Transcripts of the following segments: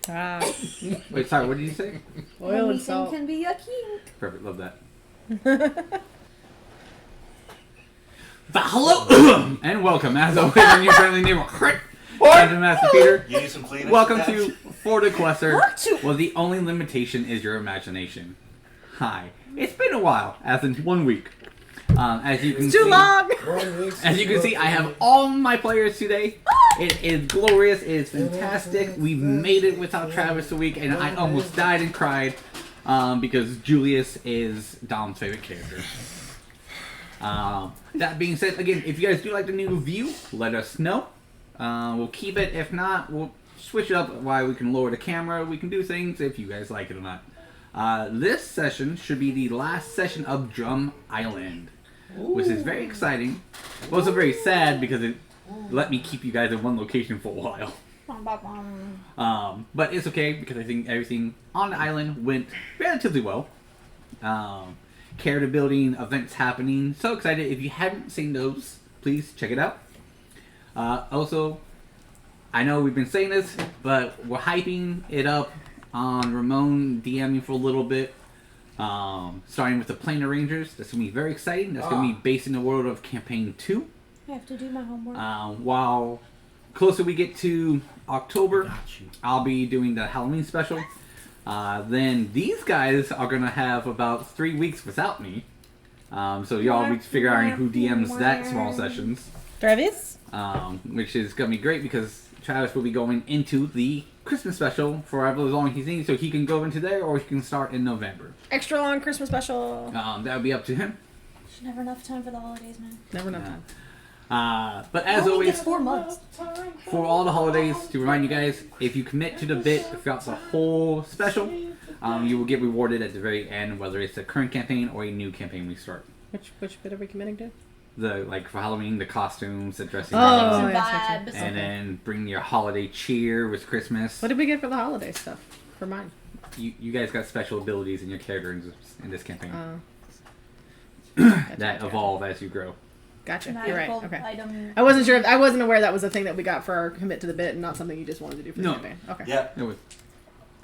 Wait, sorry, what did you say? Oil and salt. Anything can be a kink. Perfect, love that. But hello and welcome, as always, on your friendly neighborhood. I'm Master Peter. You need some Kleenex? Welcome to For the Quester. Well, the only limitation is your imagination. Hi. It's been a while, as in 1 week. As you can see, Too long! As you can see, I have all my players today. It is glorious. It is fantastic. We've made it without Travis a week, and I almost died and cried because Julius is Dom's favorite character. That being said, again, if you guys do like the new view, let us know. We'll keep it. If not, we'll switch it up while we can lower the camera. We can do things if you guys like it or not. This session should be the last session of Drum Island, which is very exciting. Well, also very sad because it let me keep you guys in one location for a while. But it's okay because I think everything on the island went relatively well. Character building, events happening. So excited. If you haven't seen those, please check it out. Also, I know we've been saying this, but we're hyping it up on Ramon DMing for a little bit. Starting with the Planar Rangers. That's going to be very exciting. That's going to be based in the world of Campaign 2. I have to do my homework. While closer we get to October, I'll be doing the Halloween special. Then these guys are going to have about 3 weeks without me. So y'all will be figuring out who DMs that small sessions. Travis? Which is going to be great because Travis will be going into the Christmas special for as long as he's needed, so he can go into there or he can start in November. Extra long Christmas special. That would be up to him. There's never enough time for the holidays, man. Never enough time. But as Only always, gets 4 months. for all the holidays, to remind you guys, if you commit to the bit throughout the whole special, you will get rewarded at the very end, whether it's a current campaign or a new campaign we start. Which bit are we committing to? For Halloween, the costumes, the dressing Oh, gowns, yes. and then bring your holiday cheer with Christmas. What did we get for the holiday stuff? For mine? You guys got special abilities in your character in this campaign Gotcha, that evolve as you grow. Gotcha. You're right. Magical Okay. item. I wasn't sure. I wasn't aware that was a thing that we got for our commit to the bit and not something you just wanted to do for the campaign. Okay. Yeah, It was.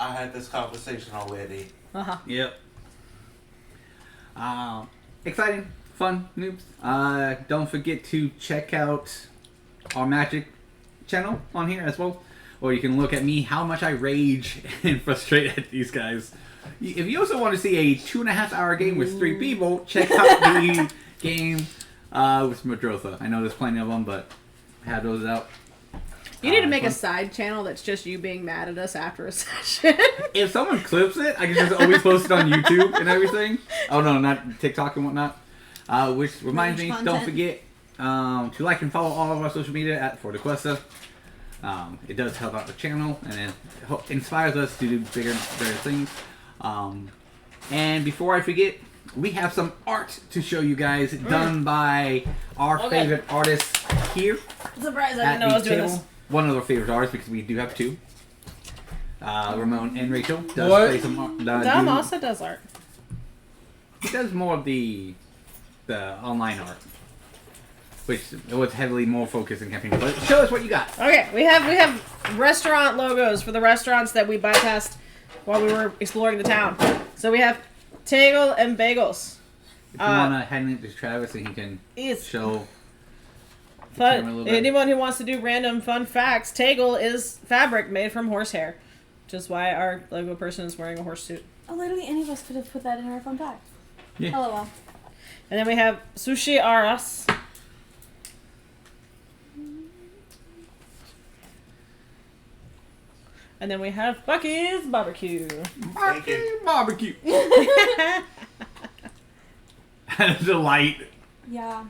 I had this conversation already. Uh-huh. Yep. Exciting, fun, noobs. Don't forget to check out our Magic channel on here as well. Or you can look at me, how much I rage and frustrate at these guys. If you also want to see a 2.5 hour game with 3 people, check out the game with Madrotha. I know there's plenty of them, but have those out. You need to make a side channel that's just you being mad at us after a session. If someone clips it, I can just always post it on YouTube and everything. Oh no, not TikTok and whatnot. Which reminds me, don't forget to like and follow all of our social media at For the Questa. It does help out the channel and it inspires us to do bigger and better things. And before I forget, we have some art to show you guys done by our favorite artists here. Surprised I at didn't know I was the doing table. this. One of our favorite artists because we do have 2. Ramon and Rachel does play some art. Dom also does art. He does more of the online art, which was heavily more focused in campaign. But show us what you got. Okay, we have restaurant logos for the restaurants that we bypassed while we were exploring the town. So we have Tegel and Bagels. If you want to hand it to Travis and he can show the camera a little bit. Anyone who wants to do random fun facts, Tegel is fabric made from horsehair, which is why our logo person is wearing a horse suit. Oh, literally any of us could have put that in our fun fact. Yeah. LOL. And then we have Sushi Aras. And then we have Bucky's Barbecue. Barbecue. Delight. Yeah.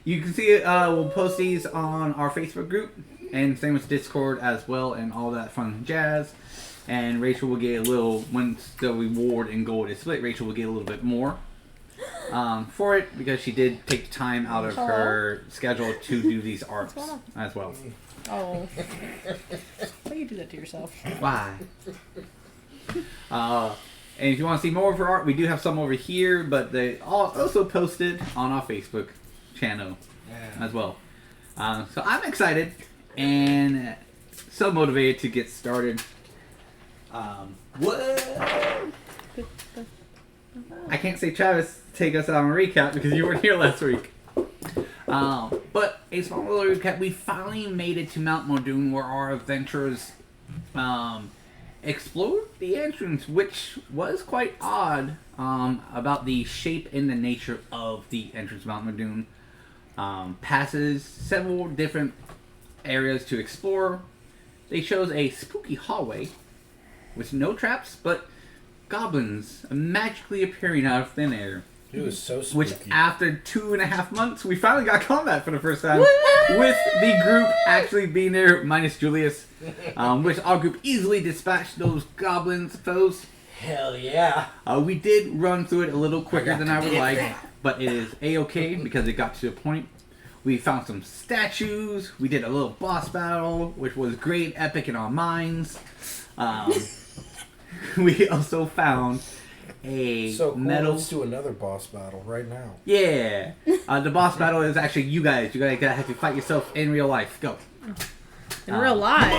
You can see it. We'll post these on our Facebook group, and same with Discord as well, and all that fun jazz. And Rachel will get a little, once the reward and gold is split, Rachel will get a little bit more for it because she did take time out of her schedule to do these arts as well. Oh. Why do you do that to yourself? Why? And if you want to see more of her art, we do have some over here, but they also posted on our Facebook channel as well. So I'm excited, and so motivated to get started. What? I can't say Travis take us on a recap because you weren't here last week. But a small little recap. We finally made it to Mount Muldoon where our adventurers explored the entrance, which was quite odd about the shape and the nature of the entrance to Mount Muldoon. Passes several different areas to explore. They chose a spooky hallway with no traps, but goblins magically appearing out of thin air. It was so spooky. Which, after 2.5 months, we finally got combat for the first time. With the group actually being there, minus Julius. Which our group easily dispatched those goblins foes. Hell yeah. We did run through it a little quicker than I would like, but it is a-okay because it got to a point. We found some statues. We did a little boss battle, which was great, epic in our minds. We also found a So cool. metal. Let's do another boss battle right now. Yeah. The boss battle is actually you guys. You guys gotta have to fight yourself in real life. Go. In real life.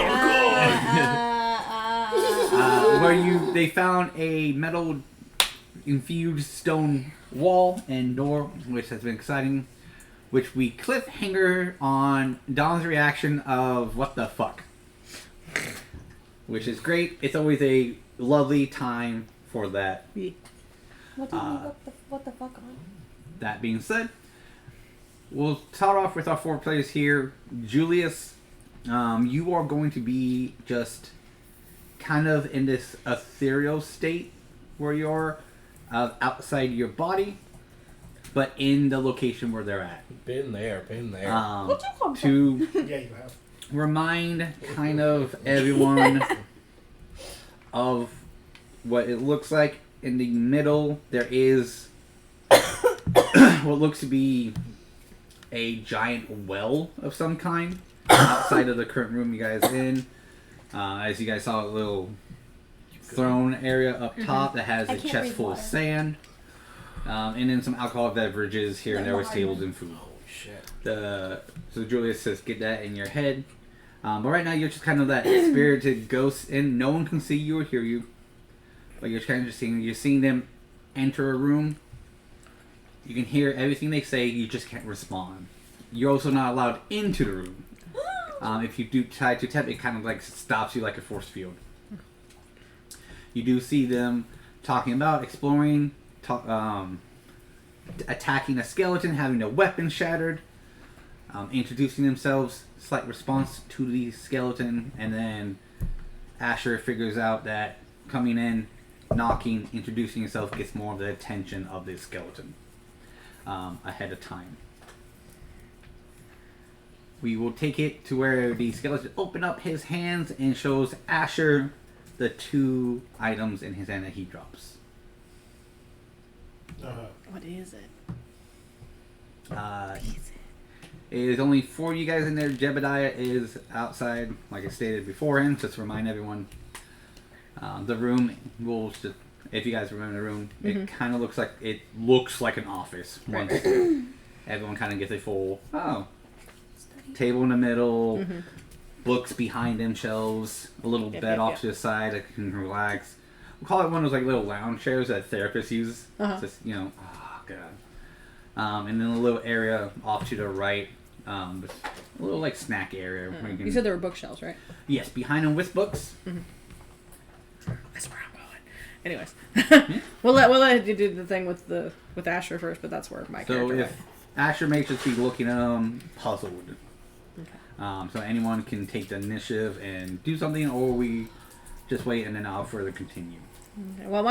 Where they found a metal infused stone wall and door, which has been exciting. Which we cliffhanger on Don's reaction of what the fuck. Which is great. It's always a lovely time for that. What do you mean, what the fuck on? That being said, we'll start off with our 4 players here. Julius, you are going to be just kind of in this ethereal state where you are outside your body, but in the location where they're at. Been there. To Yeah, you have. remind kind of everyone of what it looks like. In the middle, there is what looks to be a giant well of some kind outside of the current room you guys are in. As you guys saw, a little throne area up top that has I a can't chest read full of water. sand. And then some alcohol beverages here and there with tables and food. Holy shit. So Julius says, get that in your head. But right now you're just kind of that spirited ghost, and no one can see you or hear you. But you're kind of just seeing them enter a room. You can hear everything they say, you just can't respond. You're also not allowed into the room. If you do try to tap, it kind of like stops you like a force field. You do see them talking about exploring, attacking a skeleton, having a weapon shattered, introducing themselves, slight response to the skeleton, and then Asher figures out that coming in, knocking, introducing yourself gets more of the attention of the skeleton ahead of time. We will take it to where the skeleton opens up his hands and shows Asher the 2 items in his hand that he drops. What is it? There's only 4 of you guys in there. Jebediah is outside, like I stated beforehand, just to remind everyone. The room will just, if you guys remember the room, it kind of looks like an office. Once everyone kind of gets a full table in the middle, books behind them, shelves, a little bed off to the side that can relax. We'll call it one of those like little lounge chairs that therapists use. Just oh god. And then a little area off to the right, a little like snack area. Where you said there were bookshelves, right? Yes, behind them with books. That's where I'm going. Anyways, we'll let you do the thing with Asher first, but that's where my character went. So if Asher may just be looking at them puzzled. Okay. So anyone can take the initiative and do something, or we just wait and then I'll further continue. Okay. Well,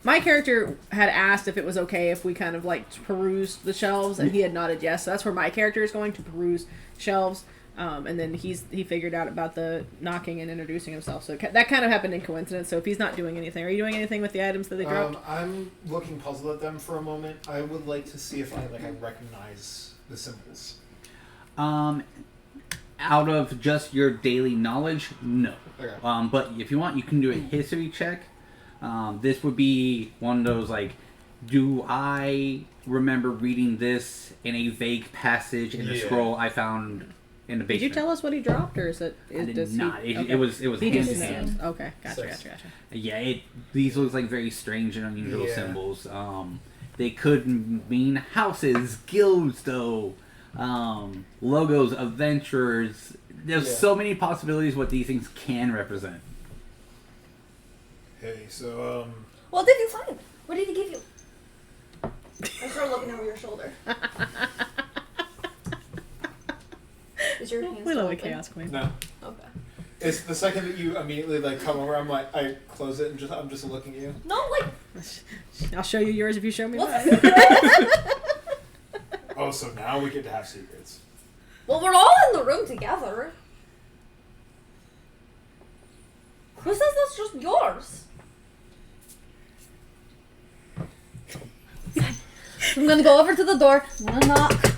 my character had asked if it was okay if we kind of like peruse the shelves, and he had nodded yes. So that's where my character is going to peruse shelves. And then he figured out about the knocking and introducing himself. So that kind of happened in coincidence. So if he's not doing anything, are you doing anything with the items that they dropped? I'm looking puzzled at them for a moment. I would like to see if I recognize the symbols. Out of just your daily knowledge, no. Okay. But if you want, you can do a history check. This would be one of those like, do I remember reading this in a vague passage in a scroll I found in the Did basement. you tell us what he dropped, or is it? I did does not. He, It was he hand just to knows. hand. Okay, gotcha, Six. gotcha. Yeah, these looks like very strange and unusual Yeah. symbols. They could mean houses, guilds, though, logos, adventurers. There's Yeah. so many possibilities what these things can represent. Hey, so What did you find? What did he give you? I start looking over your shoulder. Is your hand We still love a open? chaos queen. no. Okay. It's the second that you immediately like come over. I'm like, I close it and I'm just looking at you. No, like I'll show you yours if you show me what's mine. Oh, so now we get to have secrets. Well, we're all in the room together. Who says that's just yours? I'm gonna go over to the door. I'm gonna knock.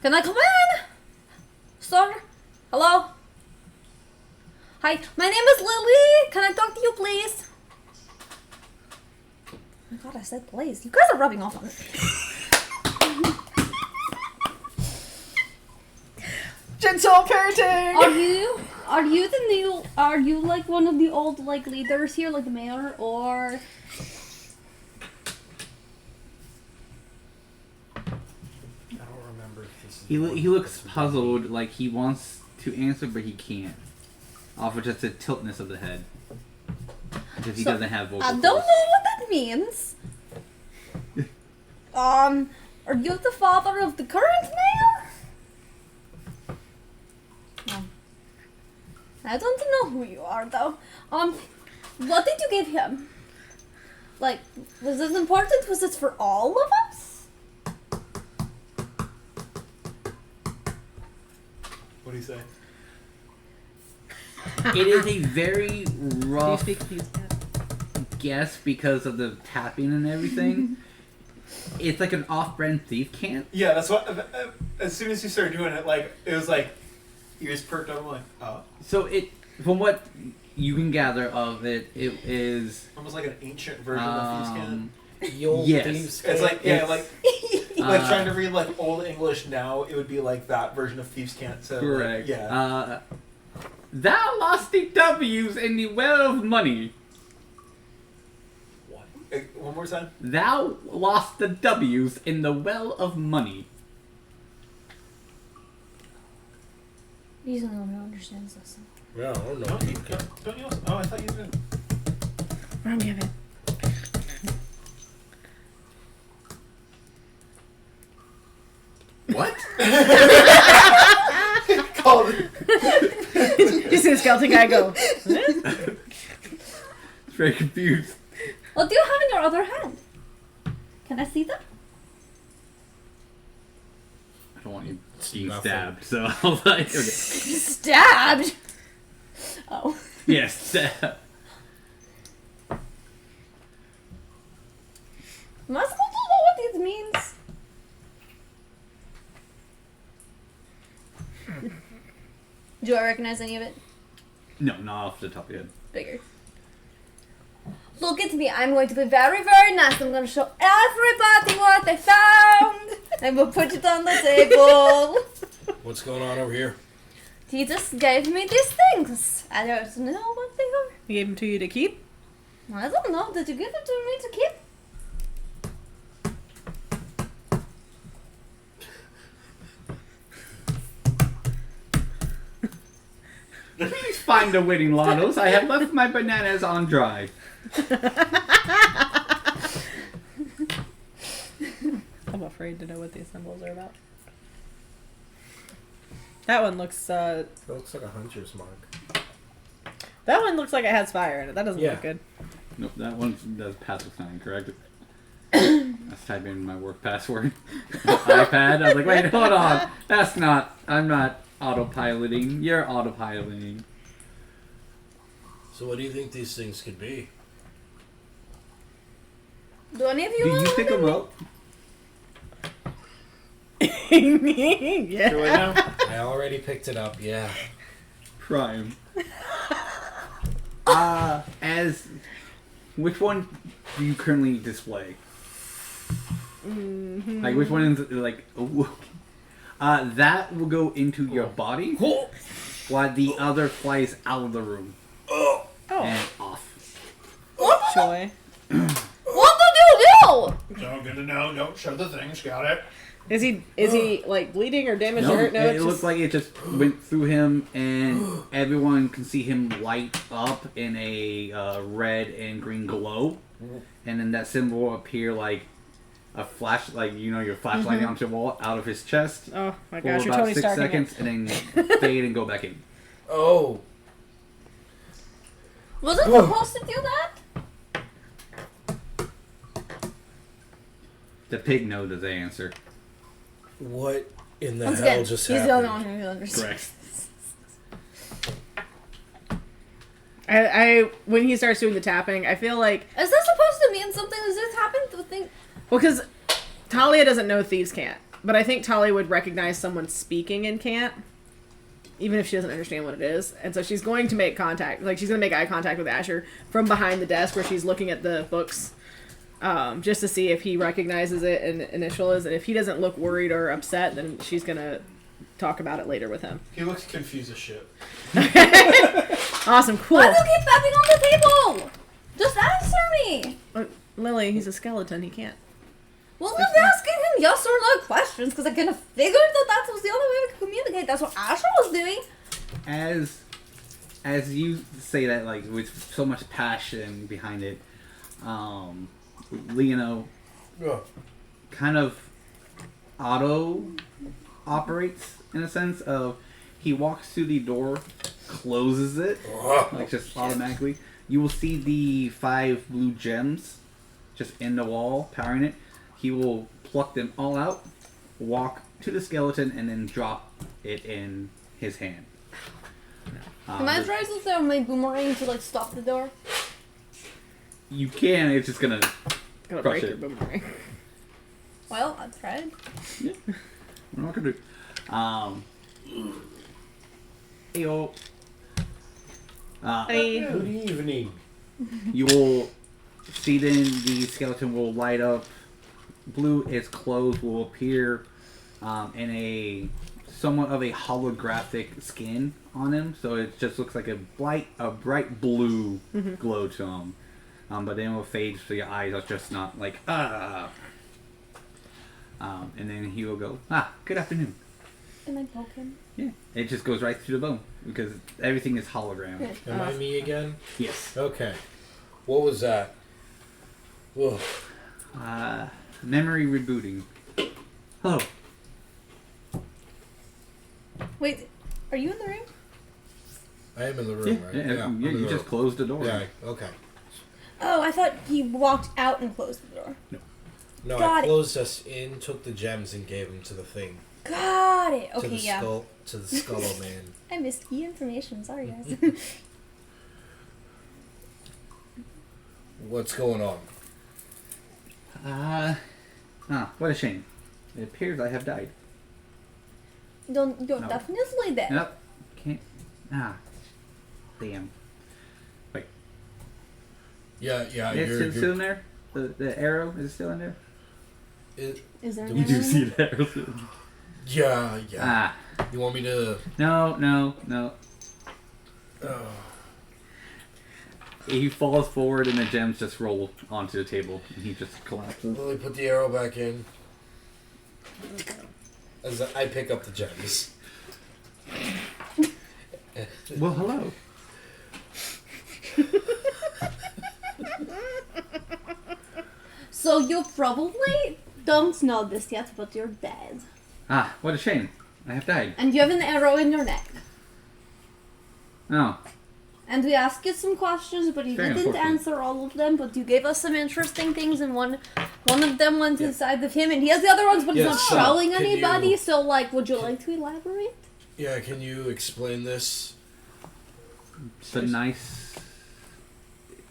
Can I come in? Sir? Hello? Hi, my name is Lili. Can I talk to you, please? Oh my god, I said please. You guys are rubbing off on me. Gentle parenting. Are you the new? Are you like one of the old like leaders here, like the mayor, or? I don't remember if this is. He looks puzzled, like he wants to answer, but he can't. Off of just the tiltness of the head. Because he So, doesn't have vocal I don't cords. know what that means. Are you the father of the current mayor? No. I don't know who you are though. What did you give him? Like, was this important? Was it for all of us? What do you say? It is a very Do you rough speak these? guess because of the tapping and everything. It's like an off-brand thief can't. Yeah, that's what. As soon as you started doing it, like it was like ears perked up. I'm like, oh, So it, from what you can gather of it, it is almost like an ancient version of Thieves' Cannon. The old Yes. thieves' It's like yeah, It's- like trying to read like old English now, it would be like that version of Thieves' Cannon. So like, correct. yeah. Thou lost the W's in the well of money. What? One more time. Thou lost the W's in the well of money. He's the only one who understands this. Yeah, I don't know. Don't you? Don't you? Oh, I thought you did. Wrong give it. What? Called it. You see the skeleton guy go. Very confused. What do you have in your other hand? Can I see that? I don't want you being Nothing. stabbed, so I was like, okay. Stabbed. Oh. Yes, stab. Am I supposed to know what this means? Do I recognize any of it? No, not off the top of your head. Figured. Look at me. I'm going to be very, very nice. I'm going to show everybody what I found. And we'll put it on the table. What's going on over here? He just gave me these things. I don't know what they are. He gave them to you to keep. I don't know. Did you give it to me to keep? Please find the winning lottos. I have left my bananas on dry. I'm afraid to know what these symbols are about. That one looks. It looks like a hunter's mark. That one looks like it has fire in it. That doesn't Yeah. look good. Nope, that one does passive sign, correct? Let's type in my work password. iPad. I was like, wait, hold on. That's not. I'm not autopiloting. You're autopiloting. So what do you think these things could be? Do any of you Do know you what pick they them mean? up? Yeah. Do I know? I already picked it up, yeah. Prime. As which one do you currently display? Mm-hmm. Like which one is like? Oh, That will go into your body, while the other flies out of the room Oh, and off. joy. What did you do? So good to know. Don't show the things. Got it. Is he like bleeding or damaged or hurt? No, it it's looks just... like it just went through him, and everyone can see him light up in a red and green glow, and then that symbol will appear like a flash, like your flashlight onto the wall out of his chest Oh my for gosh, you're about Tony 6 Starking seconds, it. and then fade and go back in. Oh. Was it supposed to do that? The pig knows the answer. What in the Once hell again, just he's happened? the only one who understands. I when he starts doing the tapping, I feel like Is this supposed to mean something? Does this happen to think? well, because Thalia doesn't know thieves can't, but I think Thalia would recognize someone speaking in can't, even if she doesn't understand what it is, and so she's going to make contact, like she's going to make eye contact with Asher from behind the desk where she's looking at the books. Just to see if he recognizes it and initials, and if he doesn't look worried or upset, then she's gonna talk about it later with him. He looks confused as shit. Awesome, cool. Why do you keep tapping on the table? Just answer me. Lily, he's a skeleton. He can't. Well, I'm asking him yes or no questions because I kind of figured that was the only way we could communicate. That's what Asher was doing. As you say that, like with so much passion behind it, Leono Ugh. kind of auto operates in a sense of he walks through the door, closes it, like just automatically. You will see the 5 blue gems just in the wall powering it. He will pluck them all out, walk to the skeleton, and then drop it in his hand. Can I try to throw my boomerang to like stop the door? You can, it's just gonna Gonna crush break it. your boomerang. Well, I tried. We're not gonna do. Heyo. Good evening. You will see then the skeleton will light up. Blue, its clothes will appear in a somewhat of a holographic skin on him, so it just looks like a bright blue glow to him. But then it will fade, so your eyes are just not like and then he will go, good afternoon. Can I poke him? Yeah, it just goes right through the bone because everything is hologram. Good. Am I me again? Yes. Okay. What was that? Whoa. Memory rebooting. Hello. Wait, are you in the room? I am in the room, right? I'm in you the just room. closed the door. Yeah, okay. Oh, I thought he walked out and closed the door. No, Got I it. closed us in, took the gems, and gave them to the thing. Got it. To Okay, the yeah. skull, to the Skullo man. I missed key information. Sorry, guys. What's going on? What a shame. It appears I have died. You're No. definitely dead. Yep. Can't. Damn. Wait. Yeah, It's still in there? The arrow is still in there? Is there? You You another do see one? the arrow. Yeah. You want me to... No. Oh. He falls forward and the gems just roll onto the table and he just collapses. Lily, put the arrow back in. As I pick up the gems. Well, hello. So you probably don't know this yet, but you're dead. What a shame. I have died. And you have an arrow in your neck. Oh. And we asked you some questions, but you Very didn't unfortunate. answer all of them. But you gave us some interesting things, and one of them went inside of him, and he has the other ones, but he's Yes, not so showing can anybody. you- So, like, would you like to elaborate? Yeah, can you explain this? It's a nice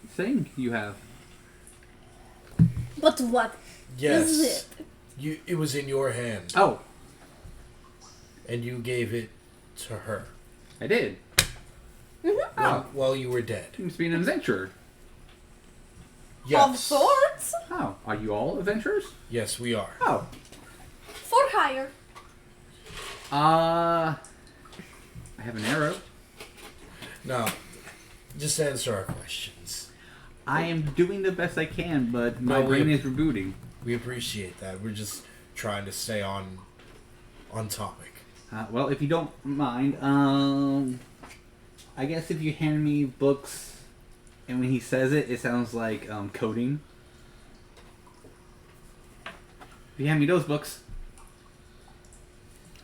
thing you have. But what Yes. is it? It was in your hand, Oh, and you gave it to her I did. while you were dead. You must be an adventurer. Yes. Of sorts, Oh, are you all adventurers? Yes, we are. Oh, for hire. I have an arrow. No. Just answer our questions. I am doing the best I can, but my No, brain is rebooting. We appreciate that. We're just trying to stay on topic. Well, if you don't mind, I guess if you hand me books, and when he says it, it sounds like coding. If you hand me those books.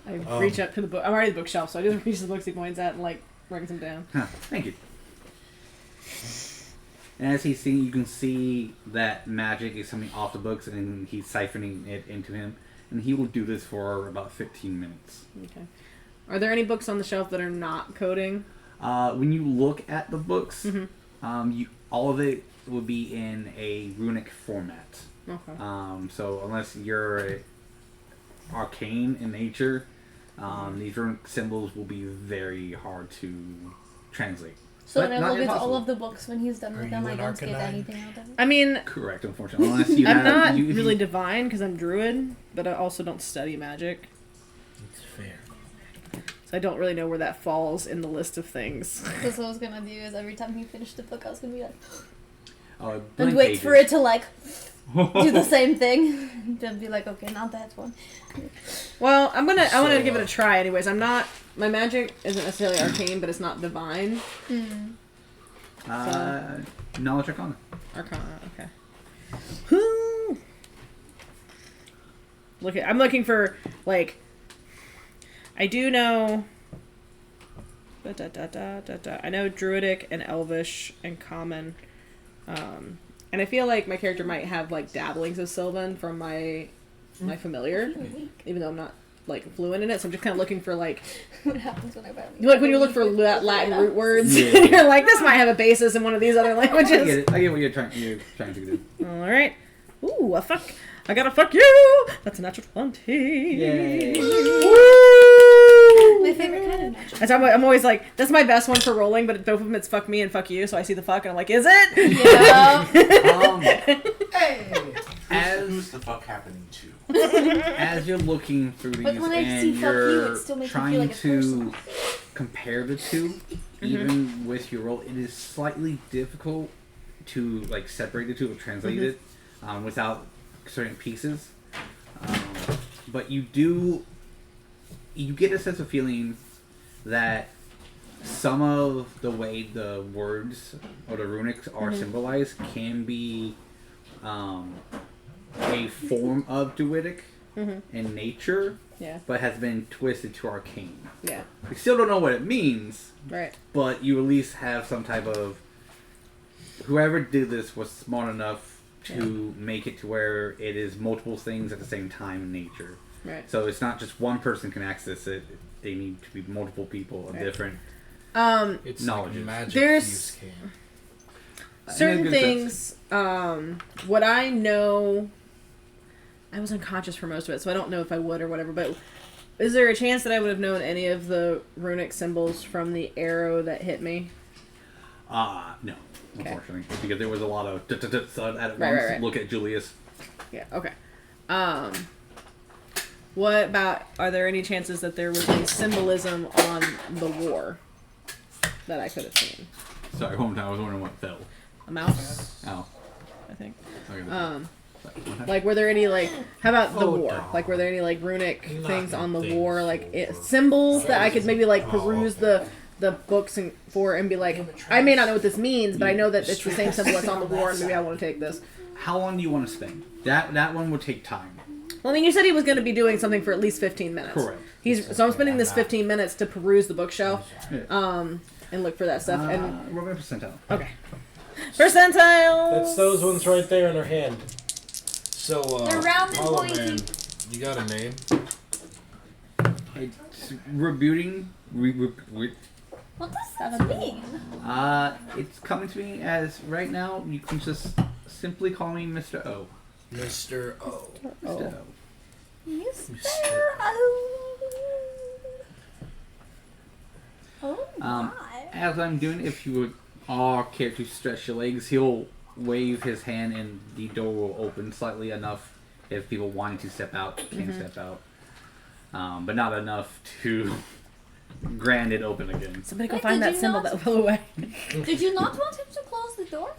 I reach up to the book. I'm already at the bookshelf, so I just reach the books he points at and like brings them down. Huh, thank you. And as he's seeing, you can see that magic is coming off the books, and he's siphoning it into him. And he will do this for about 15 minutes. Okay. Are there any books on the shelf that are not coding? When you look at the books, Mm-hmm. all of it will be in a runic format. Okay. So unless you're arcane in nature, these runic symbols will be very hard to translate. So But when I not look at all impossible. of the books when he's done Are with them, you I an don't get Arcanine? anything out of it. I mean, Correct, unfortunately. Unless you I'm have, not if you- really divine because I'm druid, but I also don't study magic. It's fair. So I don't really know where that falls in the list of things. Because what I was gonna do is every time he finished the book, I was gonna be like, blank and wait for pages. it to like do the same thing. Then be like, okay, not that one. Well, I want So, to give it a try anyways. My magic isn't necessarily arcane, but it's not divine. Knowledge Arcana. Arcana, okay. Whoo! I'm looking for, like, I do know, I know Druidic and Elvish and Common, and I feel like my character might have, like, dabblings of Sylvan from my familiar, even though I'm not, like, fluent in it, so I'm just kind of looking for, like, What happens when I buy like when you look for Latin root words, Yeah. you're like, this might have a basis in one of these other I get languages. it. I get what you're trying to do. All right. Ooh, a fuck. I gotta fuck you. That's a natural 20. Yay. Woo! My favorite kind of magic. And so I'm always like, that's my best one for rolling, but both of them it's fuck me and fuck you. So I see the fuck and I'm like, is it? Yeah. Who's the fuck happening to? As you're looking through these But when I see and fuck you, you're it still makes me feel trying like a to person. compare the two, even with your roll, it is slightly difficult to like separate the two or translate it without certain pieces. But you get a sense of feeling that some of the way the words or the runics are symbolized can be a form of druidic in nature, Yeah. but has been twisted to arcane. Yeah. We still don't know what it means, Right. but you at least have some type of... Whoever did this was smart enough to make it to where it is multiple things at the same time in nature. Right. So it's not just one person can access it. They need to be multiple people of Right. different... It's Knowledge. like magic There's- use can. Certain In a good sense. things, what I know, I was unconscious for most of it, so I don't know if I would or whatever, but is there a chance that I would have known any of the runic symbols from the arrow that hit me? No, unfortunately. Because there was a lot of... at once. Right. Look at Julius. Yeah, okay. What about, are there any chances that there was any symbolism on the war that I could have seen? Sorry, one time I was wondering what fell. A mouse, Oh. I think. Okay. Like, were there any, like, how about the Oh, war? dog. like, were there any, like, runic Nothing things on the things war? Like, for- symbols that I could maybe, like, Oh, peruse okay. the books and be like, I may not know what this means, but I know that it's the same symbol that's on the war, and maybe I want to take this. How long do you want to spend? That one would take time. Well, I mean, you said he was going to be doing something for at least 15 minutes. Correct. So I'm spending this 15 minutes to peruse the bookshelf, and look for that stuff. And Roll me a percentile. okay, percentiles. That's those ones right there in her hand. So, They're round and Hollow pointy. Man, you got a name? It's rebooting. What does that mean? It's coming to me as right now. You can just simply call me Mr. O. Mr. O. Mr. O. Mr. Oh my. As I'm doing, if you would all care to stretch your legs, he'll wave his hand and the door will open slightly enough if people wanting to step out can step out. but not enough to grand it open again. Somebody go Wait, find did that you symbol not- that flew away. Did you not want him to close the door?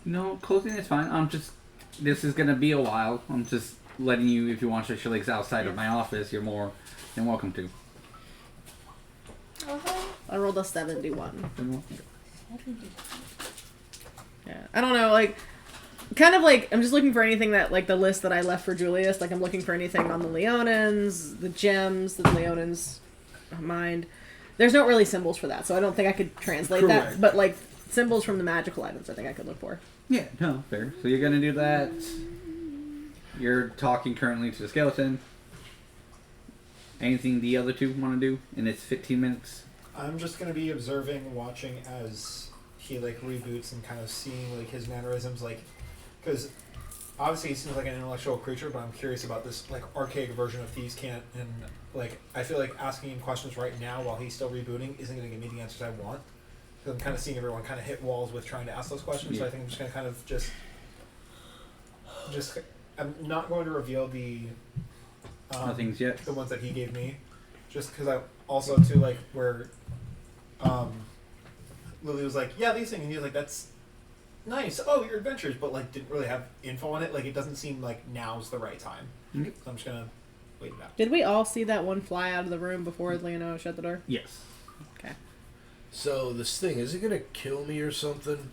No, closing is fine. This is gonna be a while. I'm just letting you, if you want to shillings outside of my office, you're more than welcome to. Okay. I rolled a 71. Yeah, I don't know, like, kind of like, I'm just looking for anything that, like, the list that I left for Julius, like, I'm looking for anything on the Leonins, the gems that the Leonins mind. There's not really symbols for that, so I don't think I could translate that, Correct. but, like, symbols from the magical items I think I could look for. Yeah, no, fair. So you're gonna do that. You're talking currently to the skeleton. Anything the other two want to do in its 15 minutes? I'm just gonna be observing, watching as he like reboots and kind of seeing like his mannerisms, like, because obviously he seems like an intellectual creature, but I'm curious about this like archaic version of Thieves' Cant, and like I feel like asking him questions right now while he's still rebooting isn't gonna give me the answers I want. Because I'm kind of seeing everyone kind of hit walls with trying to ask those questions, so I think I'm just gonna kind of just I'm not going to reveal the Nothing's yet. the ones that he gave me, just because I also too like where Lili was like, yeah, these things, and he was like, that's nice, oh, your adventures, but like didn't really have info on it. Like it doesn't seem like now's the right time. Okay. So I'm just gonna wait it out. Did we all see that one fly out of the room before Leonardo shut the door? Yes. Okay. So this thing, is it gonna kill me or something?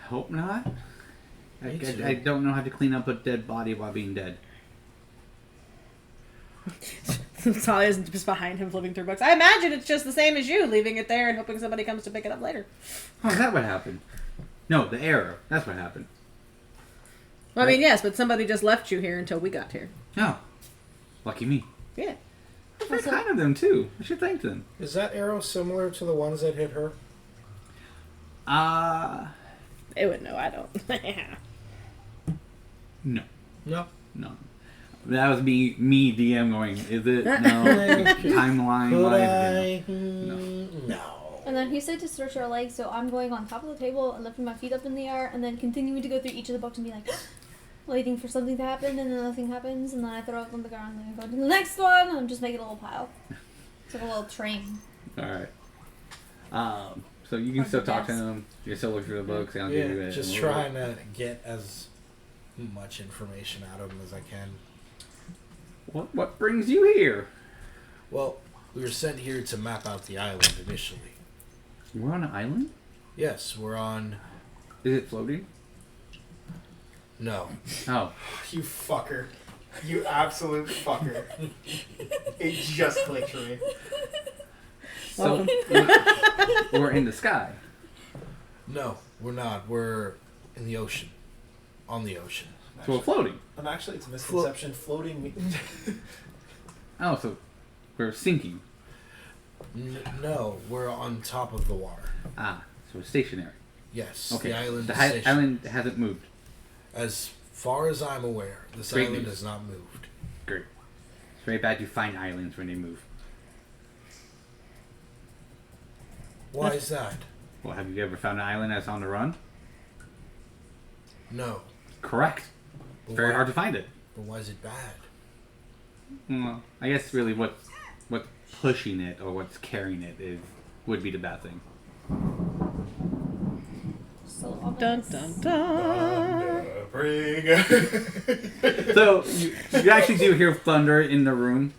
Hope not. Me too. I don't know how to clean up a dead body while being dead. Thalia's just behind him flipping through books. I imagine it's just the same as you, leaving it there and hoping somebody comes to pick it up later. Oh, is that what happened? No, the arrow. That's what happened. Well, I mean, yes, but somebody just left you here until we got here. Oh. Lucky me. Yeah. That's kind of them, too. I should thank them. Is that arrow similar to the ones that hit her? They would know, I don't. No. No. No. That was me DM going, is it? No. Timeline Could wise? I? No. And then he said to stretch our legs, so I'm going on top of the table and lifting my feet up in the air, and then continuing to go through each of the books and be like, waiting for something to happen, and then nothing happens, and then I throw it on the ground, and then I go to the next one, and just make it a little pile. It's like a little train. Alright. So you can Or still the talk to desk. him. You can still look through the books. And I'll give you Yeah, that. just trying to get as much information out of him as I can. What brings you here? Well, we were sent here to map out the island initially. We're on an island? Yes, we're on... Is it floating? No. Oh. You fucker. You absolute fucker. It just clicked for me. So we're in the sky. No, we're not. We're in the ocean. On the ocean. So we're floating. Actually, it's a misconception. Floating. Oh, so we're sinking. No, we're on top of the water. Ah, so we're stationary. Yes, Okay. the island The is stationary. island hasn't moved. As far as I'm aware, this Great island news. has not moved. Great. It's very bad to find islands when they move. Why is that? Well, have you ever found an island that's on the run? No. Correct. It's very hard to find it. But why is it bad? Well, I guess really what's pushing it or what's carrying it would be the bad thing. So Dun ominous. dun dun. So you actually do hear thunder in the room.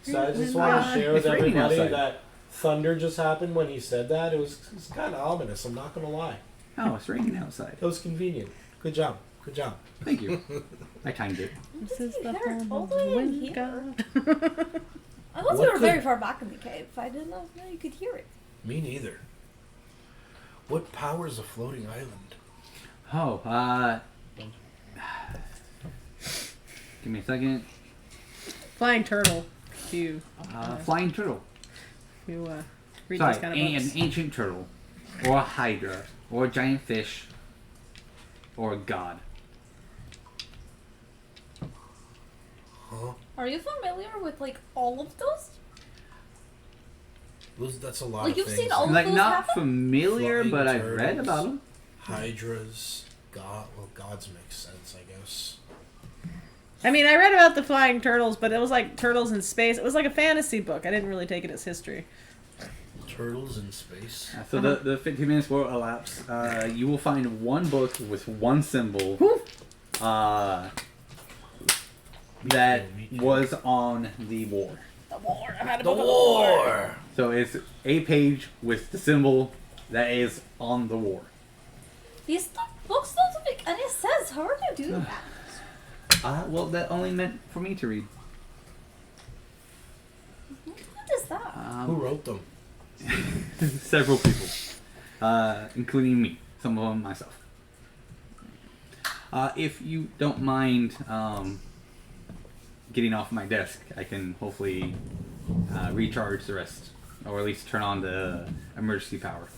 So I just want to share with It's raining everybody outside. that thunder just happened when he said that. It was kind of ominous. I'm not going to lie. Oh, it's raining outside. It was convenient. Good job. Good job. Thank you. I timed it. This is the They're home of totally the wind here. god. Unless we were very far back in the cave. I didn't know if you could hear it. Me neither. What powers a floating island? Oh, give me a second. Flying turtle. If you, Flying turtle. read Sorry, these kind of an books. ancient turtle, or a hydra, or a giant fish, or a god. Huh? Are you familiar with like all of those? That's a lot Like, of you've things. seen all of Like those not happen? familiar, Flying but I've read turtles. about them. Hydras, gods make sense, I guess. I mean, I read about the flying turtles, but it was like turtles in space. It was like a fantasy book. I didn't really take it as history. Turtles in space. So the 15 minutes will elapse. You will find one book with one symbol that was on the war. The war. I had a The book of war. So it's a page with the symbol that is on the war. These books don't make any sense. How would you do that? Well, that only meant for me to read. What is that? Who wrote them? Several people, including me. Some of them myself. If you don't mind getting off my desk, I can hopefully recharge the rest, or at least turn on the emergency power.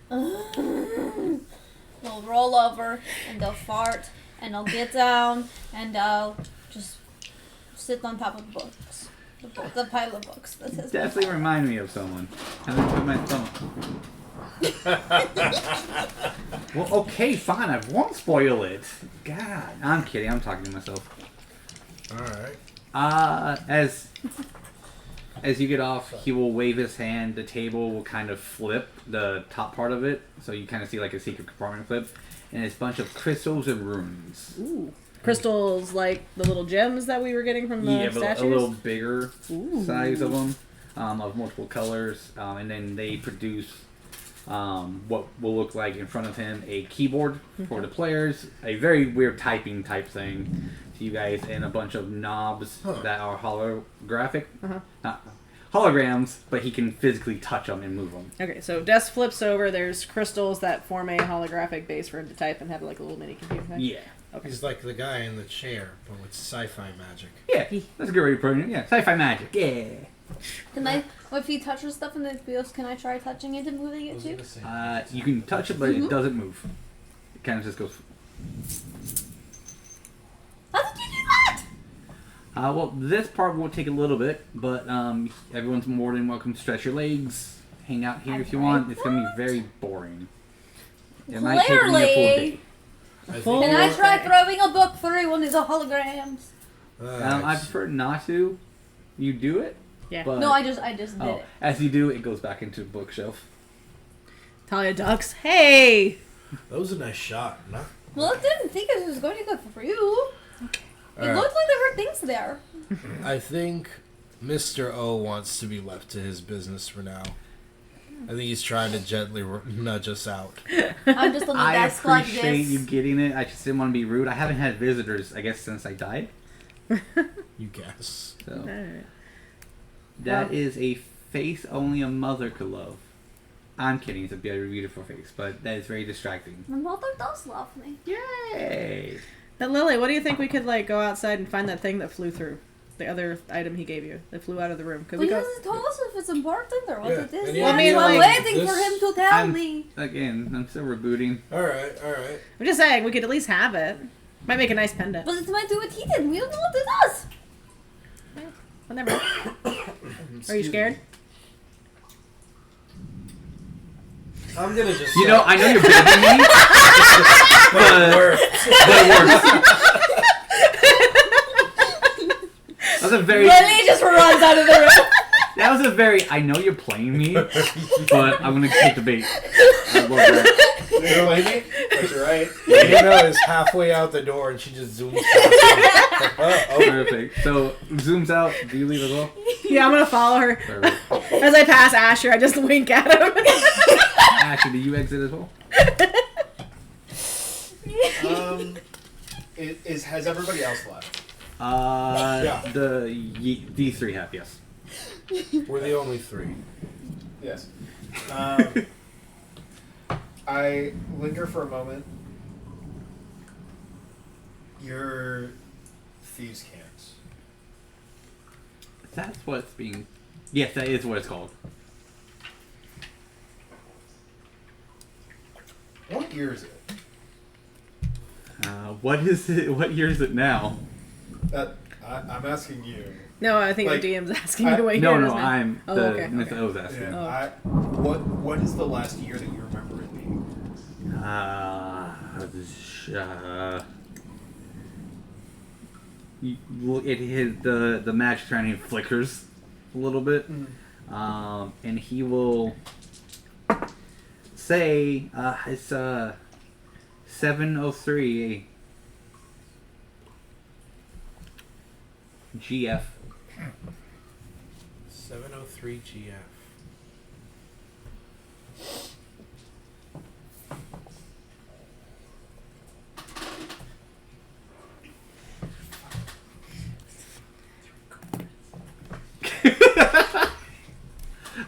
They'll roll over and they'll fart and I'll get down and I'll just sit on top of the books. The pile of books. That is Definitely remind me of someone. And then put my thumb. Well, okay, fine. I won't spoil it. God, I'm kidding. I'm talking to myself. All right. As you get off, he will wave his hand. The table will kind of flip the top part of it, so you kind of see like a secret compartment flip, and it's a bunch of crystals and runes. Ooh. Crystals like the little gems that we were getting from the Yeah, but statues? a little bigger Ooh. size of them, of multiple colors, and then they produce what will look like in front of him a keyboard for the players, a very weird typing type thing to you guys, and a bunch of knobs that are holographic, not holograms, but he can physically touch them and move them. Okay, so desk flips over. There's crystals that form a holographic base for him to type and have like a little mini computer thing. Yeah. Okay. He's like the guy in the chair, but with sci-fi magic. Yeah, that's a good way to put it. Yeah, sci-fi magic. Yeah. Can I, if he touches stuff in the videos, can I try touching it and moving it too? You can touch it, but it doesn't move. It kind of just goes. How did you do that? Well, this part will take a little bit, but everyone's more than welcome to stretch your legs, hang out here if you want. It's gonna be very boring. It might take me a full day. Can I try throwing a book through one of the holograms? I prefer not to. You do it. Yeah. But, No, I just did it. As you do, it goes back into the bookshelf. Thalia ducks. Hey! That was a nice shot. Nah. Well, I didn't think it was going to go for you. It looked like there were things there. I think Mr. O wants to be left to his business for now. I think he's trying to gently nudge us out. I'm just on the I desk like appreciate this. you getting it. I just didn't want to be rude. I haven't had visitors, I guess, since I died. You guess. So Alright. that is a face only a mother could love. I'm kidding. It's a very beautiful face, but that is very distracting. My mother does love me. Yay! Now, Lily, what do you think we could like go outside and find that thing that flew through? The other item he gave you that flew out of the room. Could But we he go? doesn't tell us if it's important or what Yeah, it is. and Yeah, I mean, so I'm like, waiting for this- him to tell me. Again, I'm still rebooting. Alright. I'm just saying we could at least have it. Might make a nice pendant. But it might do what he did. We don't know what it does. Well, never mind. Are you scared? I'm gonna just. You know, I know you're building me, but it works. That was a very. Lily just runs out of the room. That was a very. I know you're playing me, but I'm gonna take the bait. I love that. You're lady, but you're right. Lena is halfway out the door and she just zooms past him. Perfect. So zooms out. Do you leave as well? Yeah, I'm gonna follow her. Perfect. As I pass Asher, I just wink at him. Ashley, do you exit as well? Has everybody else left? Yeah. These three have, yes. We're the only three. Yes. I linger for a moment. Your thieves' camps. That's what's being. Yes, that is what it's called. What year is it? What is it? What year is it now? I'm asking you. No, I think Like, the DM's asking you what No, year it no, is now. I'm Oh, the okay, Mr. okay. O's asking. Yeah. What is the last year that you remember it being? the magic around him flickers a little bit, and he will say, "It's 703 GF." 703 GF.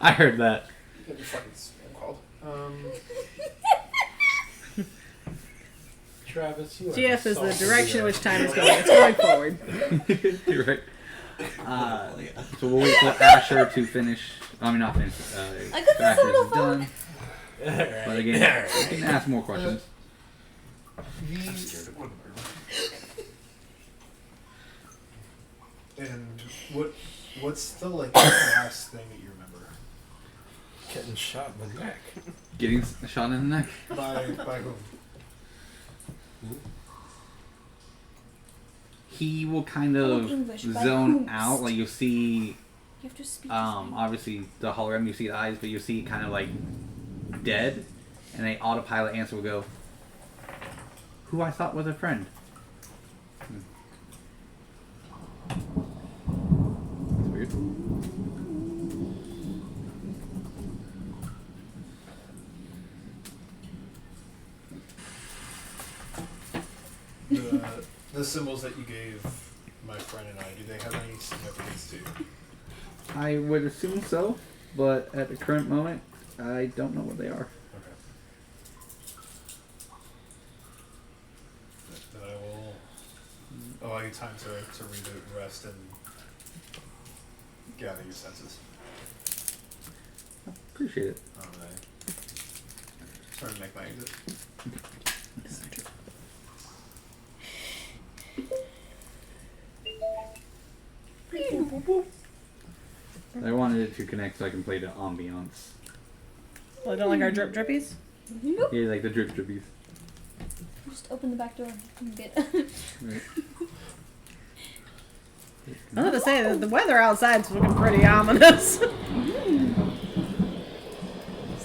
I heard that. Get your fucking spam called. Travis, you are GF is the so direction in weird. which time is going. It's going forward. You're right. So we'll wait for Asher to finish. I mean, not finish. I got this Asher little is done. Alright. But again, you can ask more questions. I'm scared of one murder. And what's the last thing that you remember? Getting shot in the neck. Getting a shot in the neck. By whom? He will kind of English, by zone whom? out. Like you'll see, You have to speak. obviously the hologram. You see the eyes, but you see kind of like dead, and a autopilot answer will go, "Who I thought was a friend." That's weird. The symbols that you gave my friend and I, do they have any significance to you? I would assume so, but at the current moment, I don't know what they are. Okay. Then I will allow you time to reboot and rest and gather your senses. Appreciate it. Alright. Starting to make my exit. I wanted it to connect so I can play the ambiance. Well, I don't like our drip drippies. Nope. Yeah, like the drip drippies. Just open the back door and get. Right. I was about to say, the weather outside's looking pretty ominous.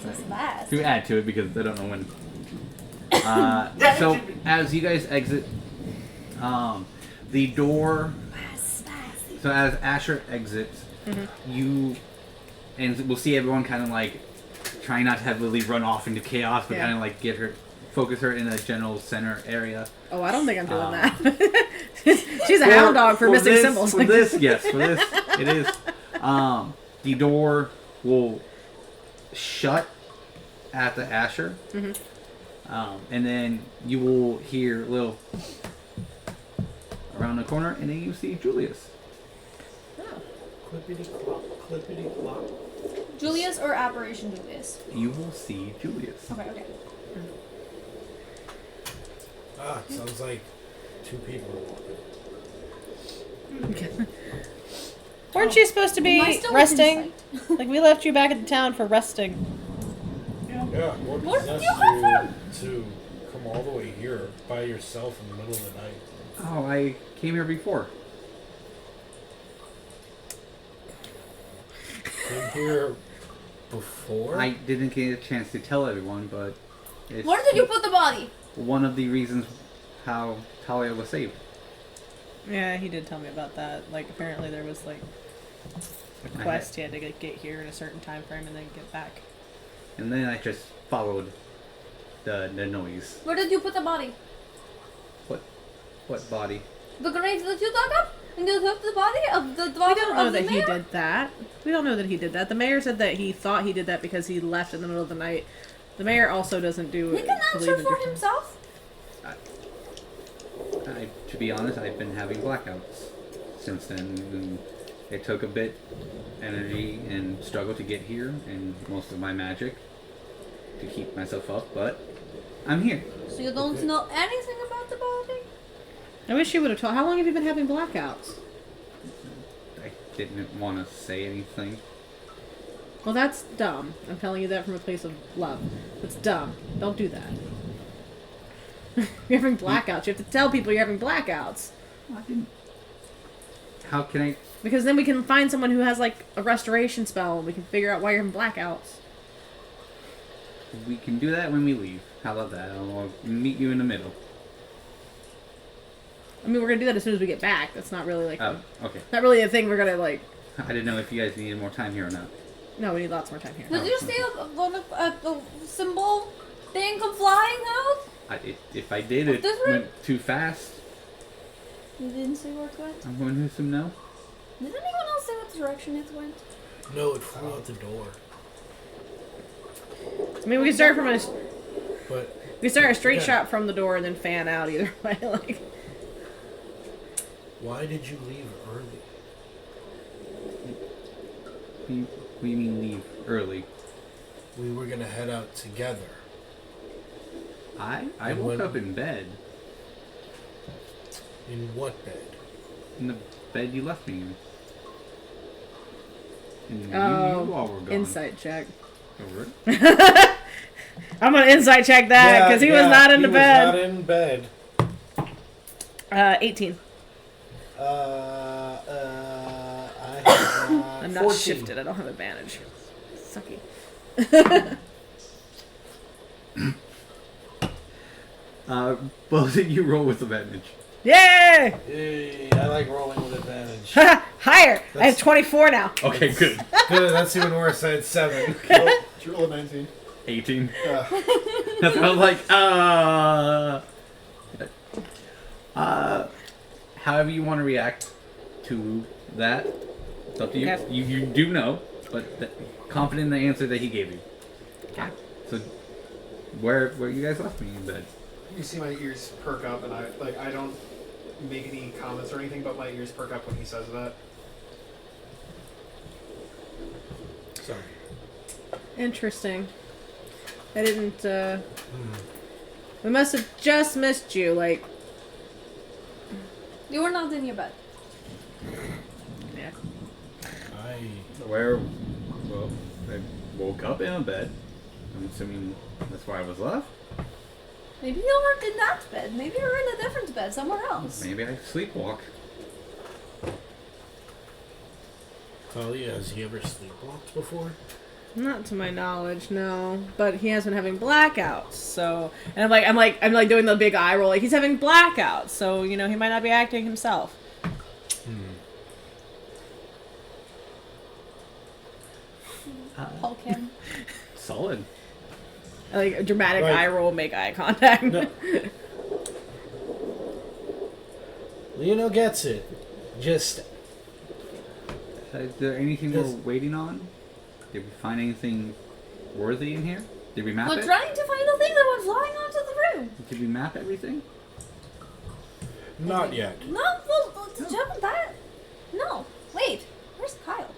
What's that? To add to it because I don't know when. So as you guys exit, the door. So as Asher exits, you and we'll see everyone kind of like trying not to have Lily run off into chaos, but Yeah. kind of like focus her in a general center area. Oh, I don't think I'm doing that. She's a hound dog for missing this, symbols. For this, yes, for this, it is. The door will shut at the Asher, and then you will hear a little around the corner, and then you see Julius. Clippity clop, clippity clop. Julius or Apparition Julius? You will see Julius. Okay, okay. Ah, sounds like two people are walking. Weren't you supposed to Am I be still resting? within Like, we left you back at the town for resting. Yeah, what Where possessed did you come you to come all the way here by yourself in the middle of the night? Oh, I came here before. Came here before? I didn't get a chance to tell everyone, but it's Where did you put the body? one of the reasons how Thalia was saved. Yeah, he did tell me about that. Like, apparently there was, like, a quest he had to get here in a certain time frame and then get back. And then I just followed the noise. Where did you put the body? What body? The grave that you dug up? And you took the body of the We daughter don't know of the that he mayor? did that. We don't know that he did that. The mayor said that he thought he did that because he left in the middle of the night. The mayor also doesn't do He it. can answer for himself. To be honest, I've been having blackouts since then. And it took a bit energy and struggle to get here, and most of my magic to keep myself up, but I'm here. So you don't know anything about the body? I wish you would have told. How long have you been having blackouts? I didn't want to say anything. Well, that's dumb. I'm telling you that from a place of love. It's dumb. Don't do that. You're having blackouts. You have to tell people you're having blackouts. I didn't How can I? Because then we can find someone who has like a restoration spell, and we can figure out why you're in blackouts. We can do that when we leave. How about that? I'll meet you in the middle. I mean, we're gonna do that as soon as we get back. That's not really like Oh, okay. not really a thing we're gonna like. I didn't know if you guys needed more time here or not. No, we need lots more time here. Did you see the symbol thing come flying out? If I did, it This room? went too fast. You didn't see where it went? I'm going to assume no. Did anyone else say what direction it went? No, it flew out the door. I mean, we can start from a But we can start a straight Yeah. shot from the door and then fan out either way. Like, why did you leave early? What do you mean leave early? We were gonna head out together. I And woke when- up in bed. In what bed? In the bed you left me in. And Oh, you all were gone. insight check. Over it. I'm gonna insight check that because he was not in the he bed. was not in bed. 18. I have I'm not 14. shifted. I don't have advantage. Sucky. Both of you roll with advantage. Yay! Yay, I like rolling with advantage. Higher. I have 24 now. Okay, good. Good, that's even worse. I had 7. Did you roll a 19? 18. Yeah. That's what I was like, however you want to react to that, it's up to you. Okay. You do know, but confident in the answer that he gave you. Okay. So, where you guys left me in bed? You see my ears perk up, and I don't make any comments or anything, but my ears perk up when he says that. Sorry. Interesting. I didn't, we must have just missed you, like, You were not in your bed. yeah. Well, I woke up in a bed. I'm assuming that's where I was left. Maybe you weren't in that bed. Maybe you were in a different bed somewhere else. Maybe I sleepwalk. Thalia, has he ever sleepwalked before? Not to my knowledge, no. But he has been having blackouts, so and I'm like doing the big eye roll, like he's having blackouts, so you know he might not be acting himself. Hulk him. Solid. Like a dramatic Right. eye roll, make eye contact. No. Lino gets it. Just Is there anything we're Yes. waiting on? Did we find anything worthy in here? Did we map We're it? trying to find the thing that went flying onto the room. Did we map everything? not yet. No, well, did you have that? No. Wait, where's Kyle?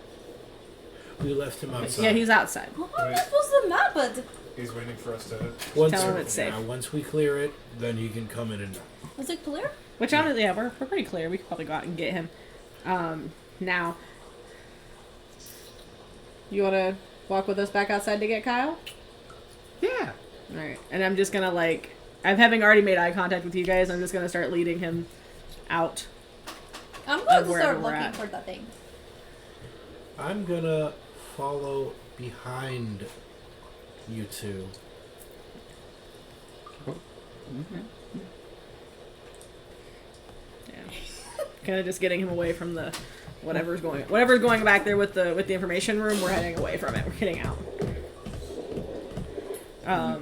We left him outside. Yeah, he's outside. How am I supposed to map it? He's waiting for us to. Once, Tell him it's safe. Once we clear it, then he can come in and out. Was it clear? Which honestly, yeah, we're pretty clear. We could probably go out and get him. Now, you want to walk with us back outside to get Kyle? Yeah. All right, and I'm just gonna like, I'm having already made eye contact with you guys. I'm just gonna start leading him out. I'm going to wherever start we're looking at. for that thing. I'm gonna follow behind you two. Kind of just getting him away from the whatever's going back there with the information room. We're heading away from it. We're getting out. I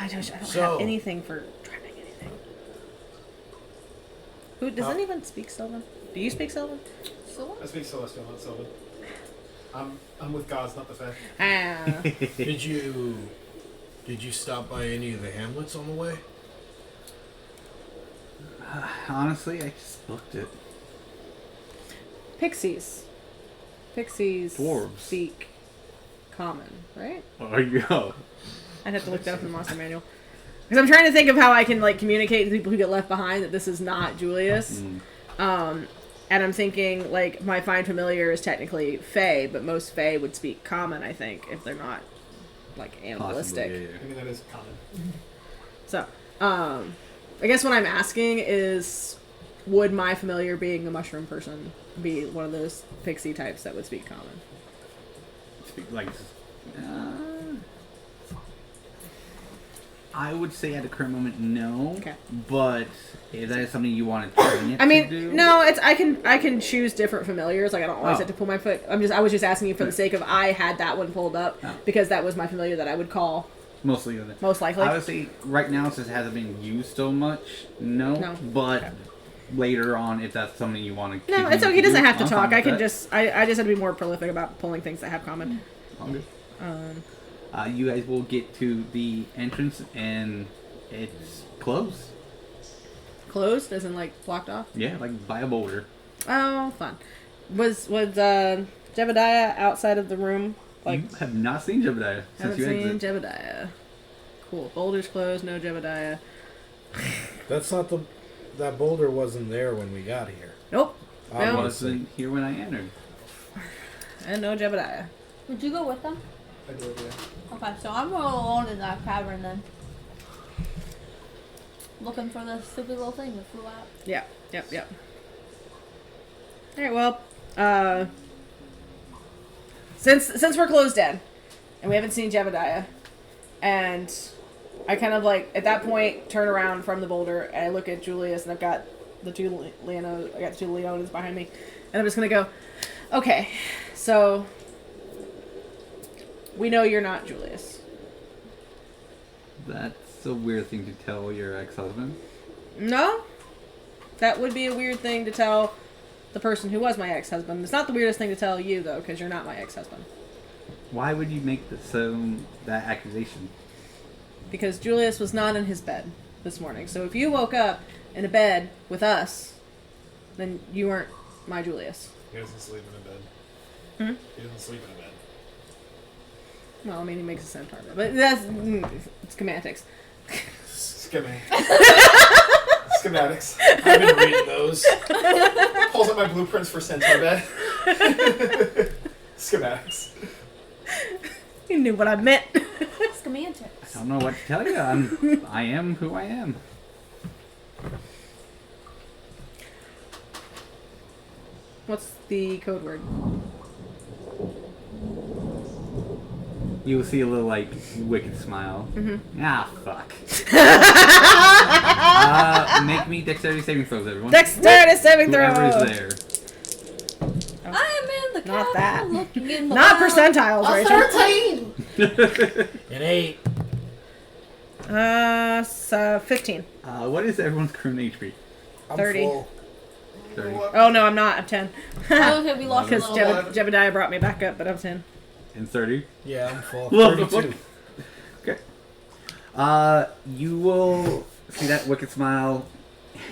don't So- have anything for trapping anything. Who does anyone speak Sylvan? Do you speak Sylvan? So I speak Celestial, not Sylvan. I'm with gods, not the Fae. Ah, Did you stop by any of the hamlets on the way? Honestly, I just looked at pixies. Pixies Dwarves. speak common, right? Oh, yo. I'd have to look that up in the monster manual. Because I'm trying to think of how I can like communicate to people who get left behind that this is not Julius. And I'm thinking like my find familiar is technically Fae, but most Fae would speak common, I think, if they're not like animalistic. Possibly, yeah, I mean, that is common. So, I guess what I'm asking is, would my familiar, being a mushroom person, be one of those pixie types that would speak common? Speak like. I would say at the current moment, no. Okay. But if that is something you want to train it I to do, mean, no, it's I can choose different familiars. Like I don't always Oh. have to pull my foot. I was just asking you for the sake of I had that one pulled up Oh. because that was my familiar that I would call mostly of it. most likely. I would say right now, since it hasn't been used so much, no. No. But Okay. later on, if that's something you want to No, it's okay. He doesn't have to talk. I can just. just I just have to be more prolific about pulling things that have common. You guys will get to the entrance and it's closed. Closed, as in like blocked off. Yeah, like by a boulder. Oh, fun. Was Jebediah outside of the room? Like You have not seen Jebediah since haven't you seen exit. Jebediah. Cool. Boulders closed. No Jebediah. That's not the. That boulder wasn't there when we got here. Nope. I No. wasn't here when I entered. And no Jebediah. Would you go with them? I do, yeah. Okay, so I'm all alone in that cavern then. Looking for this stupid little thing that flew out. Yep. Alright, well, since we're closed in and we haven't seen Jebediah, and I kind of like at that point turn around from the boulder and I look at Julius and I've got the two Leonas behind me, and I'm just gonna go, okay, so we know you're not Julius. That's a weird thing to tell your ex-husband. No? That would be a weird thing to tell the person who was my ex-husband. It's not the weirdest thing to tell you, though, because you're not my ex-husband. Why would you make that accusation? Because Julius was not in his bed this morning. So if you woke up in a bed with us, then you weren't my Julius. He doesn't sleep in a bed. He doesn't sleep in a bed. Well, I mean, he makes a centaur bed. But that's... it's semantics. Schematics. I've been reading those. Pulls up my blueprints for centaur bed. Schematics. You knew what I meant. Semantics. I don't know what to tell you. I am who I am. What's the code word? You will see a little, like, wicked smile. Ah, fuck. Make me dexterity saving throws, everyone. Dexterity saving throw! Whoever is there. I am in the Not that. cavern looking in the Not wild. percentiles, Rachel. An 8. So 15. What is everyone's current HP? I'm 30. full. 30. Oh no, I'm not. I'm 10. Oh, okay, we lost a Because little. Jebediah brought me back up, but I'm 10. And 30? Yeah, I'm full. Love the 32. Okay. You will see that wicked smile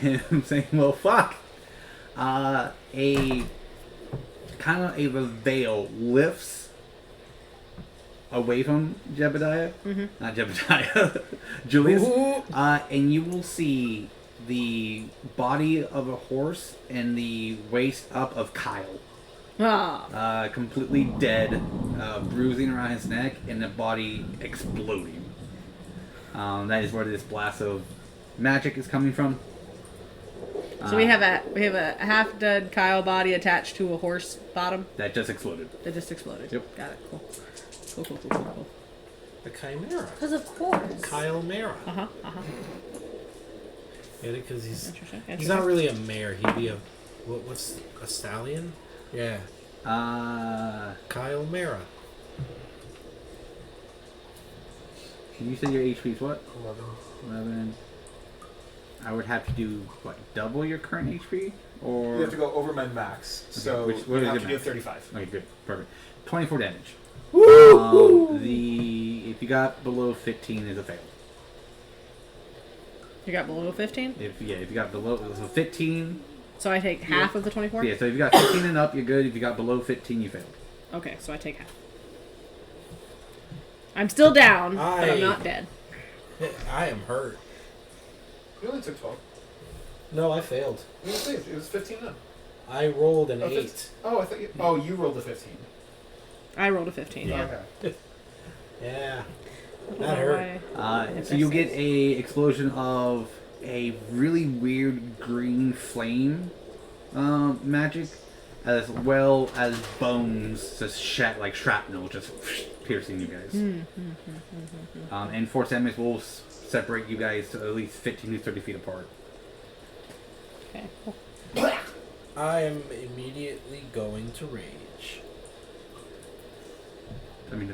and I'm saying, well, fuck. A kind of a veil lifts away from Jebediah. Not Jebediah. Julius. Ooh. And you will see the body of a horse and the waist up of Kyle. Ah. Completely dead, bruising around his neck, and the body exploding. That is where this blast of magic is coming from. So we have a half dead Kyle body attached to a horse bottom That just exploded. that just exploded. Yep. Got it. Cool. The Chimera. Because of course. Kyle Mara. Uh-huh. Get it? Because he's Interesting. not really a mare. He'd be a what's a stallion? Yeah, Kyle Mara. You said your HP is what? 11. 11. I would have to do, what, double your current HP? Or... You have to go over my max. So what you is have your to do max? 35. Okay, good. Perfect. 24 damage. If you got below 15 is a fail. You got below 15? If you got below, so 15. So I take half of the 24? Yeah, so if you got 15 and up, you're good. If you got below 15, you failed. Okay, so I take half. I'm still down, but I'm not dead. I am hurt. You only took 12. No, I failed. You didn't say it. It was 15 then. I rolled an Oh, 8. Oh, I thought you... Oh, you rolled a 15. I rolled a 15. Yeah. Okay. Yeah. I don't That know hurt. why. So you'll get a explosion of a really weird green flame magic, as well as bones, just like shrapnel, just piercing you guys. And force damage will separate you guys to at least 15 to 30 feet apart. Okay. Cool. I am immediately going to rage. I mean,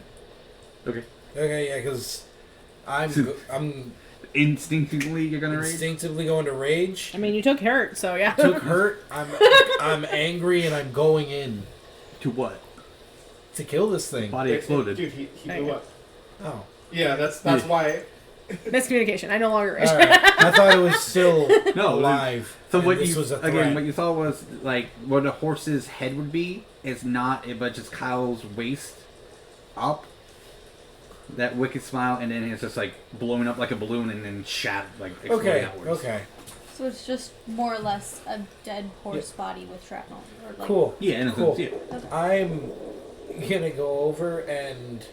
okay. Okay, yeah, because I'm Instinctively, you're gonna rage? instinctively going to rage. I mean, you took hurt, so yeah. Took hurt. I'm angry and I'm going in To what? to kill this thing. Body exploded. Dude, he blew up. Oh, Yeah, that's Yeah. why. Miscommunication. I no longer rage. all right. I thought it was still No, alive. So and what this you was a threat. again? What you saw was like what a horse's head would be. It's not, but just Kyle's waist up. That wicked smile, and then it's just like blowing up like a balloon, and then like exploding Okay, outwards. okay, So it's just more or less a dead horse body with shrapnel. Or like, cool. Yeah, in a Cool. sense, yeah. I'm gonna go over and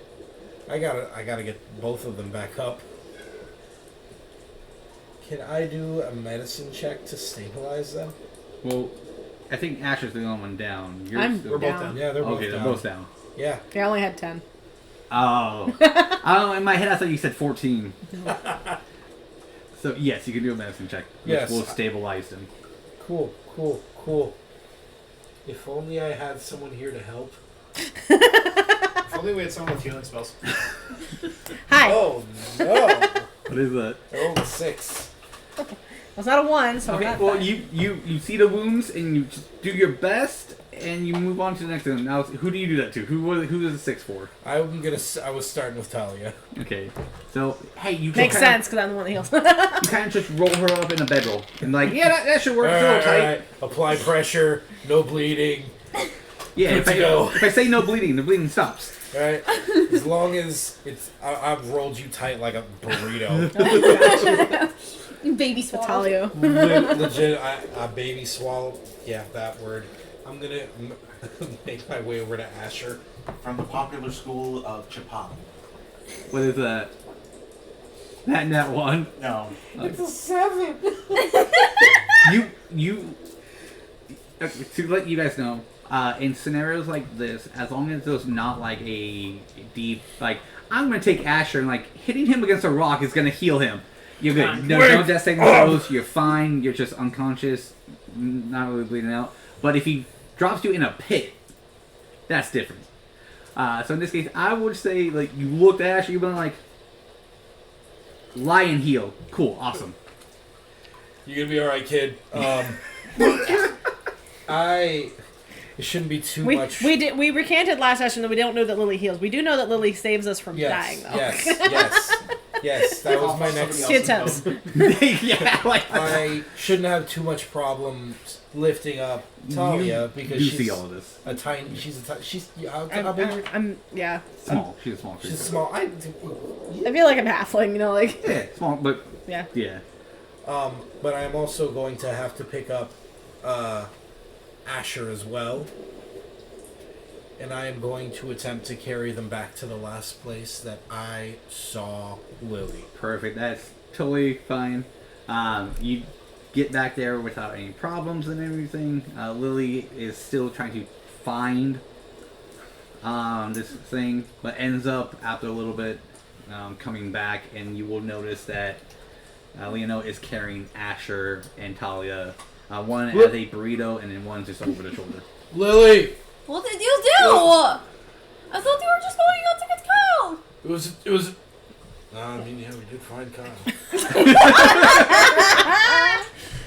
I gotta get both of them back up. Can I do a medicine check to stabilize them? Well, I think Asher's the only one down. You're I'm still- We're both down. down. Yeah, they're both okay, down. they're both down. Yeah. I only had 10. Oh, I don't know. In my head, I thought you said 14. So yes, you can do a medicine check. Which Yes. will stabilize them. Cool. If only I had someone here to help. If only we had someone with healing spells. Hi. Oh no! What is that? I rolled a 6. Well, it's not a 1, so Okay, not well, bad. you see the wounds and you just do your best and you move on to the next one. Now, who do you do that to? Who is the 6 for? I was starting with Thalia. Okay, so hey, you Makes kinda, sense, because I'm the one that heals. You kind of just roll her up in a bedroll and like, yeah, that should work. It's all tight. Apply pressure. No bleeding. Yeah, Good to go. if I say no bleeding, the bleeding stops. All right. As long as it's, I've rolled you tight like a burrito. Baby swallow. Thalia. Legit, I baby swallow. Yeah, that word. I'm gonna make my way over to Asher. From the popular school of Chapal. What is that? That one. No. It's a 7. You to let you guys know, in scenarios like this, as long as there's not like a deep like I'm gonna take Asher and like hitting him against a rock is gonna heal him. You're good. No death saving throws. You're fine. You're just unconscious, not really bleeding out. But if he drops you in a pit, that's different. So in this case, I would say like you looked at Asher, you've been like, lie and heal. Cool, awesome. You're gonna be all right, kid. It shouldn't be too much. We recanted last session that we don't know that Lily heals. We do know that Lily saves us from dying, though. Yes. That was my next. Kid toes. Yeah, like I shouldn't have too much problems lifting up Thalia because you she's see all of this. a tiny. She's how big? Yeah. Small. She's a small creature. She's small. I feel like I'm halfling, like. Yeah, small, but Yeah. yeah. But I am also going to have to pick up Asher as well. And I am going to attempt to carry them back to the last place that I saw Lili. Perfect. That's totally fine. You get back there without any problems and everything. Lili is still trying to find this thing, but ends up after a little bit coming back, and you will notice that Leono is carrying Asher and Thalia. One as a burrito, and then one's just over the shoulder. Lili! What did you do? I thought you were just going out to get Kyle. It was. I mean, yeah, we did find Kyle.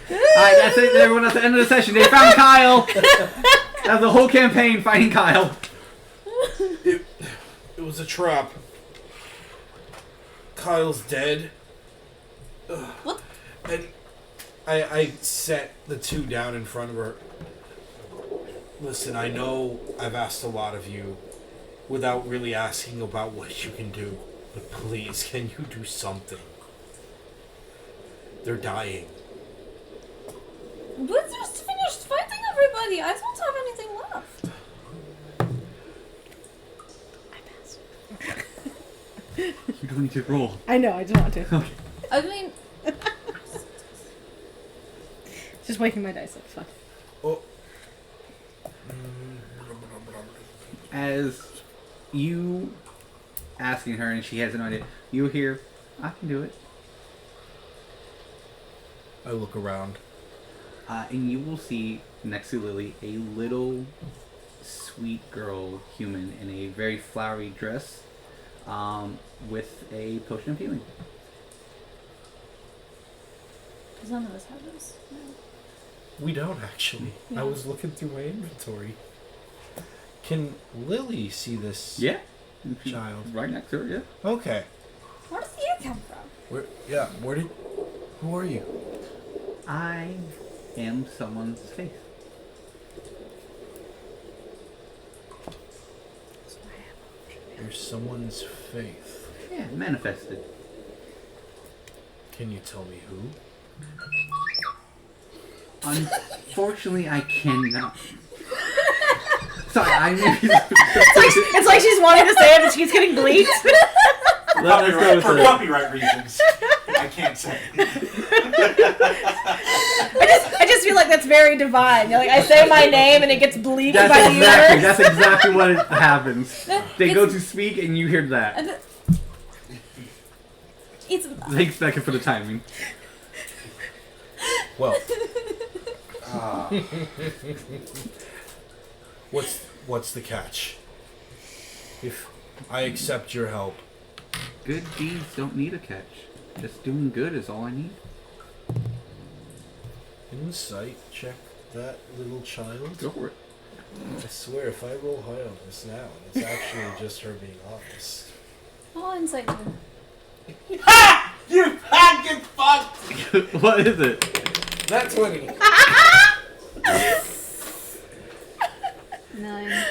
Alright, that's it, everyone. At the end of the session, they found Kyle. That's the whole campaign, fighting Kyle. It was a trap. Kyle's dead. What? And I set the two down in front of her. Listen, I know I've asked a lot of you without really asking about what you can do. But please, can you do something? They're dying. We just finished fighting everybody. I don't have anything left. You don't need to roll. I know, I just want to. I mean, Just waking my dice up. It's fine. Oh. As you asking her and she has no idea, you hear, I can do it. I look around. And you will see next to Lily a little sweet girl human in a very flowery dress with a potion of healing. Does none of us have this? No. We don't actually. Yeah. I was looking through my inventory. Can Lily see this Yeah. child? Right next to her, yeah. Okay. Where does the ear come from? Who are you? I am someone's faith. You're someone's faith. Yeah, manifested. Can you tell me who? Unfortunately, I cannot. Sorry, I mean. It's like she's wanting to say it, but she's getting bleeped. For copyright reasons, I can't say. I just feel like that's very divine. You're like, I say my name and it gets bleeped by the universe. That's exactly what happens. They go to speak and you hear that. It's Thanks, Becca, for the timing. Well, what's the catch? If I accept your help, Good deeds don't need a catch. Just doing good is all I need. insight check that little child. Go for it. I swear, if I roll high on this now, it's actually just her being honest. all insight. Ha! You fucking fuck! What is it? That's 20. 9.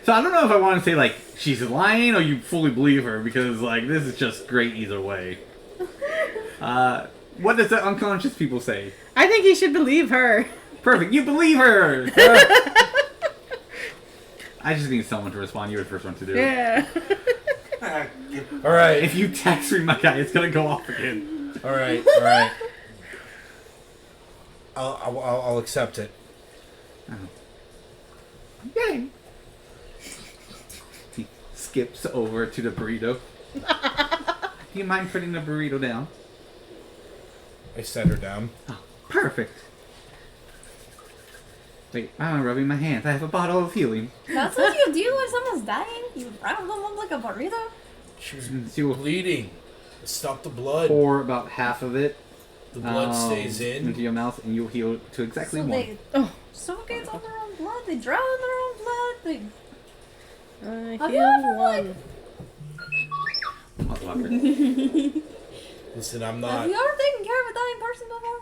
So I don't know if I want to say like she's lying or you fully believe her because like this is just great either way. What does the unconscious people say? I think you should believe her. Perfect, you believe her. I just need someone to respond. You're the first one to do it. Yeah. All right. If you text me, my guy, it's gonna go off again. All right. I'll accept it. Yay! He skips over to the burrito. Do you mind putting the burrito down? I set her down. Oh, perfect. Wait, I'm rubbing my hands. I have a bottle of healing. That's what you do when someone's dying? You wrap them up like a burrito? She was She will bleeding. Stop the blood. pour about half of it The blood stays in. into your mouth, and you'll heal to exactly So one. they suffocate on their own blood? They drown in their own blood? They... I Have you healed ever, one. Motherfucker. Listen, I'm Have not you ever taken care of a dying person before?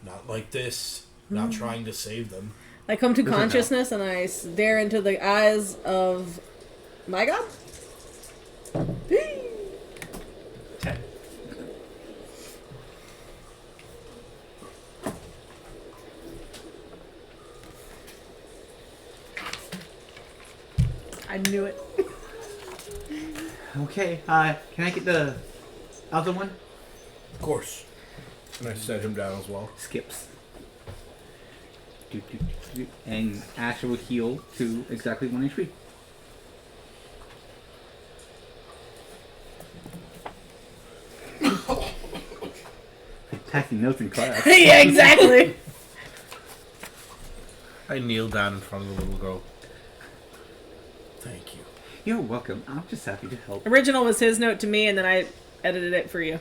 not like this. Not trying to save them. I come to Listen, consciousness and I stare into the eyes of my god. 10. I knew it. Okay, can I get the other one? Of course. And I set him down as well. Skips. And Asher will heal to exactly 1 HP. Passing notes in class. Yeah, exactly. I kneel down in front of the little girl. Thank you. You're welcome. I'm just happy to help. Original was his note to me, and then I edited it for you.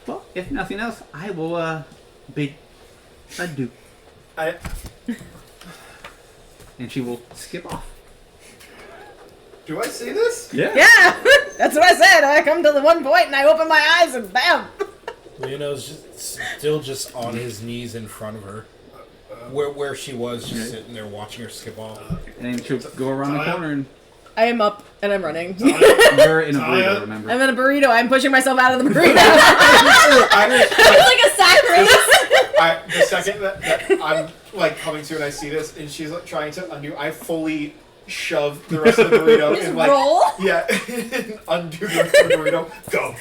Well, if nothing else, I will bid adieu. And she will skip off. Do I see this? Yeah. Yeah, that's what I said. I come to the one point and I open my eyes and bam. Leono's still just on his knees in front of her. Where she was, just sitting there watching her skip off. And then she'll go around the corner and I am up and I'm running. you're in a burrito, Thalia. remember? I'm in a burrito. I'm pushing myself out of the burrito. It's like a sack race. The second that I'm like coming to and I see this and she's like trying to undo, I fully shove the rest of the burrito Just and like roll? yeah, and undo the rest of the burrito. Go.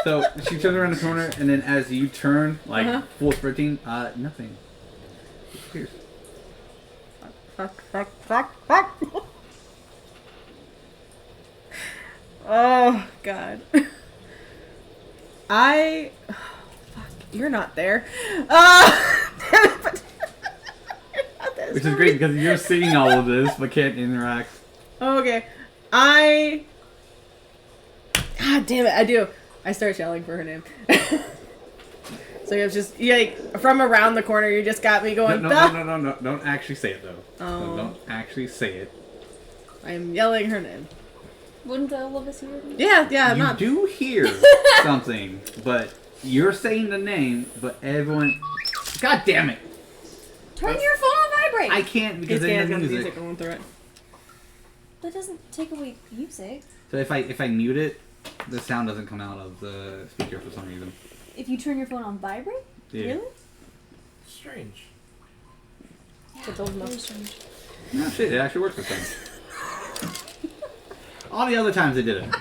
So she turns around the corner, and then as you turn, like full sprinting, nothing. Disappears. Fuck. Oh God. Fuck, you're not there. Damn it. Which is great because you're seeing all of this but can't interact. Okay. God damn it, I do. I start yelling for her name. So you have just, from around the corner, you just got me going, No. Don't actually say it, though. Oh. No, don't actually say it. I'm yelling her name. Wouldn't all of us hear it? Yeah, You not. do hear something, but you're saying the name, but everyone... God damn it! Turn your phone on vibrate. I can't because It's there's got no music music. going through it. That doesn't take away music. So if I mute it, the sound doesn't come out of the speaker for some reason. If you turn your phone on vibrate? Yeah. Really? Strange. Yeah, It's old enough. very strange. No shit, it actually works this time. All the other times it didn't.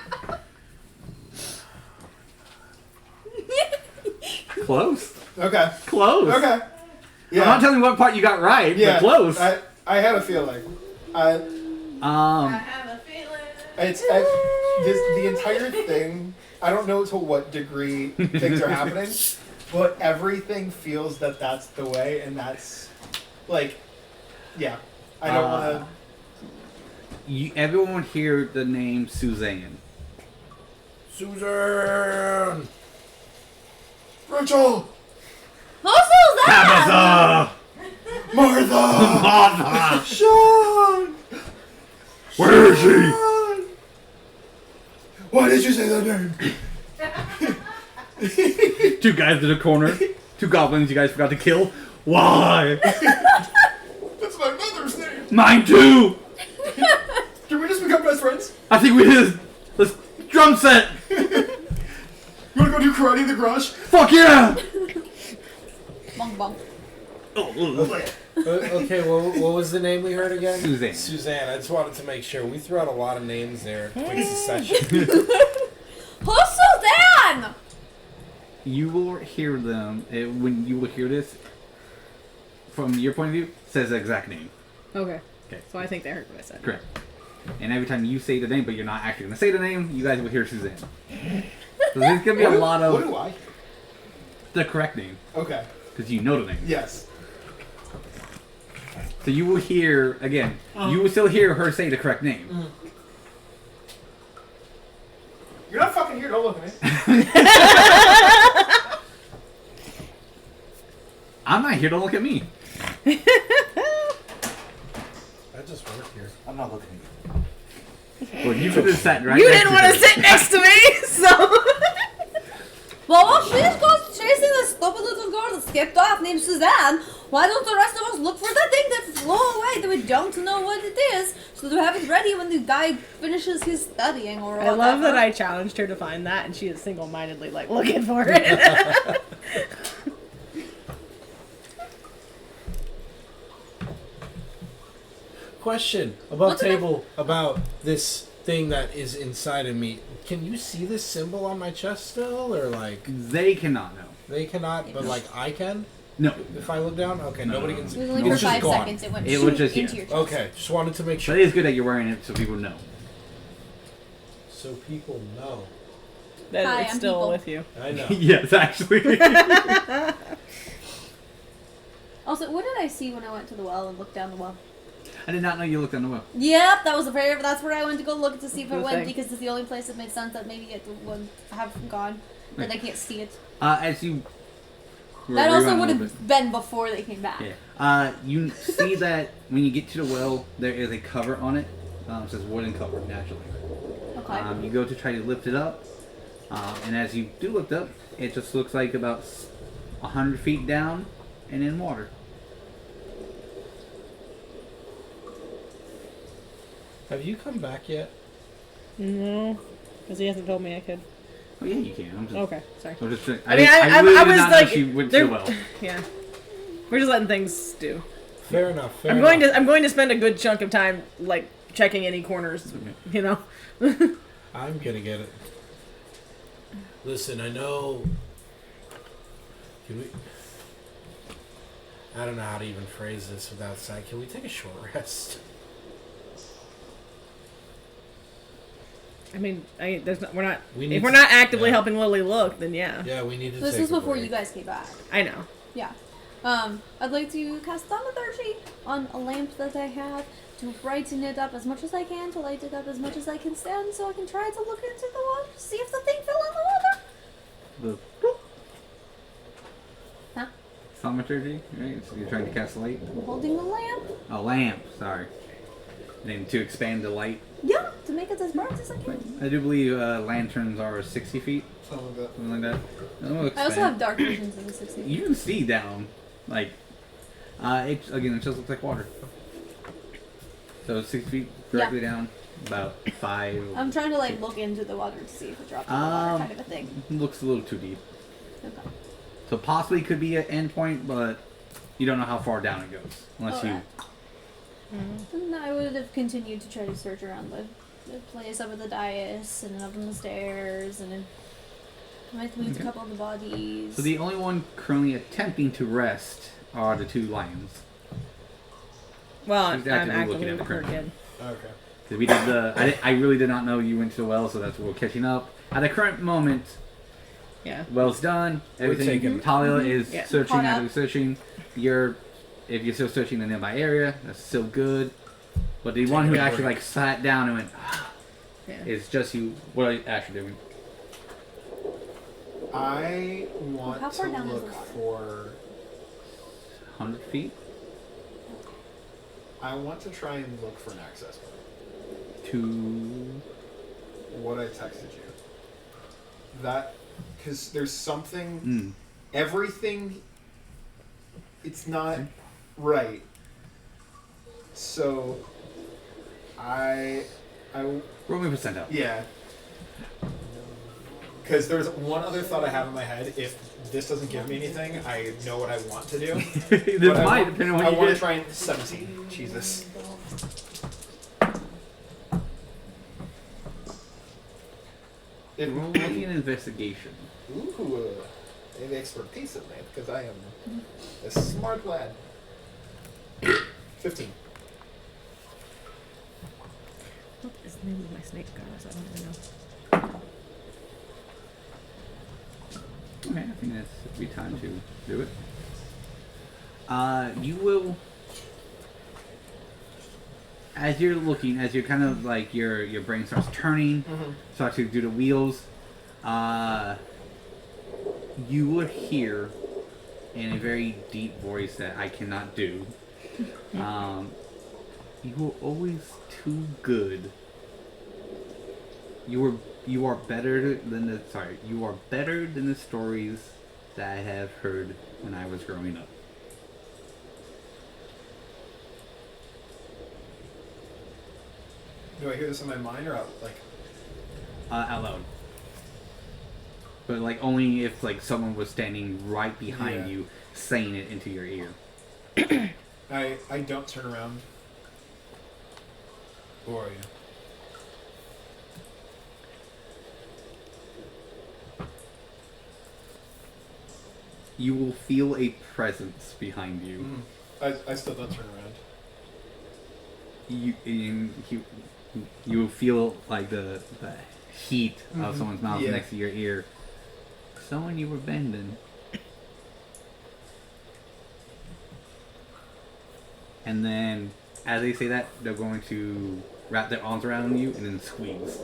Close. Okay. Close. Okay. Yeah. I'm not telling you what part you got right, but close. I had a feeling. have a feeling. It's the entire thing. I don't know to what degree things are happening, but everything feels that that's the way, and that's like, yeah. I don't want to. Everyone would hear the name Suzanne. Susan! Rachel, Also that! Tabitha! Martha, Martha! Sean. Where is she? Sean! Why did you say that name? Two guys in the corner. Two goblins you guys forgot to kill. Why? That's my mother's name. Mine too! Can we just become best friends? I think we did. Let's drum set! You wanna go do karate in the garage? Fuck yeah! Bonk bonk. Okay, well, what was the name we heard again? Suzanne. Suzanne, I just wanted to make sure. We threw out a lot of names there. Quick succession. Who's Suzanne? You will hear them, when you will hear this, from your point of view, says the exact name. Okay. Okay. So I think they heard what I said. Correct. And every time you say the name, but you're not actually going to say the name, you guys will hear Suzanne. So there's going to be a lot What do of I? the correct name, Okay. because you know the name. Yes. So you will hear, again, you will still hear her say the correct name. You're not fucking here. Don't look at me. I'm not here to look at me. I just work here. I'm not looking at you. Well, you could have sat right You next didn't to want to her. sit next to me, so. Well, while she goes chasing this stupid little girl that skipped off named Suzanne, why don't the rest of us look for that thing that flew away that we don't know what it is, so to have it ready when the guy finishes his studying or whatever. I love that I challenged her to find that, and she is single-mindedly like looking for it. Question above What's the table about this thing that is inside of me. Can you see this symbol on my chest still, or like They cannot know. they cannot, but like I can? No. If I look down, okay, No, nobody no, can no. see. It was only It's for just 5 gone. seconds. It went It was shoot just- into yeah. your chest. Okay, just wanted to make But sure. it is good that you're wearing it so people know. So people know. That Hi, it's I'm still people. with you. I know. Yes, actually. Also, what did I see when I went to the well and looked down the well? I did not know you looked on the well. Yep, that was the very. That's where I went to go look to see if it Good went thing. because it's the only place that made sense that maybe it would have gone, but I can't see it. As you... That rewind also a would little have been before they came back. bit. Yeah. You see that when you get to the well, there is a cover on it. It says wooden cover, naturally. Okay. You go to try to lift it up, and as you do lift up, it just looks like about 100 feet down and in water. Have you come back yet? No, because he hasn't told me I could. Oh yeah, you can. I'm just, Okay, sorry. I'm just I mean, I really did was not like, know she went there- so well. Yeah, we're just letting things do. Fair enough. Fair I'm enough. going to spend a good chunk of time like checking any corners, you know. I'm gonna get it. Listen, I know. Can we? I don't know how to even phrase this without saying. Can we take a short rest? I mean, there's not, we're not. We If need we're to- not actively yeah. helping Lily look, then yeah. Yeah, we need to. This take was a before break. you guys came back. I know. Yeah. I'd like to cast Thaumaturgy on a lamp that I have to brighten it up as much as I can, to light it up as much as I can stand, so I can try to look into the water, see if the thing fell in the water. The Huh? thaumaturgy, right? So you're trying to cast light. I'm holding the lamp. A lamp, sorry. And then to expand the light. Yeah, to make it as bright as I can. I do believe lanterns are 60 feet, Something like that. something like that. And we'll I also expand. have dark visions in the 60. You can see down, like, it just looks like water. So 6 feet directly down, about 5. I'm trying to like look into the water to see if it drops in the water, kind of a thing. Looks a little too deep. Okay. So possibly could be an end point, but you don't know how far down it goes unless you. Alright. And I would have continued to try to search around the place, over the dais, and up on the stairs, and then I might meet Okay. a couple of the bodies. So the only one currently attempting to rest are the 2 lions. Well, She's I'm actively actively looking at with the her current. kid. Okay. Because we did I really did not know you went to the well, so that's what we're catching up. At the current moment, Yeah. well's done. Everything. taking- Thalia is Yeah. searching, Caught actively searching. If you're still searching the nearby area, that's still good. But the one who a actually break. like sat down and went, Yeah. is just you. What are you actually doing? I want How far to down is the look water? for. 100 feet I want to try and look for an access point. to. What I texted you. That, because there's something. Mm. Everything. It's not right. So. I. Roll me percent out. Yeah. Because there's one other thought I have in my head. If this doesn't give me anything, I know what I want to do. This But might depend on I what you want to get. try and 17. Jesus. It, Roll me an investigation. ooh, an expertise in that because I am a smart lad. 15. What is the name of my snake guys? I don't even know. Okay, I think that's be time to do it. You will, as you're looking, as you're kind of like your brain starts turning, starts to do the wheels. You will hear in a very deep voice that I cannot do. You were always too good. You are better than the stories that I have heard when I was growing up. Do I hear this in my mind or out? Like, Out loud. But like only if like someone was standing right behind Yeah. you saying it into your ear. I don't turn around. Who are you? You will feel a presence behind you. I still don't turn around. You will feel like the heat of someone's mouth Yeah. next to your ear. Someone you were bending. And then, as they say that, they're going to wrap their arms around you and then squeeze.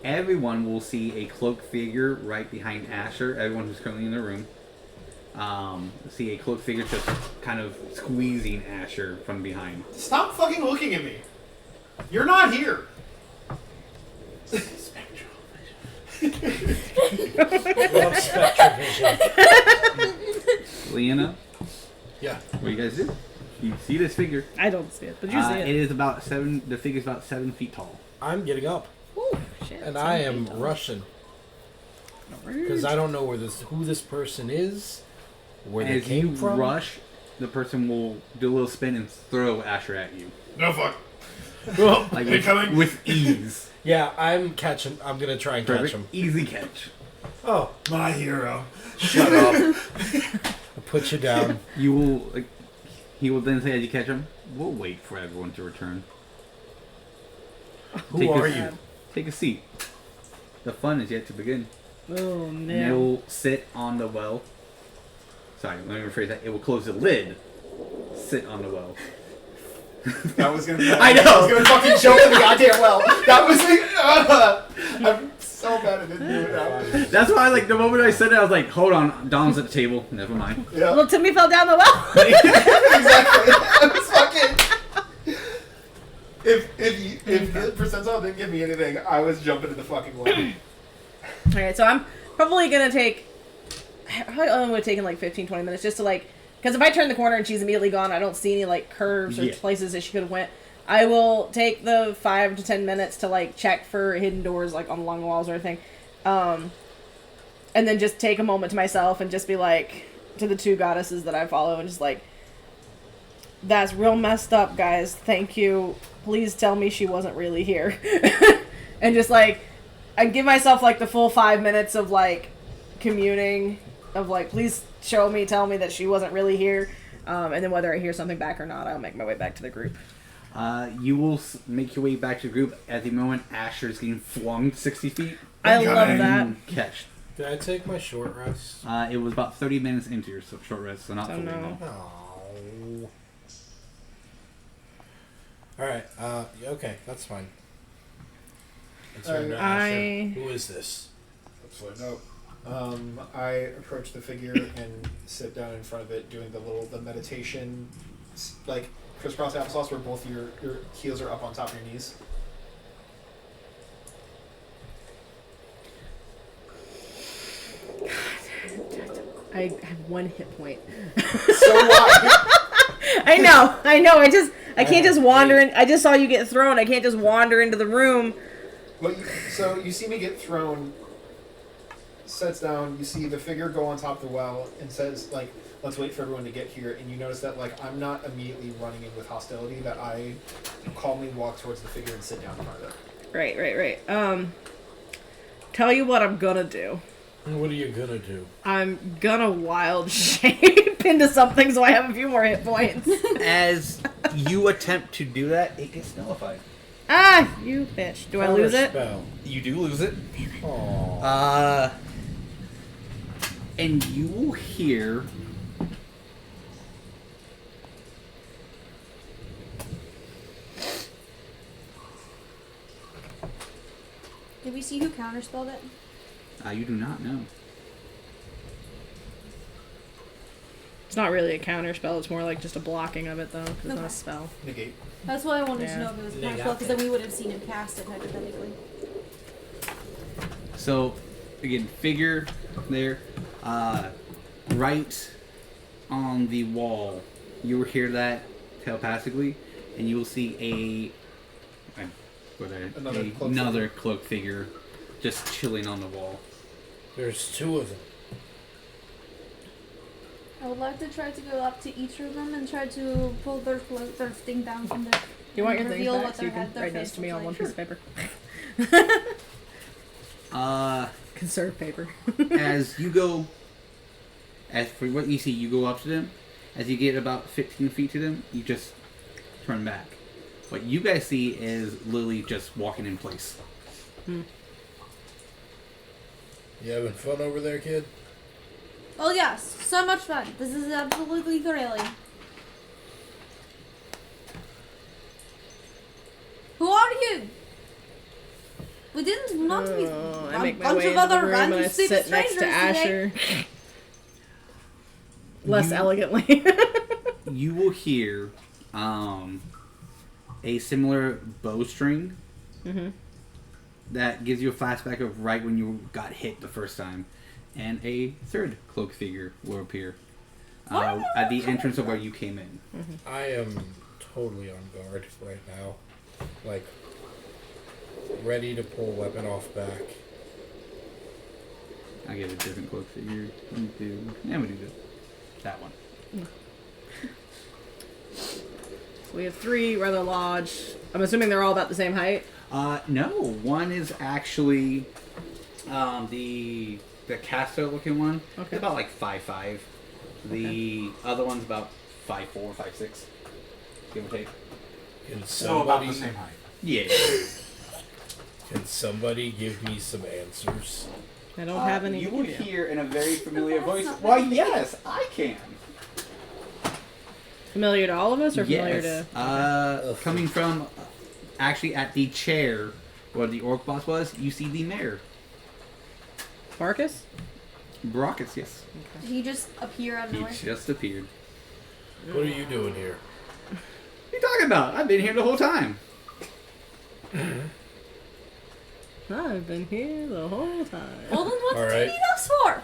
Everyone will see a cloaked figure right behind Asher. Everyone who's currently in the room. See a cloaked figure just kind of squeezing Asher from behind. Stop fucking looking at me! You're not here! Love spectral vision. Leona, Yeah. what do you guys do? You see this figure. I don't see it, but you see It it. is about 7. The figure's about 7 feet tall. I'm getting up, Ooh, shit. and I am rushing because I don't know who this person is, where they As came you from. rush, the person will do a little spin and throw Asher at you. No fuck. Like Incoming. with ease. Yeah, I'm catching. I'm gonna try and catch Perfect. him. Easy catch. Oh, My hero. shut up! I'll put you down. You will. Like, he will then say as you catch him, "We'll wait for everyone to return." Who are a, you? Take a seat. The fun is yet to begin. Oh And no. it will sit on the well. Sorry, let me rephrase that. It will close the lid. Sit on the well. That was gonna be. I know. I was gonna fucking jump in the goddamn well. That was like. I'm so bad at it. Do it now. That's why, like, the moment I said it, I was like, "Hold on, Dom's at the table. Never mind." Yeah. Little Timmy fell down the well. Exactly. I was fucking. If the percentile didn't give me anything, I was jumping in the fucking well. Alright, so I'm probably gonna take. Probably only would have taken like 15-20 minutes just to like. Because if I turn the corner and she's immediately gone, I don't see any like curves or Yeah. places that she could have went. I will take the 5 to 10 minutes to like check for hidden doors like along the walls or anything. And then just take a moment to myself and just be like to the two goddesses that I follow and just like, that's real messed up, guys. Thank you. Please tell me she wasn't really here. And just like, I give myself like the full 5 minutes of like communing of like, please show me, tell me that she wasn't really here. And then whether I hear something back or not, I'll make my way back to the group. You will make your way back to the group at the moment Asher is getting flung 60 feet. I love that. And catched. Did I take my short rest? It was about 30 minutes into your short rest, so not Oh, fully. no. No. Oh. All right. Okay, that's fine. It's your turn, Asher. Who is this? Absolutely no. I approach the figure and sit down in front of it, doing the meditation, like crisscross applesauce, where both your heels are up on top of your knees. I have 1 hit point. So why? I know. I can't just wander in. I just saw you get thrown. I can't just wander into the room. Well, so you see me get thrown. Sits down. You see the figure go on top of the well and says, like, "Let's wait for everyone to get here." And you notice that, like, I'm not immediately running in with hostility. That I calmly walk towards the figure and sit down in front of it. Right. Tell you what I'm gonna do. What are you gonna do? I'm gonna wild shape into something so I have a few more hit points. As you attempt to do that, it gets nullified. Ah, you bitch. Do I Counter lose it? spell. You do lose it. Aww. And you will hear Did we see who counterspelled it? you do not know. It's not really a counter spell. It's more like just a blocking of it, though. It's not Okay. a spell. Negate. That's why I wanted Yeah. to know if it was a Negate. counterspell, because then we would have seen him cast it hypothetically. So, again, figure there, right on the wall. You will hear that telepathically, and you will see another cloaked figure just chilling on the wall. There's 2 of them. I would like to try to go up to each of them and try to pull their thing down from their. You want your things reveal back what so you their can write notes face to me on looks one like. piece of paper. Conserve paper. As you go, as for what you see, you go up to them. As you get about 15 feet to them, you just turn back. What you guys see is Lili just walking in place. You having fun over there, kid? Oh yes, so much fun. This is absolutely thrilling. Who are you? We didn't want to be I a make my bunch way of into the other room and I random stupid sit next to strangers today. Asher. Less You- elegantly. You will hear a similar bowstring that gives you a flashback of right when you got hit the first time, and a third cloaked figure will appear at the entrance of where you came in. I am totally on guard right now. Like, ready to pull weapon off back. I get a different cloaked figure. We do that one. So we have 3 rather large I'm assuming they're all about the same height. No, one is actually the caster looking one. Okay. It's about like 5'5". The other one's about 5'4", 5'6", give or take. Can So about somebody, the same height. Yeah. can somebody give me some answers? I don't have any. You to would give you. hear in a very familiar voice. Why, yes, I can. Familiar to all of us, or familiar Yes. Coming from, actually at the chair where the orc boss was, you see the mayor. to Barkus? Brockets, yes. Did he just appear out of He nowhere? just appeared. What are you doing here? What are you talking about? I've been here the whole time. I've been here the whole time. Well, then what All do right. you need us for?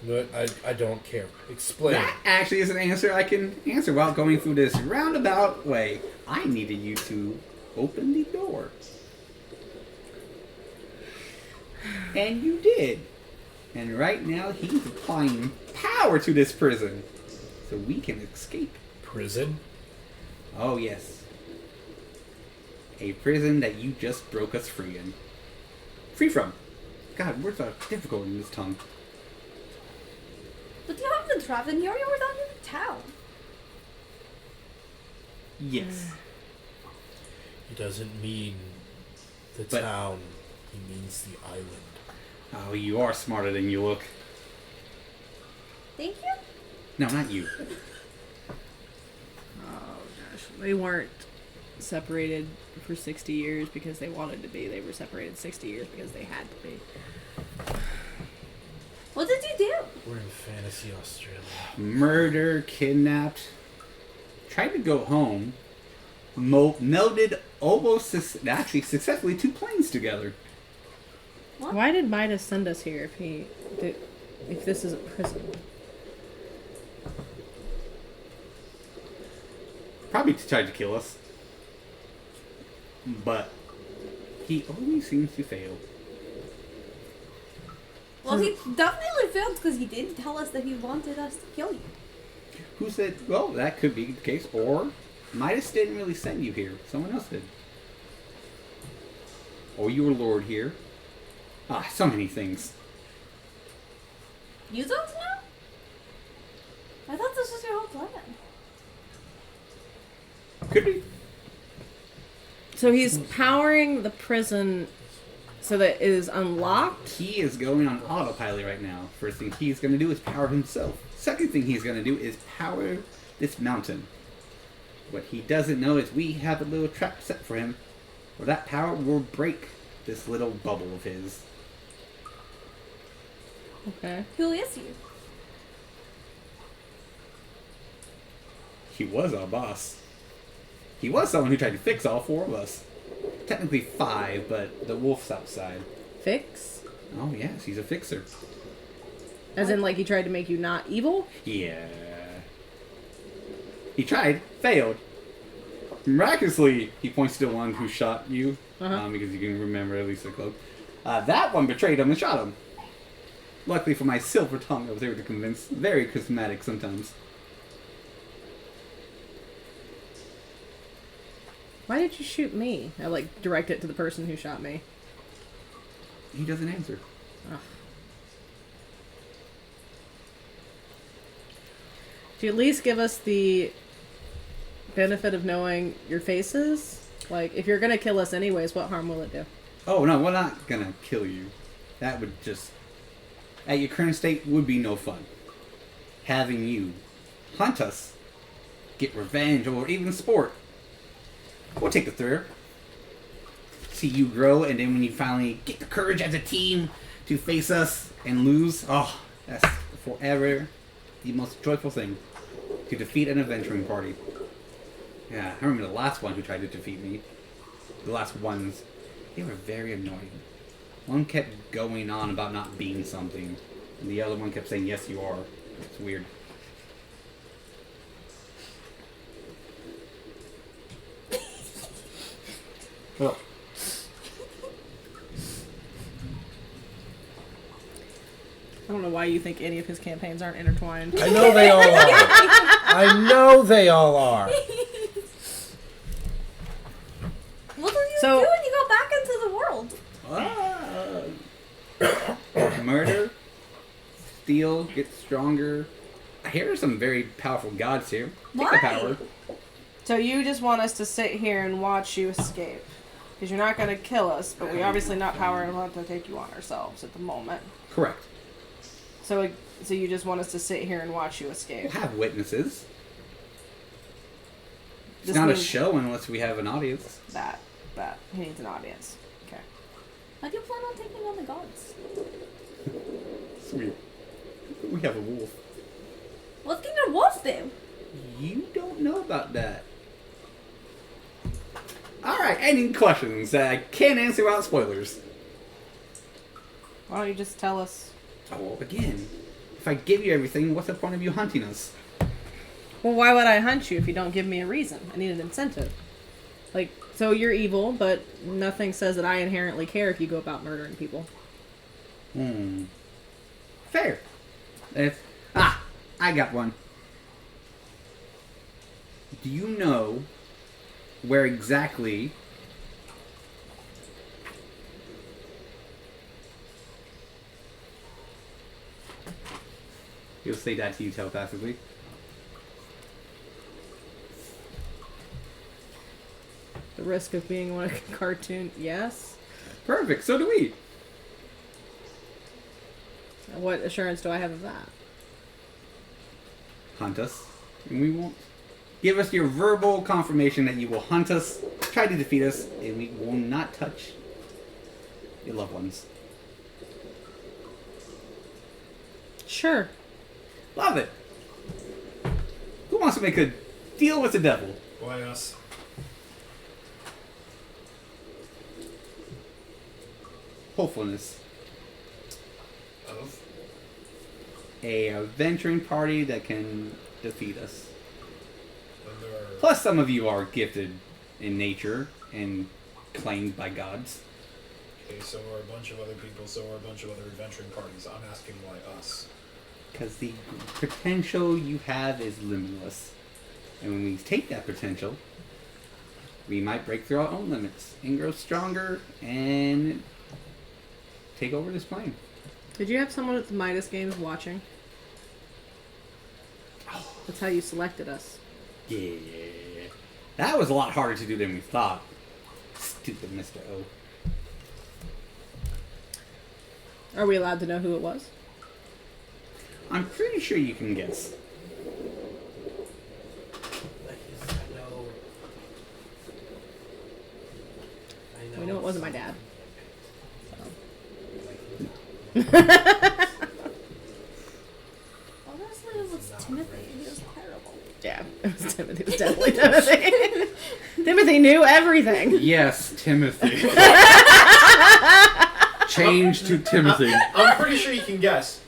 But I don't care. Explain. That actually is an answer I can answer without going through this roundabout way. I needed you to open the door. And you did. And right now he's applying power to this prison. So we can escape. Prison? Oh yes. A prison that you just broke us free in. Free from. God, words are difficult in this tongue. But you haven't been traveling here. You were down in the town. Yes. He doesn't mean the But- town. He means the island. Oh, you are smarter than you look. Thank you. No, not you. Oh gosh, they weren't separated for 60 years because they wanted to be. They were separated 60 years because they had to be. What did you do? We're in fantasy Australia. Murder, kidnapped, tried to go home, melded almost actually successfully 2 planes together. What? Why did Midas send us here if this is a prison? Probably tried to kill us. But he always seems to fail. Well, he definitely failed because he didn't tell us that he wanted us to kill you. Who said, well, that could be the case. Or Midas didn't really send you here. Someone else did. Or you were Lord here. Ah, so many things. You don't know? I thought this was your whole plan. Could be. So he's powering the prison so that it is unlocked. He is going on autopilot right now. First thing he's going to do is power himself. Second thing he's going to do is power this mountain. What he doesn't know is we have a little trap set for him where that power will break this little bubble of his. Okay. Who is you? He was our boss. He was someone who tried to fix all 4 of us. Technically 5, but the wolf's outside. Fix? Oh yes, he's a fixer. As in, like, he tried to make you not evil? Yeah. He tried, failed. Miraculously, he points to the one who shot you, because you can remember at least the cloak. That one betrayed him and shot him. Luckily for my silver tongue, I was able to convince. Very charismatic sometimes. Why did you shoot me? I, like, direct it to the person who shot me. He doesn't answer. Ugh. Do you at least give us the benefit of knowing your faces? Like, if you're gonna kill us anyways, what harm will it do? Oh no, we're not gonna kill you. That would just, at your current state, would be no fun. Having you hunt us, get revenge, or even sport. We'll take the thrill. See you grow, and then when you finally get the courage as a team to face us and lose, oh, that's forever the most joyful thing. To defeat an adventuring party. Yeah, I remember the last one who tried to defeat me. The last ones. They were very annoying. One kept going on about not being something, and the other one kept saying, yes, you are. It's weird. Well, I don't know why you think any of his campaigns aren't intertwined. I know they all are. I know they all are. steel, get stronger. I hear some very powerful gods here. Take the Why? power. So you just want us to sit here and watch you escape. Because you're not going to kill us, but we obviously not power enough to take you on ourselves at the moment. Correct. So you just want us to sit here and watch you escape. We'll have witnesses. It's This not a means show unless we have an audience. That. He needs an audience. Okay. How do you plan on taking on the gods? Sweet. We have a wolf. What can your wolf do? You don't know about that. Alright, any questions that I can't answer without spoilers? Why don't you just tell us? Oh, again, if I give you everything, what's the point of you hunting us? Well, why would I hunt you if you don't give me a reason? I need an incentive. Like, so you're evil, but nothing says that I inherently care if you go about murdering people. Fair. I got one. Do you know where exactly he'll say that to you telepathically? The risk of being on a cartoon, yes. Perfect, so do we. What assurance do I have of that? Hunt us, and we won't. Give us your verbal confirmation that you will hunt us, try to defeat us, and we will not touch your loved ones. Sure. Love it. Who wants to make a deal with the devil? Why us? Hopefulness. Of? A adventuring party that can defeat us. When there are... Plus, some of you are gifted in nature and claimed by gods. Okay, so are a bunch of other people, so are a bunch of other adventuring parties. I'm asking why us? Because the potential you have is limitless. And when we take that potential, we might break through our own limits and grow stronger and take over this plane. Did you have someone at the Midas Games watching? That's how you selected us. Yeah. That was a lot harder to do than we thought. Stupid Mr. O. Are we allowed to know who it was? I'm pretty sure you can guess. We know it wasn't my dad. Honestly, it was Timothy. He was terrible. Yeah, it was Timothy. It was definitely Timothy. Timothy knew everything. Yes, Timothy. Change to Timothy. I'm pretty sure you can guess.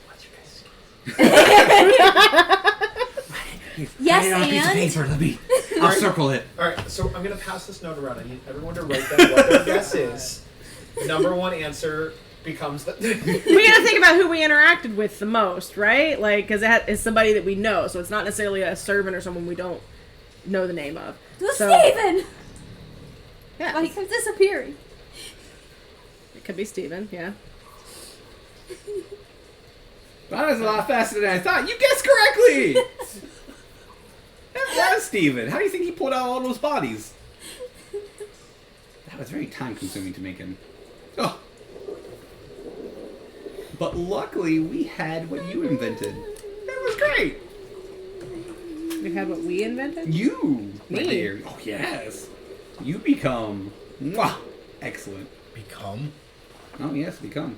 Yes, Write it on a piece of and? paper, let me. I'll circle it. Alright, so I'm going to pass this note around. I need everyone to write down what their guess is. Number one answer becomes the... We gotta think about who we interacted with the most, right? Like, because it's somebody that we know, so it's not necessarily a servant or someone we don't know the name of. It was So- Steven! Yeah, Why he kept disappearing. it could be Steven, yeah. That was a lot faster than I thought. You guessed correctly! That was Steven. How do you think he pulled out all those bodies? That was very time consuming to make him. Oh. But luckily, we had what you invented. That was great! We had what we invented? You! Me? Right there. Oh, yes. You become... Mwah! Excellent. Become? Oh, yes, become.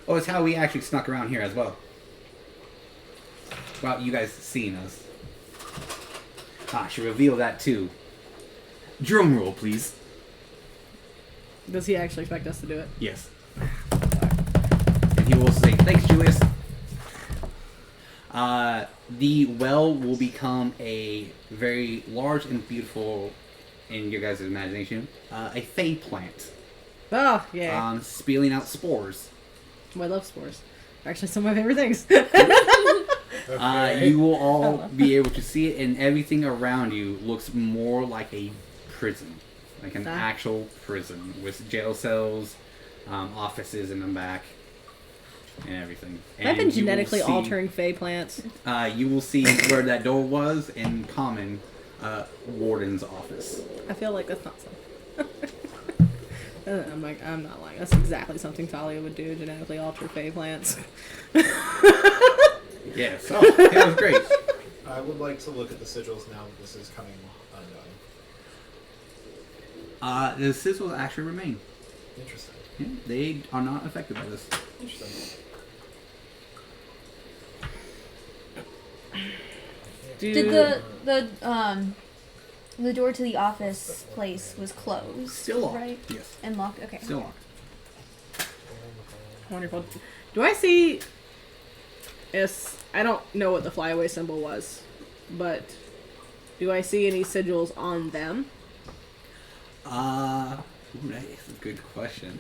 Oh, it's how we actually snuck around here as well. Well, you guys seeing us. I should reveal that too. Drum roll, please. Does he actually expect us to do it? Yes. And he will say, thanks, Julius. The well will become a very large and beautiful, in your guys' imagination, a fey plant. Oh, yeah. Spilling out spores. I love spores. Actually, some of my favorite things. You will all be able to see it, and everything around you looks more like a prison. Like an actual prison with jail cells, offices in the back. and everything. I've And been you will genetically see- altering fey plants. You will see where that door was in common, Warden's office. I feel like that's not something. I'm not lying. That's exactly something Thalia would do, genetically alter fey plants. Yes. Oh, it was great. I would like to look at the sigils now that this is coming undone. The sizzles actually remain. Interesting. Yeah, they are not affected by this. Interesting. Did the door to the office place was closed? Still locked. Right? Yes. And locked. Okay. Still locked. Wonderful. Do I see? Yes, I don't know what the flyaway symbol was, but do I see any sigils on them? Ooh, that is a good question.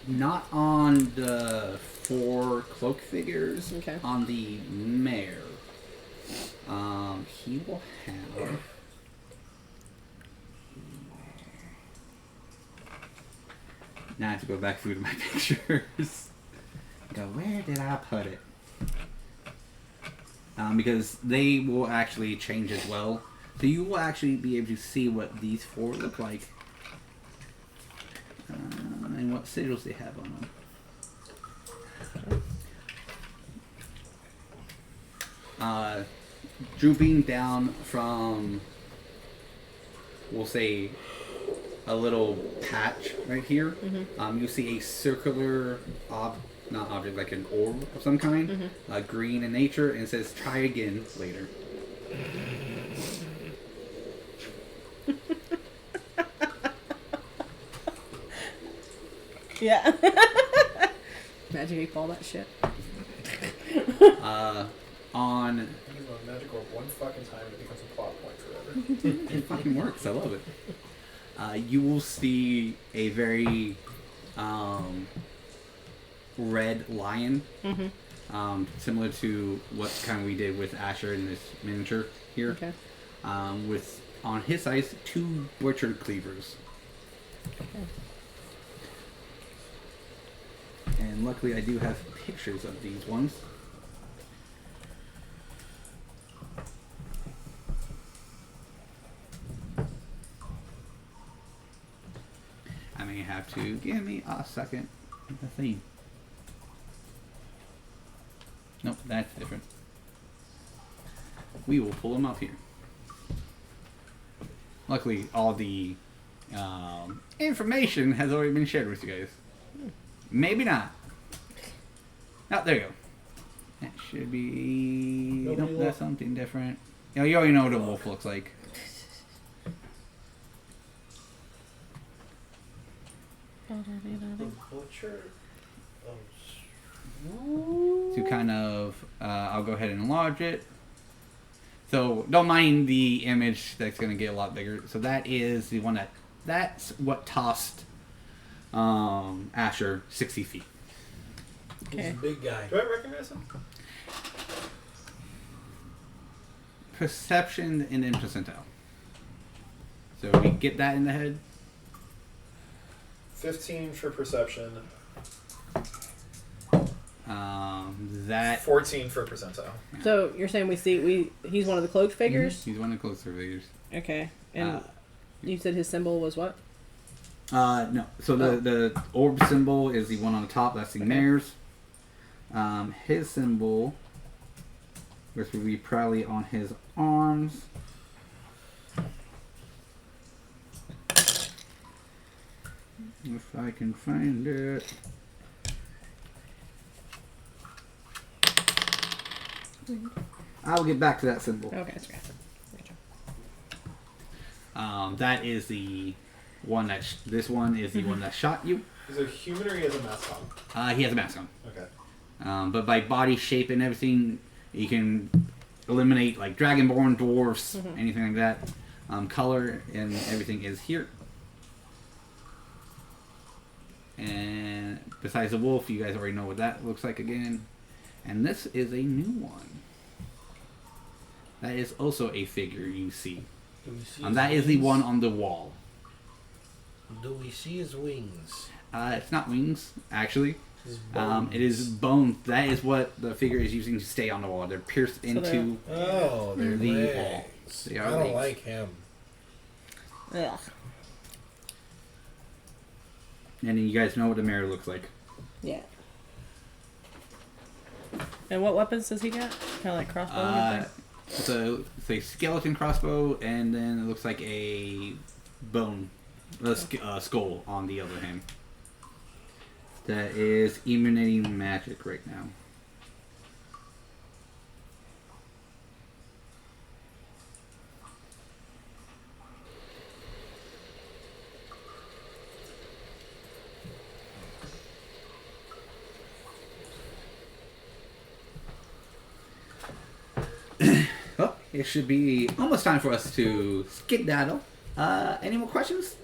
Not on the 4 cloak figures. Okay. On the mayor. He will have. Now I have to go back through to my pictures. Go, where did I put it? Because they will actually change as well. So you will actually be able to see what these 4 look like. And what sigils they have on them. Drooping down from, we'll say, a little patch right here. Mm-hmm. You see a circular not object, like an orb of some kind, green in nature, and it says try again later. Yeah. Imagine you call that shit. On Use a magic orb one fucking time and it becomes a plot point forever. it fucking works. I love it. You will see a very red lion, similar to what kind we did with Asher in this miniature here. Okay. With on his sides 2 butchered cleavers. Okay. And luckily, I do have pictures of these ones. I may have to give me a second. The thing. Nope, that's different. We will pull them up here. Luckily, all the information has already been shared with you guys. Maybe not. Oh, there you go. That should be... Nope, that's something different. You know, you already know what a wolf looks like. Butcher. To kind of... I'll go ahead and enlarge it. So, don't mind the image that's going to get a lot bigger. So that is the one that... That's what tossed Asher 60 feet. He's Okay. a big guy. Do I recognize him? Perception and then percentile. So we get that in the head. 15 for perception. That 14 for percentile. So you're saying he's one of the cloaked figures? he's one of the closer figures. Okay. And you said his symbol was what? No. So the orb symbol is the one on the top. That's the mayor's. His symbol, which would be probably on his arms. If I can find it. I'll get back to that symbol. Okay, that's great. That is the one that. This one is the one that shot you. Is it human or he has a mask on? He has a mask on. Okay. But by body shape and everything, you can eliminate like dragonborn, dwarfs, anything like that. Color and everything is here. And besides the wolf, you guys already know what that looks like again. And this is a new one. That is also a figure you see. Do we see That his is the wings? one on the wall. Do we see his wings? It's not wings, actually. His It is bones. That is what the figure is using to stay on the wall. They're pierced into Oh, they're the legs. wall. They I are don't legs. like him. Ugh. And you guys know what the mirror looks like. Yeah. And what weapons does he got? Kind of like crossbow looking thing? It's a skeleton crossbow, and then it looks like a bone, skull on the other hand. That is emanating magic right now. Well, it should be almost time for us to skedaddle. Any more questions?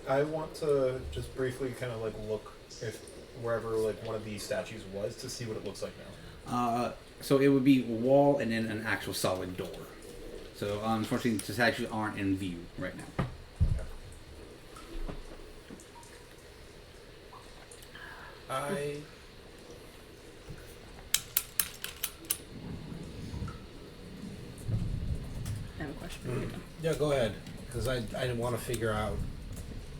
I want to just briefly kind of like look if wherever like one of these statues was to see what it looks like now. So it would be wall and then an actual solid door. So unfortunately, the statues aren't in view right now. I I have a question for you. yeah, go ahead, because I want to figure out.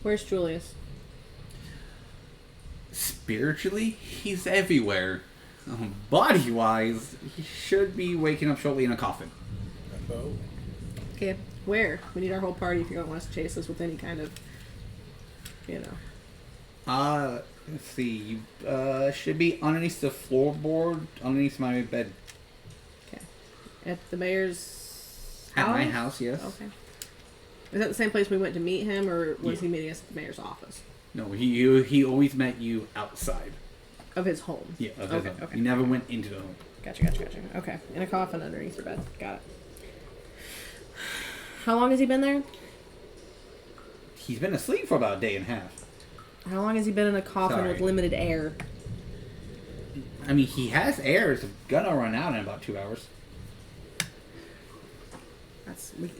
Where's Julius? Spiritually, he's everywhere. Body-wise, he should be waking up shortly in a coffin. Oh, Okay, where? We need our whole party if you don't want us to chase us with any kind of, you know. Let's see. You should be underneath the floorboard, underneath my bed. Okay. At the mayor's At house? my house, yes. Okay. Is that the same place we went to meet him, or was Yeah. he meeting us at the mayor's office? No, he always met you outside. Of his home? Yeah, of his Okay, home. okay. He never went into the home. Gotcha. Okay. In a coffin underneath your bed. Got it. How long has he been there? He's been asleep for about a day and a half. How long has he been in a coffin Sorry. with limited air? I mean, he has air. It's gonna run out in about 2 hours.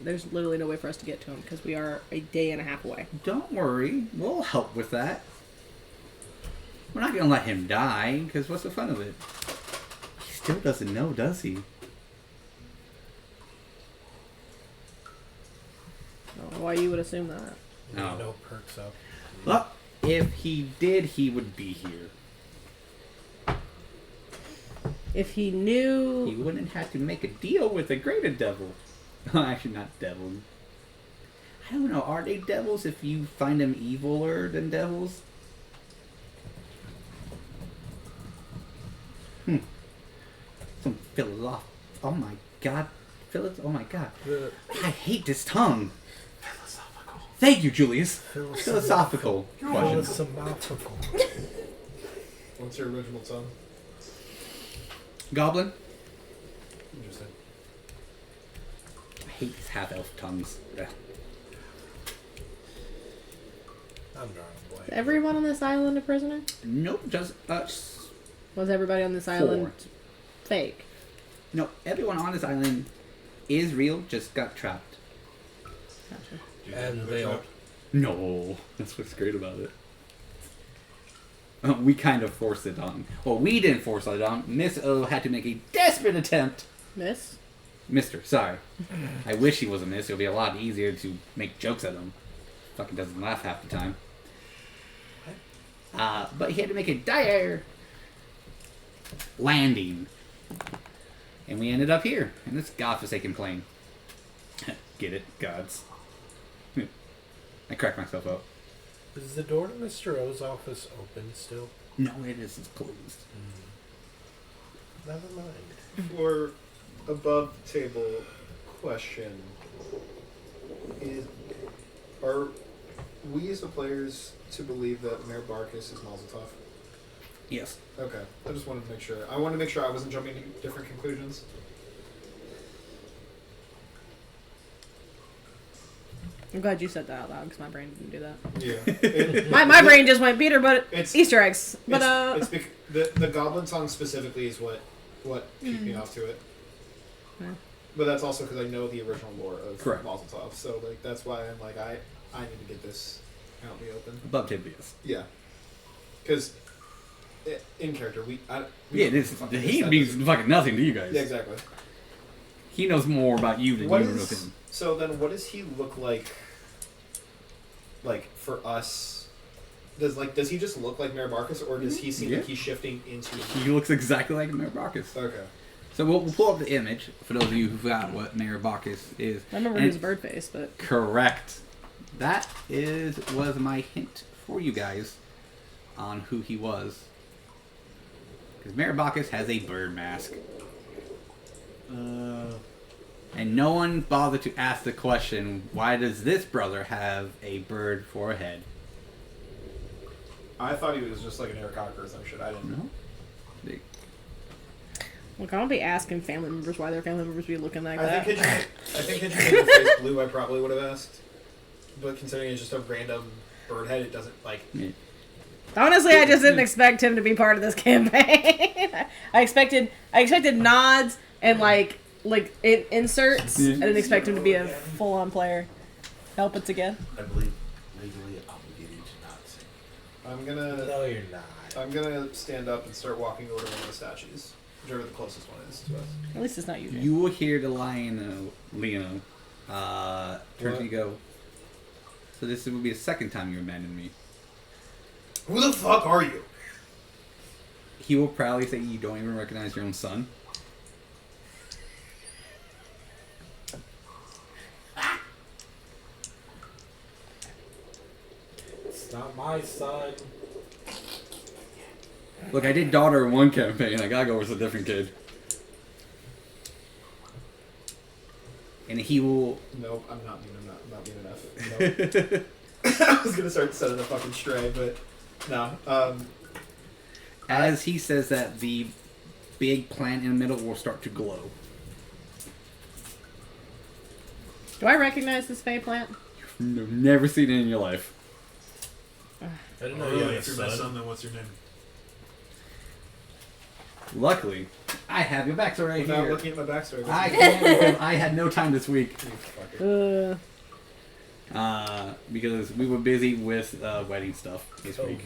There's literally no way for us to get to him because we are a day and a half away. Don't worry, we'll help with that. We're not gonna let him die, because what's the fun of it? He still doesn't know, does he? I don't know why you would assume that. No. no perks up. Well, if he did, he would be here. If he knew... He wouldn't have to make a deal with a greater devil. Actually, not devil. I don't know, are they devils if you find them eviler than devils? Some philosoph... Oh my god. Oh my god. I hate this tongue. Philosophical. Thank you, Julius. Philosophical question. Philosophical. What's your original tongue? Goblin? Interesting. I hate these half-elf tongues. Ugh. I'm drawing a blank. Is everyone on this island a prisoner? Nope, just Was everybody on this island fake? no, everyone on this island is real, just got trapped. Gotcha. And they all. No, that's what's great about it. We kind of forced it on. Well, we didn't force it on. Miss O had to make a desperate attempt. Miss? Mister, sorry. I wish he was a miss. It would be a lot easier to make jokes at him. Fucking doesn't laugh half the time. But he had to make a dire landing. And we ended up here, in this godforsaken plane. Get it? Gods. I cracked myself up. Is the door to Mr. O's office open still? No, it is. It's closed. Never mind. For above table question are we as the players to believe that Mayor Barkus is Mazel Tov? Yes. Okay. I just wanted to make sure. I wanted to make sure I wasn't jumping to different conclusions. I'm glad you said that out loud because my brain didn't do that. Yeah. My brain just went Peter, but It's- Easter eggs. But it's the Goblin song specifically is what keeps me off to it. Yeah. But that's also because I know the original lore of Correct. Mazel Tov, so like that's why I'm like I need to get this account be open? Above tibias. Yeah. Because in character, we Yeah, he means fucking nothing to you guys. Yeah, exactly. He knows more about you than What you know is- of him. So then, what does he look like? Like for us, does he just look like Mayor Marcus, or does he seem Yeah. like he's shifting into? He looks exactly like Mayor Bacchus. Okay. So we'll pull up the image for those of you who forgot what Mayor Bacchus is. I remember And- his bird face, but Correct. That was my hint for you guys on who he was. Because Mayor Bacchus has a bird mask. And no one bothered to ask the question, why does this brother have a bird for a head? I thought he was just like an Aarakocra or some shit. I didn't know. No. They- look, I don't be asking family members why their family members be looking like I that. think had you made the face blue, I probably would have asked. But considering it's just a random bird head, it doesn't like. Yeah. Honestly, I just didn't expect him to be part of this campaign. I expected nods and like inserts. Yeah. I didn't expect him to be a full-on player. Help us again. I believe legally obligated to not sing. No, you're not. I'm gonna stand up and start walking over to one of the statues, whichever the closest one is to us. At least it's not you. Jay. You will hear the lion, Leo, turn to you go. So this will be the second time you abandoned me. Who the fuck are you? He will proudly say you don't even recognize your own son. It's not my son. Look, I did daughter in one campaign. I gotta go with a different kid. And he will. Nope, I'm not mean enough. Nope. I was gonna start setting a fucking stray, but no. As he says that, the big plant in the middle will start to glow. Do I recognize this Fey plant? You've never seen it in your life. I didn't know you had a if you're my son. son, then what's your name? Luckily, I have your backstory right Without here. looking at my backstory. I can't because I had no time this week. You fucker. Because we were busy with wedding stuff this week.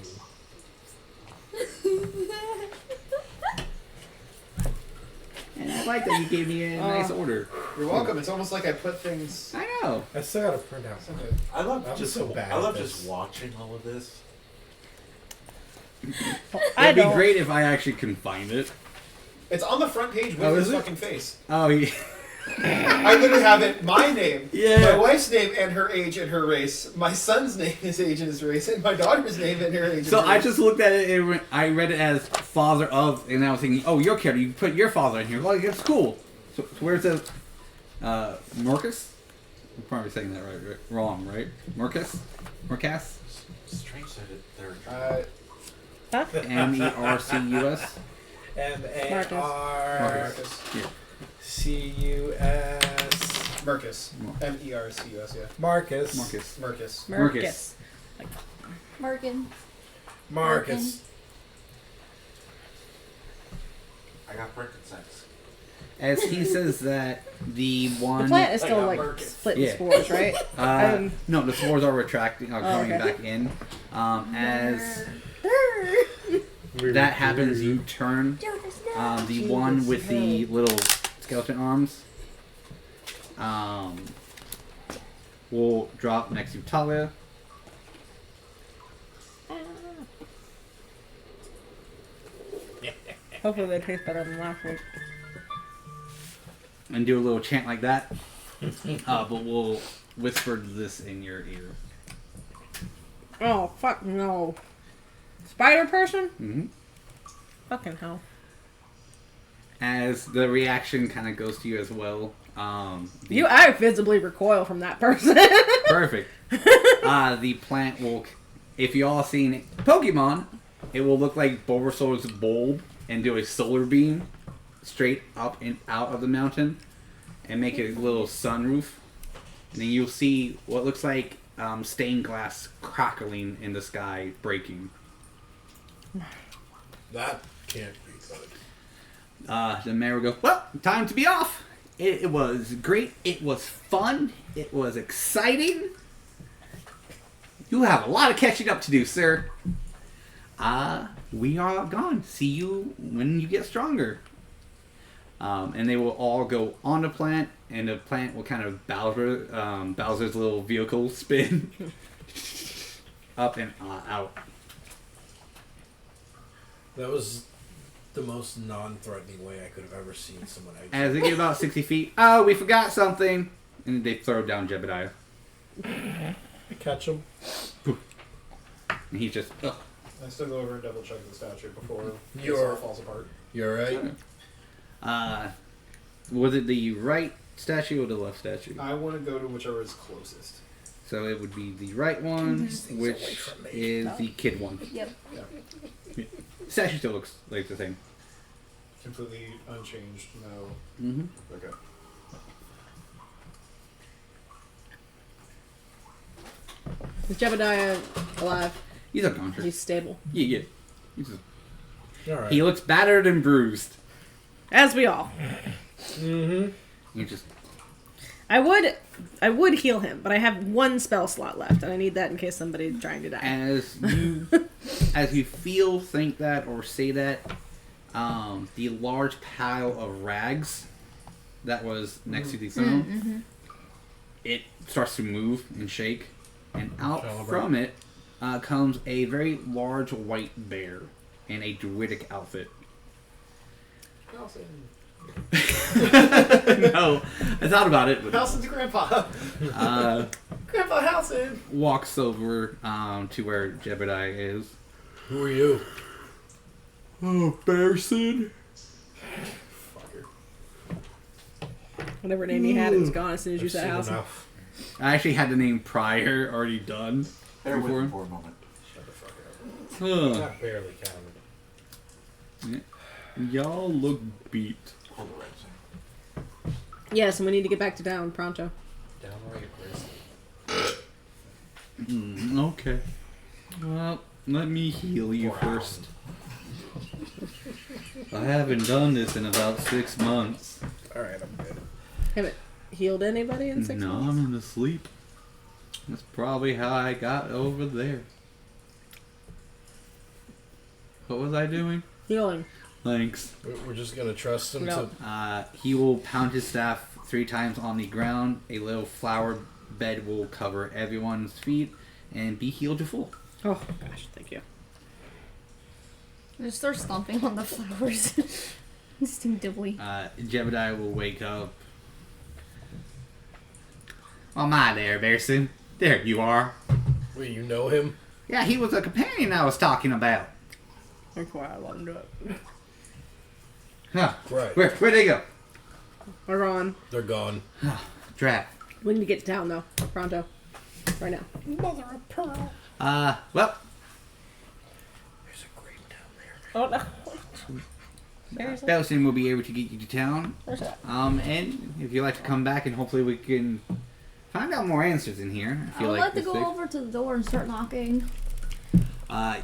And I like that you gave me a nice order. You're welcome. It's almost like I put things. I know. I still got to print out. Okay. I love I'm just so bad I love at just this. watching all of this. I It'd be don't. great if I actually can find it. It's on the front page with Oh, his is it? fucking face. Oh, yeah. I literally have it. My name, Yeah. my wife's name, and her age and her race. My son's name, his age, and his race, and my daughter's name and her age. So and her I race. just looked at it and I read it as father of, and I was thinking, oh, your character, you put your father in here. Well, that's cool. So where's the Marcus? I'm probably saying that right? Wrong, right? Marcus? Marcus? Strange that they're Mercus? Marcus. Yeah. C-U-S. Mercus. M-E-R-C-U-S. Yeah. Marcus. Marcus. Mercus. Marcus. Merkin. Marcus. I got frankincense. As he says that the one... The plant is still got like Merkin. splitting Yeah. spores, right? no, the spores are retracting, coming okay. back in. As that happens, you turn the one with the little skeleton arms will drop next to Thalia. Hopefully they taste better than last week. And do a little chant like that. But we'll whisper this in your ear. Oh, fuck no. Spider person? Mm-hmm. Fucking hell. As the reaction kind of goes to you as well. I visibly recoil from that person. Perfect. The plant will, if you all seen Pokemon, it will look like Bulbasaur's bulb and do a solar beam straight up and out of the mountain and make a little sunroof. And then you'll see what looks like stained glass crackling in the sky, breaking. That can't be good. The mayor will go, well, time to be off. It was great. It was fun. It was exciting. You have a lot of catching up to do, sir. We are gone. See you when you get stronger. And they will all go on the plant, and the plant will kind of Bowser's little vehicle spin up and out. That was the most non-threatening way I could have ever seen someone exit. As they get about 60 feet, oh, we forgot something, and they throw down Jebediah. Catch him. And he's just, ugh. I still go over and double check the statue before it You're- all falls apart. You're right. Was it the right statue or the left statue? I want to go to whichever is closest. So it would be the right one, things away which from me. is the kid one. Yep. Yeah. Statue still looks like the same. Completely unchanged. No. Mm-hmm. Okay. Is Jebediah alive? He's unconscious. He's stable. Yeah. He's just, Alright. he looks battered and bruised. As we all. Mm-hmm. He just, I would heal him, but I have one spell slot left, and I need that in case somebody's trying to die. as you feel, think that, or say that, the large pile of rags that was next to the throne, it starts to move and shake, and out from it comes a very large white bear in a druidic outfit. No, I thought about it, but Helson's grandpa. Grandpa Helson. walks over to where Jebediah is. Who are you? Oh, Bearson. Whatever name he had, it's gone as soon as you I've said seen house. enough. I actually had the name prior already done. Bear with before. me for a moment. Shut the fuck up. Huh. That barely counted. Y'all look beat. Hold the right side. Yes, and we need to get back to town pronto. Downright racist. Okay. Well, let me heal you first. I haven't done this in about 6 months. Alright, I'm good. Haven't healed anybody in 6 No, months? I'm in the sleep. That's probably how I got over there. What was I doing? Healing. Thanks. We're just gonna trust him No. to... He will pound his staff 3 times on the ground. A little flower bed will cover everyone's feet and be healed to full. Oh, gosh, thank you. Just start stomping on the flowers. Instinctively. Jebediah will wake up. Oh my there, Bearson. There you are. Wait, you know him? Yeah, he was a companion I was talking about. That's why I let him do it. Huh. Right. Where'd they go? We're on. They're gone. Drat. We need to get to town, though. Pronto. Right now. Mother of pearl. Well, There's a grave down there. Oh, no. There's Belson will be able to get you to town. Where's that? And if you'd like to come back and hopefully we can find out more answers in here. If I you would like like to this go thing. over to the door and start knocking.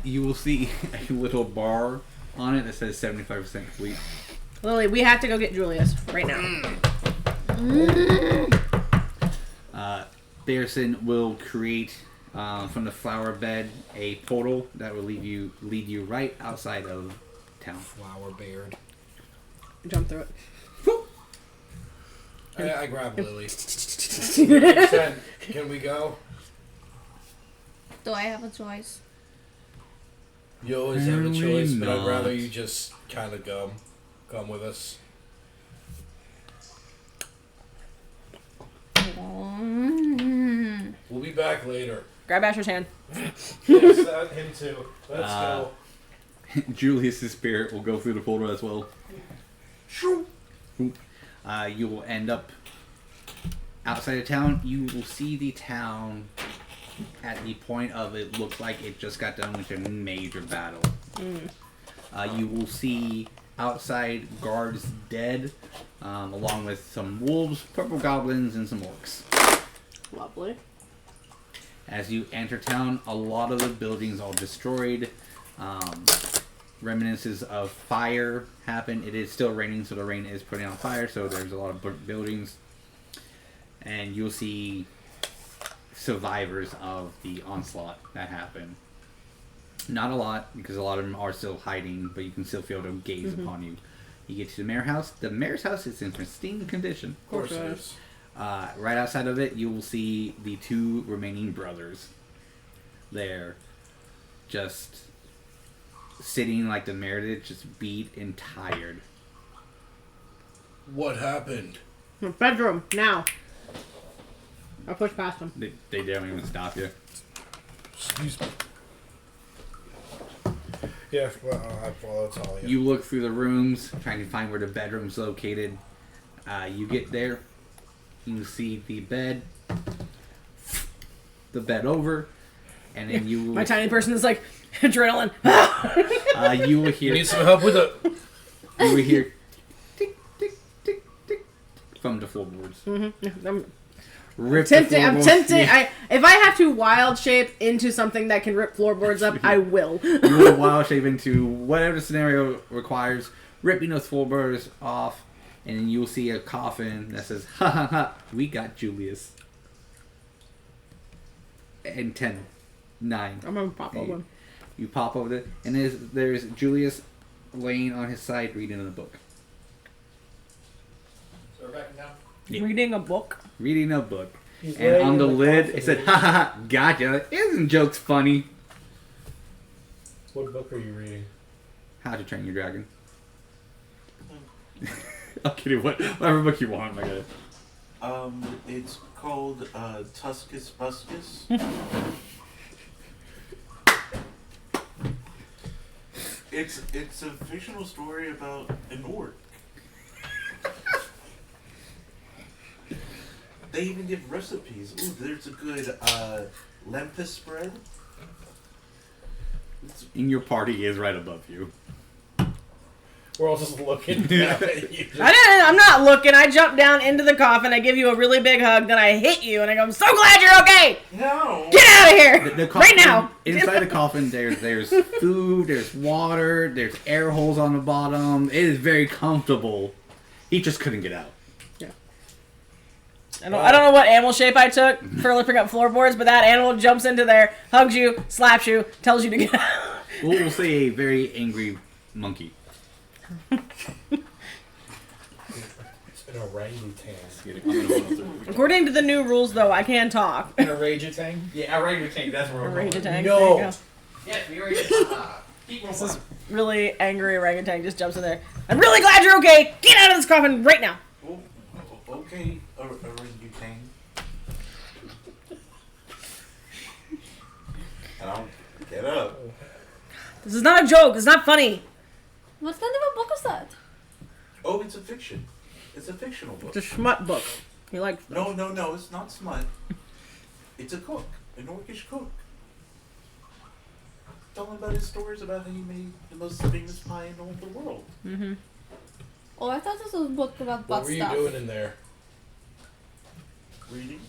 You will see a little bar on it that says 75% complete. Lily, we have to go get Julius right now. Bearson will create from the flower bed a portal that will lead you right outside of town. Flower beard. Jump through it. I grab Lily. 100%. Can we go? Do I have a choice? You always have a Apparently choice, but I'd not. rather you just kind of come with us. We'll be back later. Grab Asher's hand. Yes, him too. Let's go. Julius's spirit will go through the portal as well. You will end up outside of town. You will see the town at the point of it looks like it just got done with a major battle. You will see outside guards dead, along with some wolves, purple goblins, and some orcs. Lovely. As you enter town, a lot of the buildings are destroyed. Reminiscences of fire happen. It is still raining, so the rain is putting out fire, so there's a lot of burnt buildings. And you'll see survivors of the onslaught that happened. Not a lot, because a lot of them are still hiding, but you can still feel them gaze upon you. You get to the mayor house. The mayor's house is in pristine condition. Of course it is. Right outside of it, you will see the 2 remaining brothers. They're just sitting like the mayor did, just beat and tired. What happened? Bedroom, now. I push past him. They don't even stop you. Excuse me. Yeah, well, I follow Thalia. You look through the rooms, trying to find where the bedroom's located. You get there. You see the bed over, and then you... My tiny person is like, adrenaline. You will hear... You need some help with it? You will hear... tick, tick, tick, tick, from the floorboards. Rip the I'm floorboards. tempting. If I have to wild shape into something that can rip floorboards up, I will. You will wild shape into whatever the scenario requires, ripping those floorboards off, and then you'll see a coffin that says, "Ha ha ha, we got Julius." And 10, 9. I'm gonna pop over. You pop over it, and there's Julius laying on his side reading a book. So we're backing down. Yeah. Reading a book. Reading a book. He's And laying on the in lid, coffin. it said, "Ha ha ha, gotcha. Isn't jokes funny?" What book are you reading? How to Train Your Dragon. I'm kidding. Whatever book you want, my guy. It's called Tuscus Buscus. It's a fictional story about an orc. They even give recipes. Ooh, there's a good lempus spread. And your party is right above you. We're all just looking down at you. I'm not looking. I jump down into the coffin. I give you a really big hug. Then I hit you, and I go, "I'm so glad you're okay. No. Get out of here The right now." Inside the coffin, there's food, there's water, there's air holes on the bottom. It is very comfortable. He just couldn't get out. I don't know what animal shape I took for lifting up floorboards, but that animal jumps into there, hugs you, slaps you, tells you to get out. We'll say a very angry monkey. It's an orangutan. According to the new rules, though, I can talk. An orangutan. Yeah, orangutan. That's where Orangutan. No. There you go. Yes, we already. This is really angry orangutan just jumps in there. I'm really glad you're okay. Get out of this coffin right now. Oh, okay, orangutan. And I'll get up. This is not a joke. It's not funny. What kind of a book is that? Oh, it's a fiction. It's a fictional book. It's a schmutt book. He likes those. No, it's not smut. It's a cook, an orcish cook. Telling about his stories about how he made the most famous pie in all the world. Mm-hmm. Oh, I thought this was a book about What butt were you stuff. doing in there? Reading?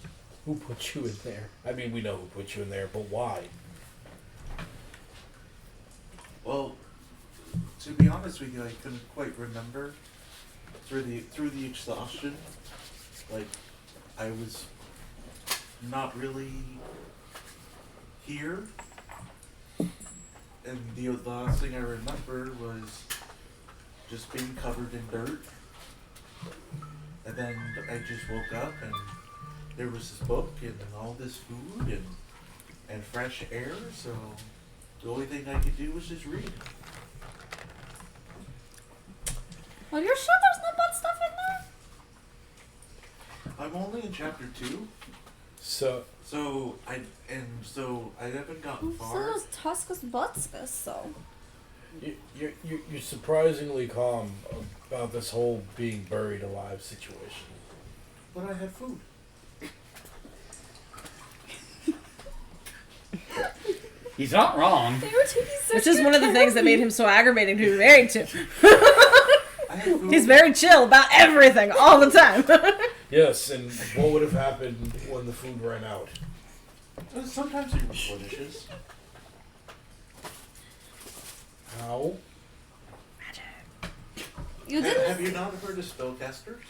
Who put you in there? I mean, we know who put you in there, but why? Well, to be honest with you, I couldn't quite remember through the exhaustion. Like, I was not really here. And the last thing I remember was just being covered in dirt. And then I just woke up and there was this book and all this food and fresh air, so the only thing I could do was just read. Are you sure there's no butt stuff in there? I'm only in chapter 2, So, so I haven't gotten So far. those Tuscus buttskus, so. you're surprisingly calm about this whole being buried alive situation. But I have food. He's not wrong. They were taking such Which is good one of the care things that me. made him so aggravating to be married to. I have food. He's very chill about everything all the time. Yes, and what would have happened when the food ran out? Sometimes he replenishes. How? You didn't. Have you not heard of spellcasters?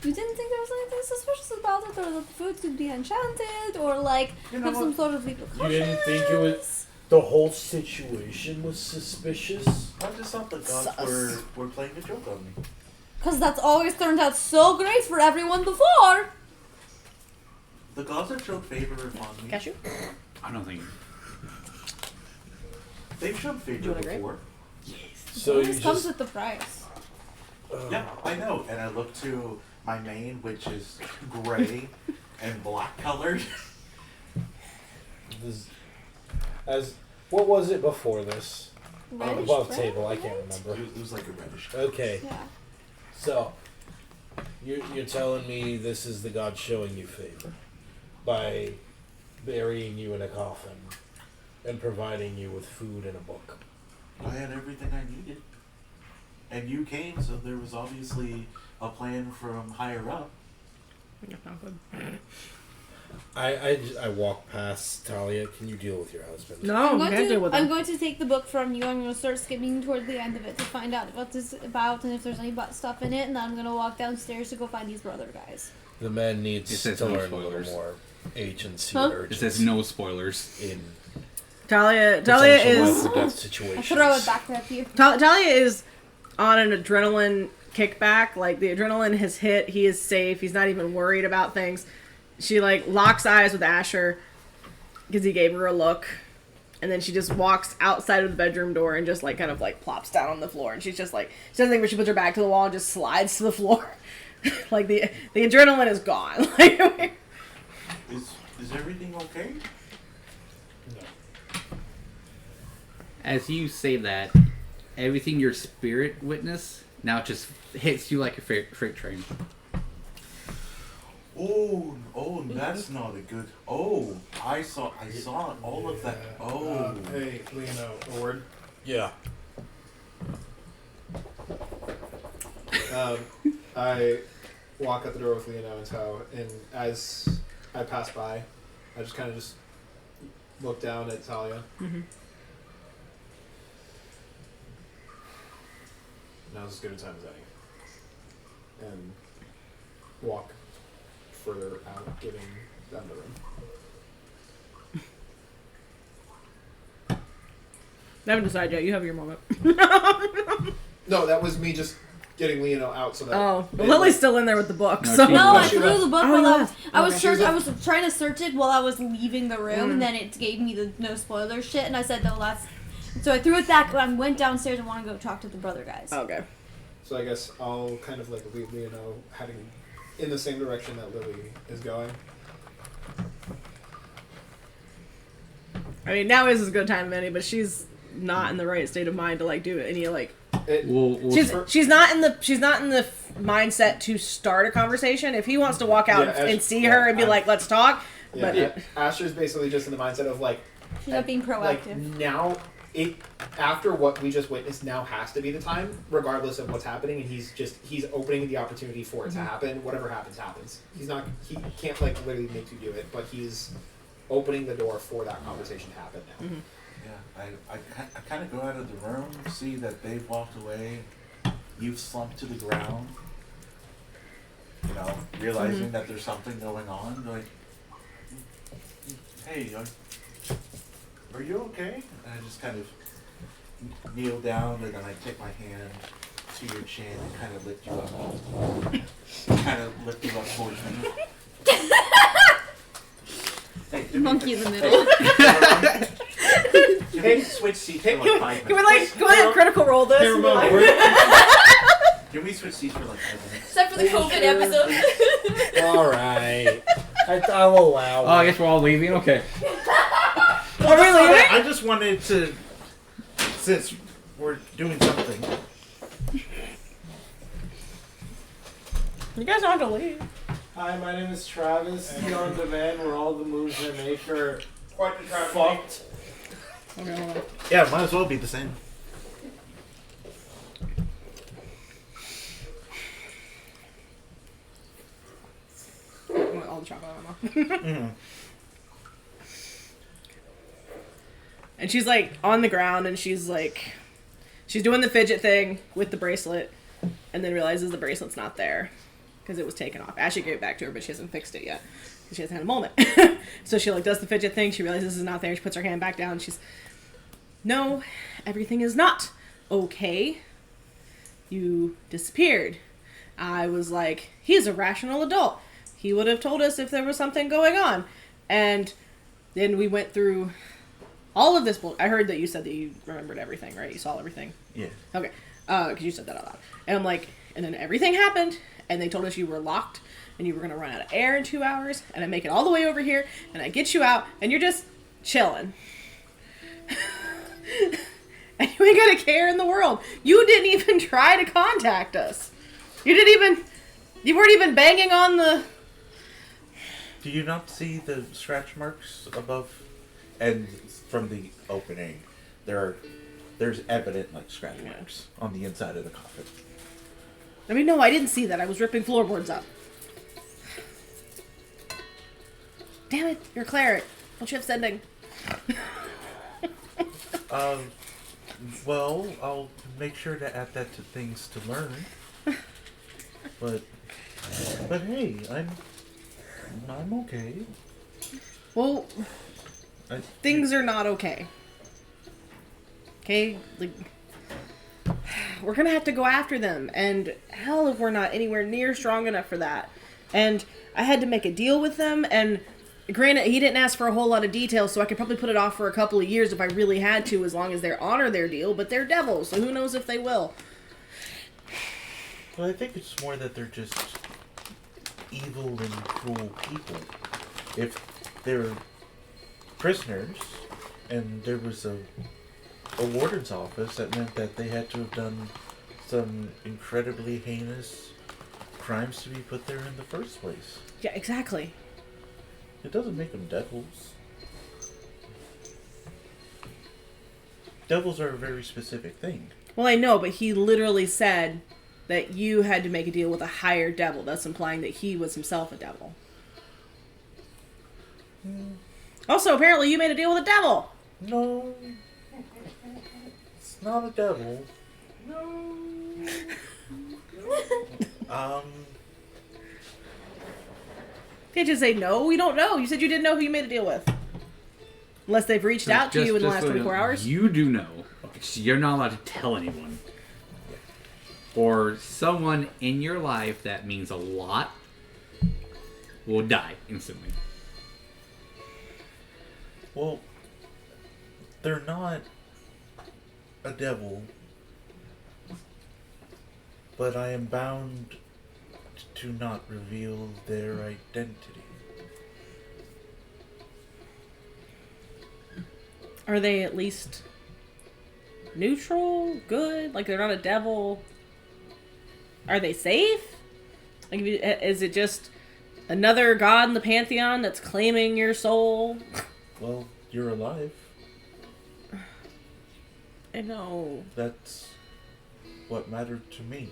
You didn't think there was anything suspicious about it, or that the food could be enchanted, or like have some sort of repercussions? You didn't think it was the whole situation was suspicious? I just thought the gods were playing a joke on me. Because that's always turned out so great for everyone before. The gods have shown favor upon me. Cashew? I don't think. They've shown Do you favor want a grape? before. So you This comes just with the price. Yeah, I know. And I look to my mane, which is gray and black colored. as what was it before this? Reddish Above brown, table, I can't right? remember. It was like a reddish. Okay, Yeah. so you're telling me this is the god showing you favor by burying you in a coffin and providing you with food and a book. I had everything I needed. And you came, so there was obviously a plan from higher up. I walk past Thalia. Can you deal with your husband? No, I'm you can't deal with I'm him. going to take the book from you. I'm going to start skimming toward the end of it to find out what it's about and if there's any butt stuff in it. And then I'm going to walk downstairs to go find these brother guys. The man It needs says to no learn a little spoilers. more agency Huh? and It urgency says no spoilers. in Talia potential is life or death I situations. throw it back at you. Talia is on an adrenaline kickback. Like the adrenaline has hit. He is safe. He's not even worried about things. She like locks eyes with Asher because he gave her a look, and then she just walks outside of the bedroom door and just like kind of like plops down on the floor. And she's just like she doesn't think where she puts her back to the wall and just slides to the floor. Like the adrenaline is gone. Like Is everything okay? As you say that, everything your spirit witnessed now just hits you like a freight train. Oh, that's not a good. Oh, I saw all of that. Oh, Hey, Lino, a word. Yeah. I walk out the door with Lino and Toe, and as I pass by, I just kind of just look down at Thalia. Mhm. Now's as good a time as any. And walk further out, getting down the room. I haven't decided yet. You have your moment. No, that was me just getting Lino out so that. Oh, they- Lily's still in there with the book. No, So she- No, I She threw left. the book Oh, while yeah. I was Okay. I was trying to search it while I was leaving the room, Mm. and then it gave me the no spoiler shit, and I said no, that's. So I threw it back. I went downstairs and want to go talk to the brother guys. Okay. So I guess I'll kind of like lead Lino heading in the same direction that Lily is going. I mean, now is as good a time as any, but she's not in the right state of mind to like do any like. It, We'll She's not in the mindset to start a conversation. If he wants to walk out Yeah, and see her and be like, "Let's talk," yeah, but Asher's basically just in the mindset of like, She's not being like proactive. now it after what we just witnessed now has to be the time, regardless of what's happening, and he's opening the opportunity for it to happen. Whatever happens. He can't like literally make you do it, but he's opening the door for that conversation to happen now. Mhm. yeah. I kind of go out of the room, see that they've walked away. You've slumped to the ground. You know, realizing that there's something going on. Like, hey, are you okay? And I just kind of kneel down, and then I take my hand to your chin and kind of lift you up. Kind of lift you up towards me. Hey, do me- Monkey in the middle. Can we switch seats for like 5 minutes? can we like go ahead and critical roll this? Hey, and be Ramon, like- Can we switch seats for like 5 minutes? Except for the COVID episode. All right. I'll allow. Oh, I guess we're all leaving. Okay. Are we leaving? I just wanted to, since we're doing something. You guys don't have to leave. Hi, my name is Travis. You're on demand where all the moves I make are Quite the traffic. fucked. Okay, hold on. Yeah, might as well be the same. I want all the chocolate out of my mouth. And she's like on the ground and she's doing the fidget thing with the bracelet and then realizes the bracelet's not there. because it was taken off. Ashley gave it back to her, but she hasn't fixed it yet. She hasn't had a moment. So she like does the fidget thing. She realizes this is not there. She puts her hand back down. She's, no, everything is not okay. You disappeared. I was like, he's a rational adult. He would have told us if there was something going on. And then we went through all of this. I heard that you said that you remembered everything, right? You saw everything. Yeah. Okay. Because you said that out loud. And I'm like, and then everything happened. And they told us you were locked. And you were going to run out of air in 2 hours. And I make it all the way over here. And I get you out. And you're just chilling. And you ain't got a care in the world. You didn't even try to contact us. You weren't even banging on the... Do you not see the scratch marks above? And from the opening, there's evident like scratch marks on the inside of the coffin. I mean, no, I didn't see that. I was ripping floorboards up. Damn it, you're a cleric. Don't you have sending? Well, I'll make sure to add that to things to learn. But hey, I'm okay. Well, things are not okay. Okay? Like, we're gonna have to go after them, and hell if we're not anywhere near strong enough for that. And I had to make a deal with them, and granted, he didn't ask for a whole lot of details, so I could probably put it off for a couple of years if I really had to, as long as they honor their deal, but they're devils, so who knows if they will. Well, I think it's more that they're just evil and cruel people. If they're prisoners, and there was a warden's office, that meant that they had to have done some incredibly heinous crimes to be put there in the first place. Yeah, exactly. It doesn't make them devils. Devils are a very specific thing. Well, I know, but he literally said that you had to make a deal with a higher devil, thus implying that he was himself a devil. Also, apparently you made a deal with a devil! No. It's not a devil. No. Can't just say no, we don't know. You said you didn't know who you made a deal with. Unless they've reached out to you in the last 24 hours. You do know. You're not allowed to tell anyone. Or someone in your life that means a lot will die instantly. Well, they're not a devil, but I am bound to not reveal their identity. Are they at least neutral? Good? Like they're not a devil? Are they safe? Like, is it just another god in the pantheon that's claiming your soul? Well, you're alive. I know. That's what mattered to me.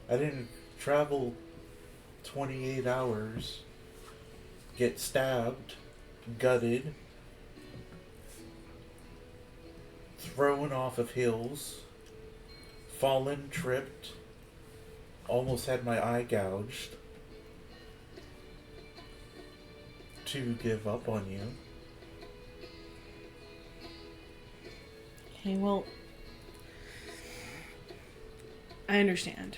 I didn't travel 28 hours, get stabbed, gutted, thrown off of hills, fallen, tripped, almost had my eye gouged, to give up on you. Okay, well, I understand.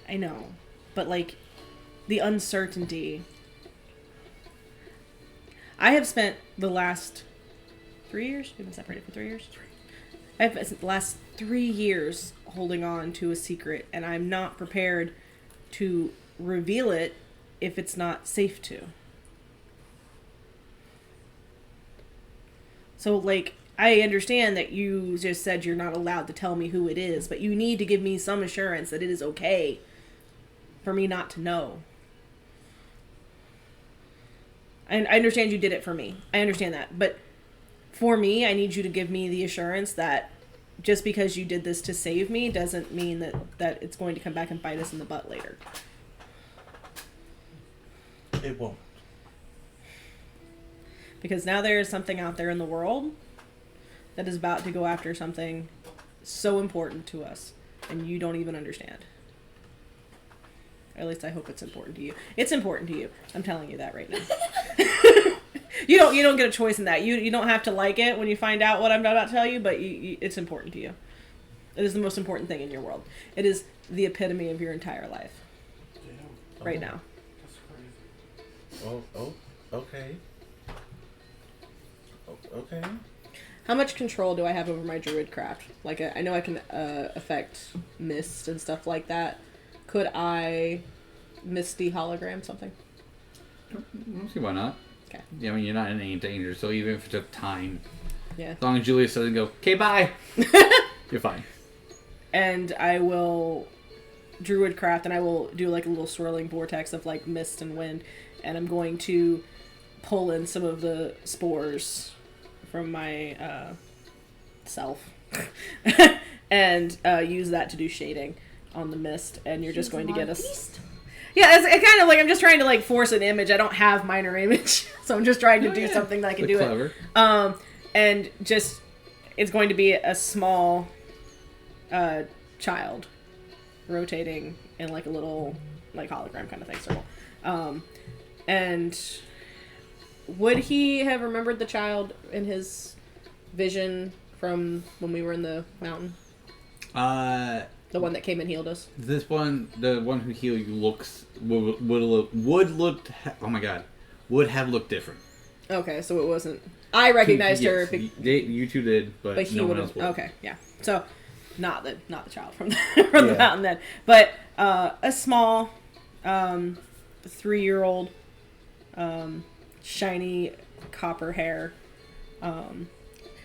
I know. But, like, the uncertainty. I have spent the last 3 years, we've been separated for 3 years? I've spent the last 3 years holding on to a secret, and I'm not prepared to reveal it if it's not safe to. So, like, I understand that you just said you're not allowed to tell me who it is, but you need to give me some assurance that it is okay for me not to know. And I understand you did it for me. I understand that. But for me, I need you to give me the assurance that just because you did this to save me doesn't mean that it's going to come back and bite us in the butt later. It won't. Because now there is something out there in the world that is about to go after something so important to us. and you don't even understand. Or at least I hope it's important to you. It's important to you. I'm telling you that right now. You don't get a choice in that. You don't have to like it when you find out what I'm about to tell you, but it's important to you. It is the most important thing in your world. It is the epitome of your entire life. Damn. Right now. That's crazy. Okay. Okay. How much control do I have over my druid craft? Like, I know I can affect mist and stuff like that. Could I misty hologram something? I don't see why not. Okay. Yeah, I mean, you're not in any danger, so even if it took time, Yeah. as long as Julius doesn't go, okay, bye, you're fine. And I will druid craft, and I will do like a little swirling vortex of like mist and wind, and I'm going to pull in some of the spores from my self and use that to do shading on the mist, and you're just going to get us. Yeah, it's kind of like I'm just trying to like force an image. I don't have minor image, so I'm just trying to do something that I can do clever. it. And just it's going to be a small child rotating in like a little like hologram kind of thing circle. And would he have remembered the child in his vision from when we were in the mountain? The one that came and healed us. This one, the one who healed you, would have looked different. Okay, so it wasn't. I recognized her. Yes, you two did, but he no one would else have. would. Okay, yeah. So, not the child from the mountain then, but a small, 3-year-old, shiny copper hair.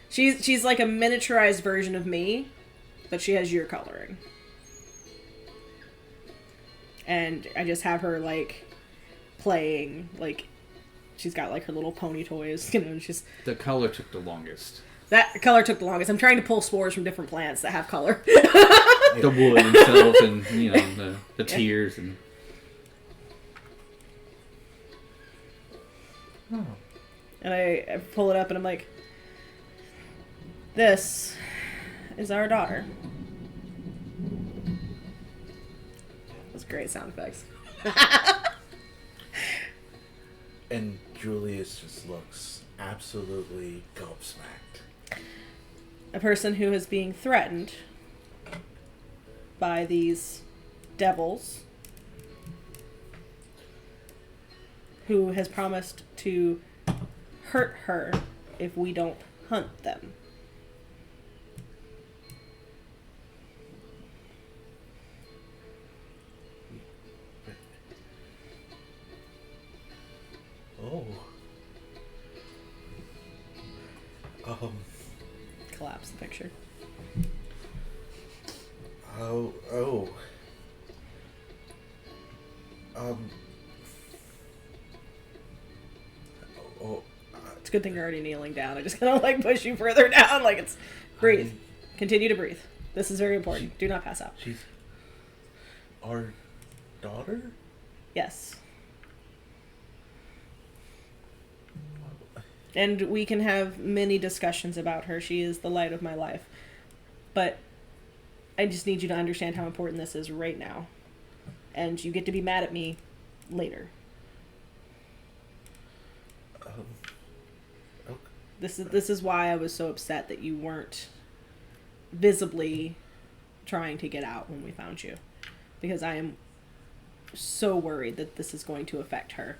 She's like a miniaturized version of me, but she has your coloring. And I just have her like playing, like she's got like her little pony toys, she's The color took the longest. that color took the longest. I'm trying to pull spores from different plants that have color. The wood themselves, and the tears and. And I pull it up and I'm like, this is our daughter. That's great sound effects. And Julius just looks absolutely gobsmacked. A person who is being threatened by these devils, who has promised to hurt her if we don't hunt them. Oh. Collapse the picture. Oh. It's a good thing you're already kneeling down. I just kind of like push you further down. Like it's breathe. Continue to breathe. This is very important. Do not pass out. She's our daughter? Yes. And we can have many discussions about her. She is the light of my life. But I just need you to understand how important this is right now. And you get to be mad at me later. Okay. This is why I was so upset that you weren't visibly trying to get out when we found you. Because I am so worried that this is going to affect her.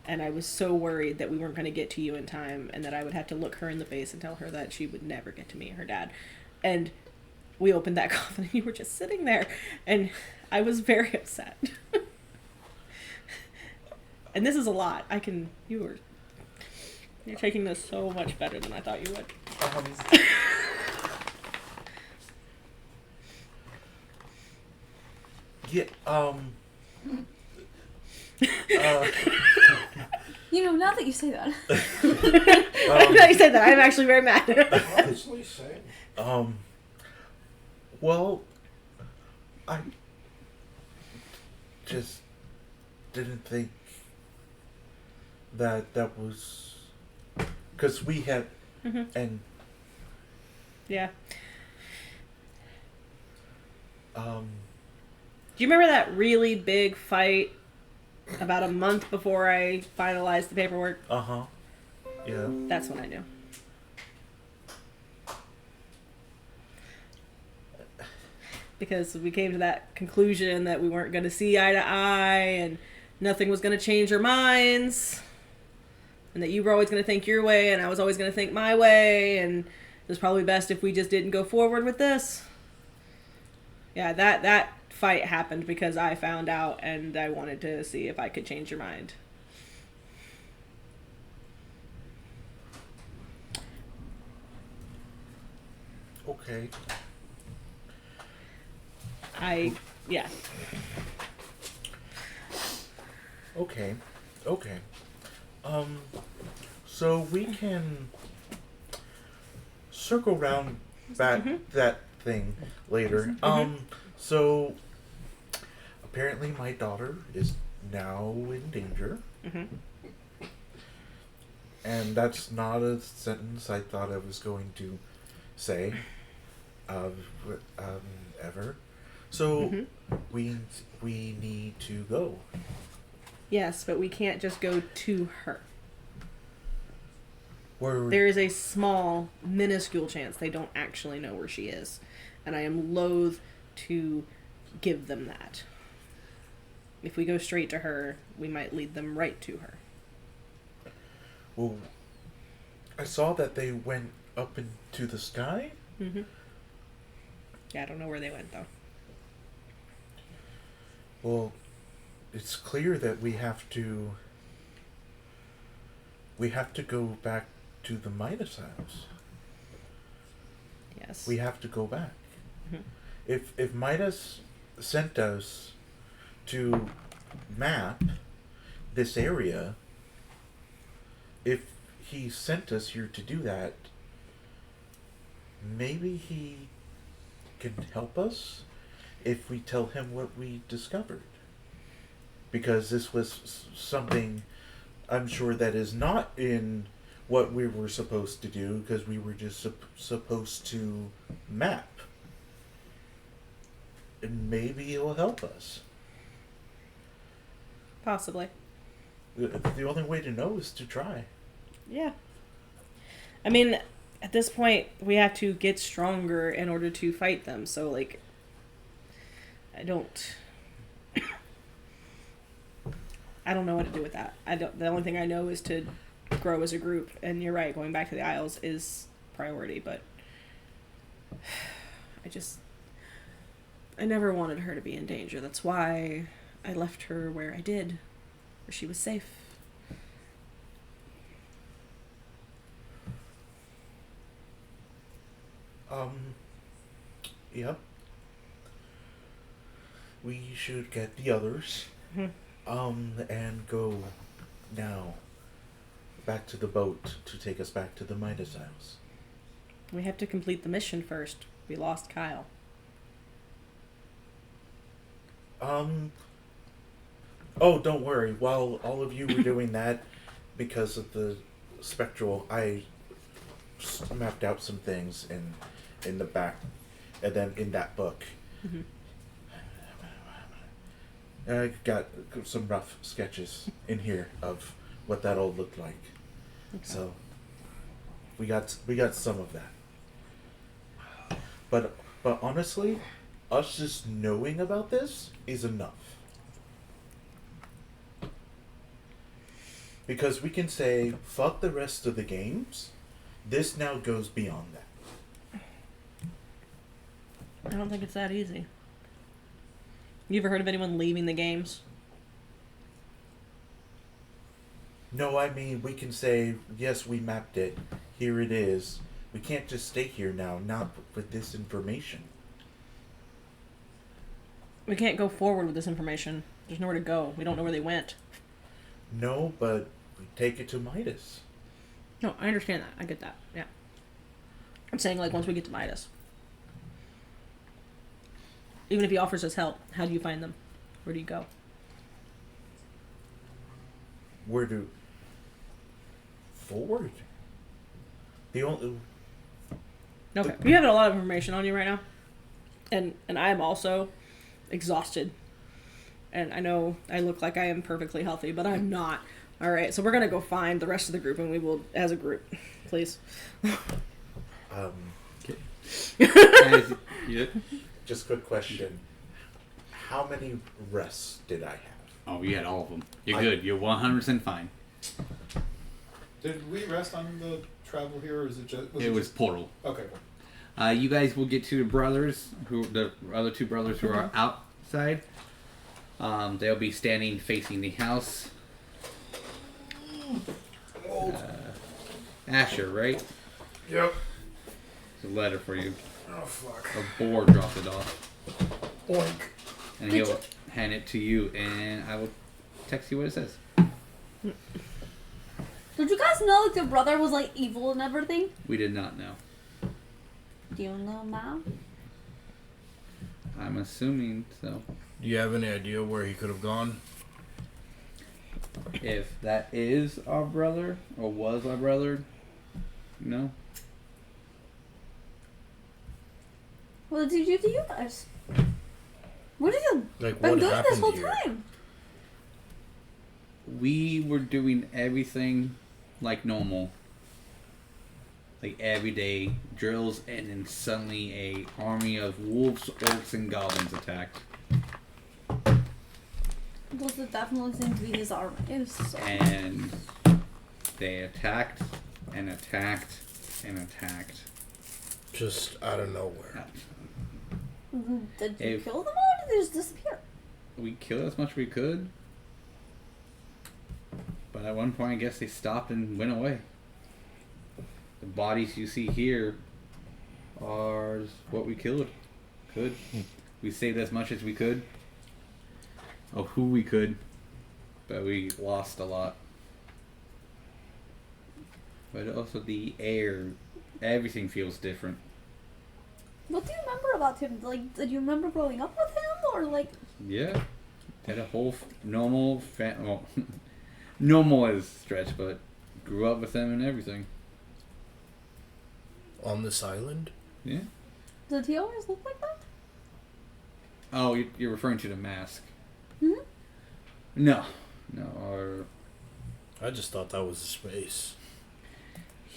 And I was so worried that we weren't going to get to you in time and that I would have to look her in the face and tell her that she would never get to me and her dad. And we opened that coffin and you were just sitting there. And I was very upset. And this is a lot. You're taking this so much better than I thought you would. You know, now that you say that. Now you said that, I'm actually very mad. Honestly, same. Well, I just didn't think that was because we had Mm-hmm. and Yeah. Do you remember that really big fight about a month before I finalized the paperwork? Uh-huh. Yeah. That's when I knew. Because we came to that conclusion that we weren't going to see eye to eye and nothing was going to change our minds. And that you were always going to think your way and I was always going to think my way. And it was probably best if we just didn't go forward with this. Yeah, that fight happened because I found out and I wanted to see if I could change your mind. Okay. Yeah. Okay. So we can circle round back that thing later. So apparently my daughter is now in danger. And that's not a sentence I thought I was going to say ever. So we need to go. Yes, but we can't just go to her. Where There is a small, minuscule chance they don't actually know where she is. And I am loath to give them that. If we go straight to her, we might lead them right to her. Well, I saw that they went up into the sky. Yeah, I don't know where they went, though. Well, it's clear that we have to go back to the Midas house. Yes. We have to go back. If Midas sent us to map this area, if he sent us here to do that, maybe he can help us if we tell him what we discovered. Because this was something I'm sure that is not in what we were supposed to do, because we were just supposed to map. And maybe it'll help us. Possibly. The only way to know is to try. Yeah. I mean, at this point, we have to get stronger in order to fight them. So, like, I don't know what to do with that. The only thing I know is to grow as a group. And you're right, going back to the Isles is priority, but I never wanted her to be in danger. That's why I left her where I did, where she was safe. Yep. We should get the others. And go now back to the boat to take us back to the Midas house. We have to complete the mission first. We lost Kyle. Oh, don't worry. While all of you were doing that, because of the spectral, I mapped out some things in the back, and then in that book. I got some rough sketches in here of what that all looked like. Okay. So we got some of that. But honestly, us just knowing about this is enough. Because we can say, fuck the rest of the games. This now goes beyond that. I don't think it's that easy. You ever heard of anyone leaving the games? No, I mean, we can say, yes, we mapped it. Here it is. We can't just stay here now, not with this information. We can't go forward with this information. There's nowhere to go. We don't know where they went. No, but we take it to Midas. No, I understand that. I get that. Yeah. I'm saying, like, once we get to Midas. Even if he offers us help, how do you find them? Where do you go? Forward? The only... Okay. You have a lot of information on you right now. And I am also exhausted. And I know I look like I am perfectly healthy, but I'm not. All right, so we're going to go find the rest of the group, and we will, as a group, please. Just quick question. How many rests did I have? Oh, you had all of them. You're good. You're 100% fine. Did we rest on the travel here, or is it just? It was portal. Okay. You guys will get to the brothers, the other two brothers who are outside. They'll be standing facing the house. Asher, right? Yep. It's a letter for you. Oh, fuck. A boar dropped it off. Boink. And he'll hand it to you, and I will text you what it says. Did you guys know that your brother was like evil and everything? We did not know. Do you know now? I'm assuming so. Do you have any idea where he could have gone? If that is our brother, or was our brother, no. What did you do to you guys? What have you Like, been what doing this happened whole here? time? We were doing everything like normal. Like every day, drills, and then suddenly a army of wolves, orcs, and goblins attacked. Those would definitely seem to be his armies. So. And they attacked, and attacked, and attacked. Just out of nowhere. Did you If- kill them all, or did they just disappear? We killed as much as we could. But at one point, I guess they stopped and went away. The bodies you see here are what we killed. We saved as much as we could. Of who we could. But we lost a lot. But also the air. Everything feels different. What do you remember about him? Like, did you remember growing up with him, or like? Yeah. Had a whole normal well, normal is stretch, but grew up with them and everything. On this island? Yeah. Did he always look like that? Oh, you're referring to the mask. Mm-hmm. No. Or I just thought that was a space.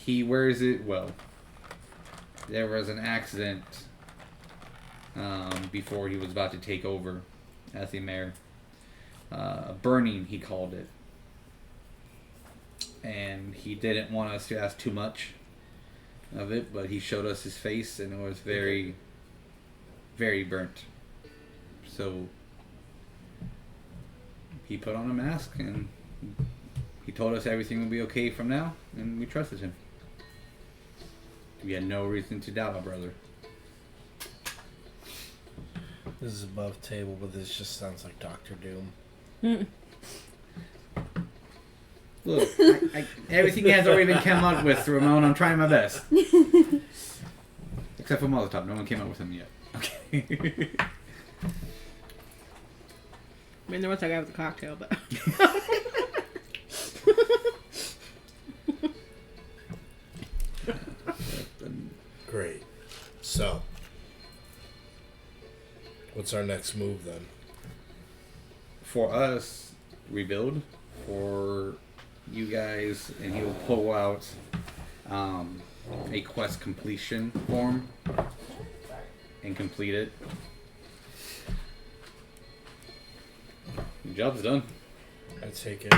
he wears it well. There was an accident before he was about to take over as the mayor. Burning, he called it. And he didn't want us to ask too much of it, but he showed us his face, and it was very, very burnt. So he put on a mask, and he told us everything would be okay from now, and we trusted him. We had no reason to doubt our brother. This is above table, but this just sounds like Doctor Doom. Look, everything has already been come up with, Ramon. I'm trying my best. Except for Molotov. No one came up with him yet. Okay. I mean, there was that guy with the cocktail, but... Great. So, what's our next move then? For us, rebuild. For you guys, and he'll pull out a quest completion form and complete it. The job's done. I take it.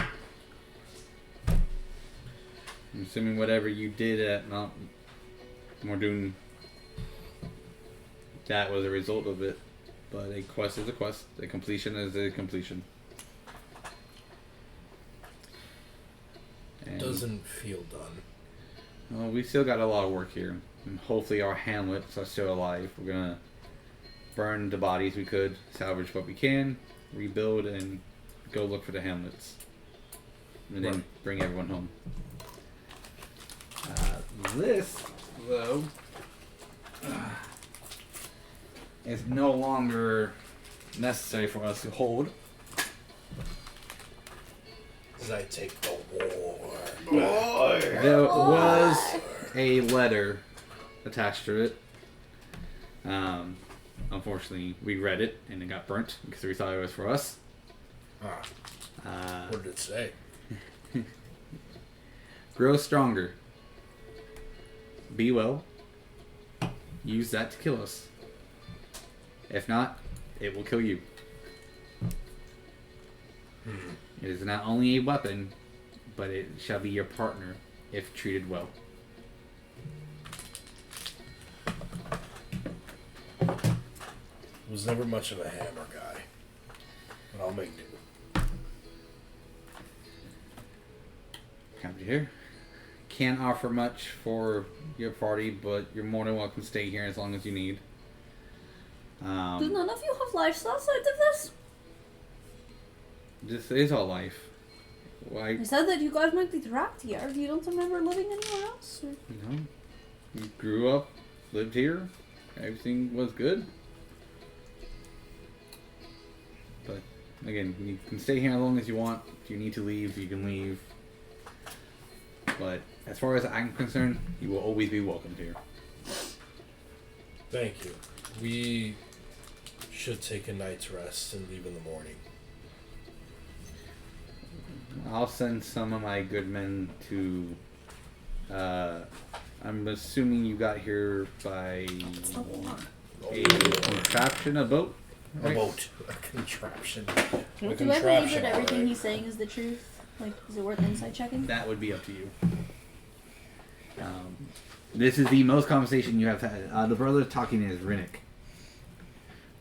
I'm assuming whatever you did at Mount Mordoon, that was a result of it. But a quest is a quest. A completion is a completion. And, Doesn't feel done. well, we still got a lot of work here. And hopefully our hamlets are still alive. We're going to burn the bodies we could, salvage what we can, rebuild, and go look for the hamlets. And then bring everyone home. This, though, is no longer necessary for us to hold. As I take the war. There was a letter attached to it. unfortunately, we read it and it got burnt because we thought it was for us. What did it say? Grow stronger. Be well. Use that to kill us. If not, it will kill you. It is not only a weapon, but it shall be your partner if treated well. Was never much of a hammer guy, but I'll make do. Come here. Can't offer much for your party, but you're more than welcome to stay here as long as you need. Do none of you have lives outside of this? This is all life. Why? You said that you guys might be trapped here. You don't remember living anywhere else? Or? You know, you grew up, lived here, everything was good. But again, you can stay here as long as you want. If you need to leave, you can leave. But as far as I'm concerned, you will always be welcomed here. Thank you. We should take a night's rest and leave in the morning. I'll send some of my good men to. I'm assuming you got here by a contraption, a boat. A boat. A contraption. Do I believe that everything he's saying is the truth? Like, is it worth insight checking? That would be up to you. This is the most conversation you have had. The brother talking is Rinnick.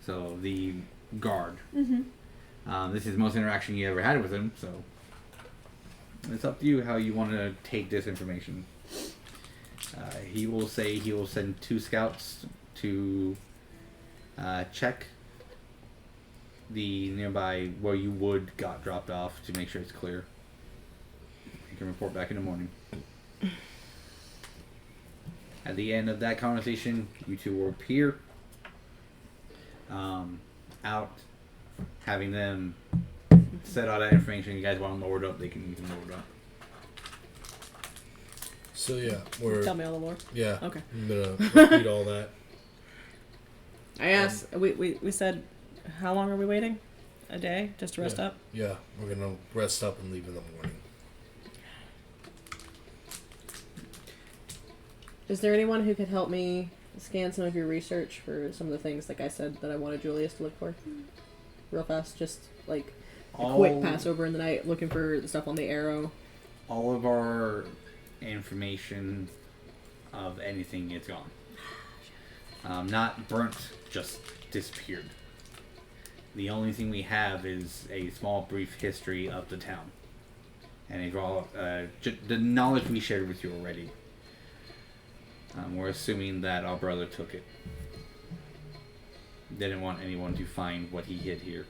So, the guard. Mm-hmm. This is the most interaction you ever had with him, so it's up to you how you want to take this information. He will say he will send 2 scouts to check the nearby where you would got dropped off to make sure it's clear. You can report back in the morning. At the end of that conversation, you two will appear out, having them set all that information. You guys want them lowered up, they can even lower it up. So yeah, we're Tell me all the lore. yeah. Okay. I'm gonna repeat all that. I asked. We said, how long are we waiting? A day, just to rest up. Yeah, we're gonna rest up and leave in the morning. Is there anyone who could help me scan some of your research for some of the things, like I said, that I wanted Julius to look for? Real fast, just like a quick pass over in the night, looking for the stuff on the arrow. All of our information of anything is gone. Not burnt, just disappeared. The only thing we have is a small brief history of the town. And it's all the knowledge we shared with you already. We're assuming that our brother took it. Didn't want anyone to find what he hid here.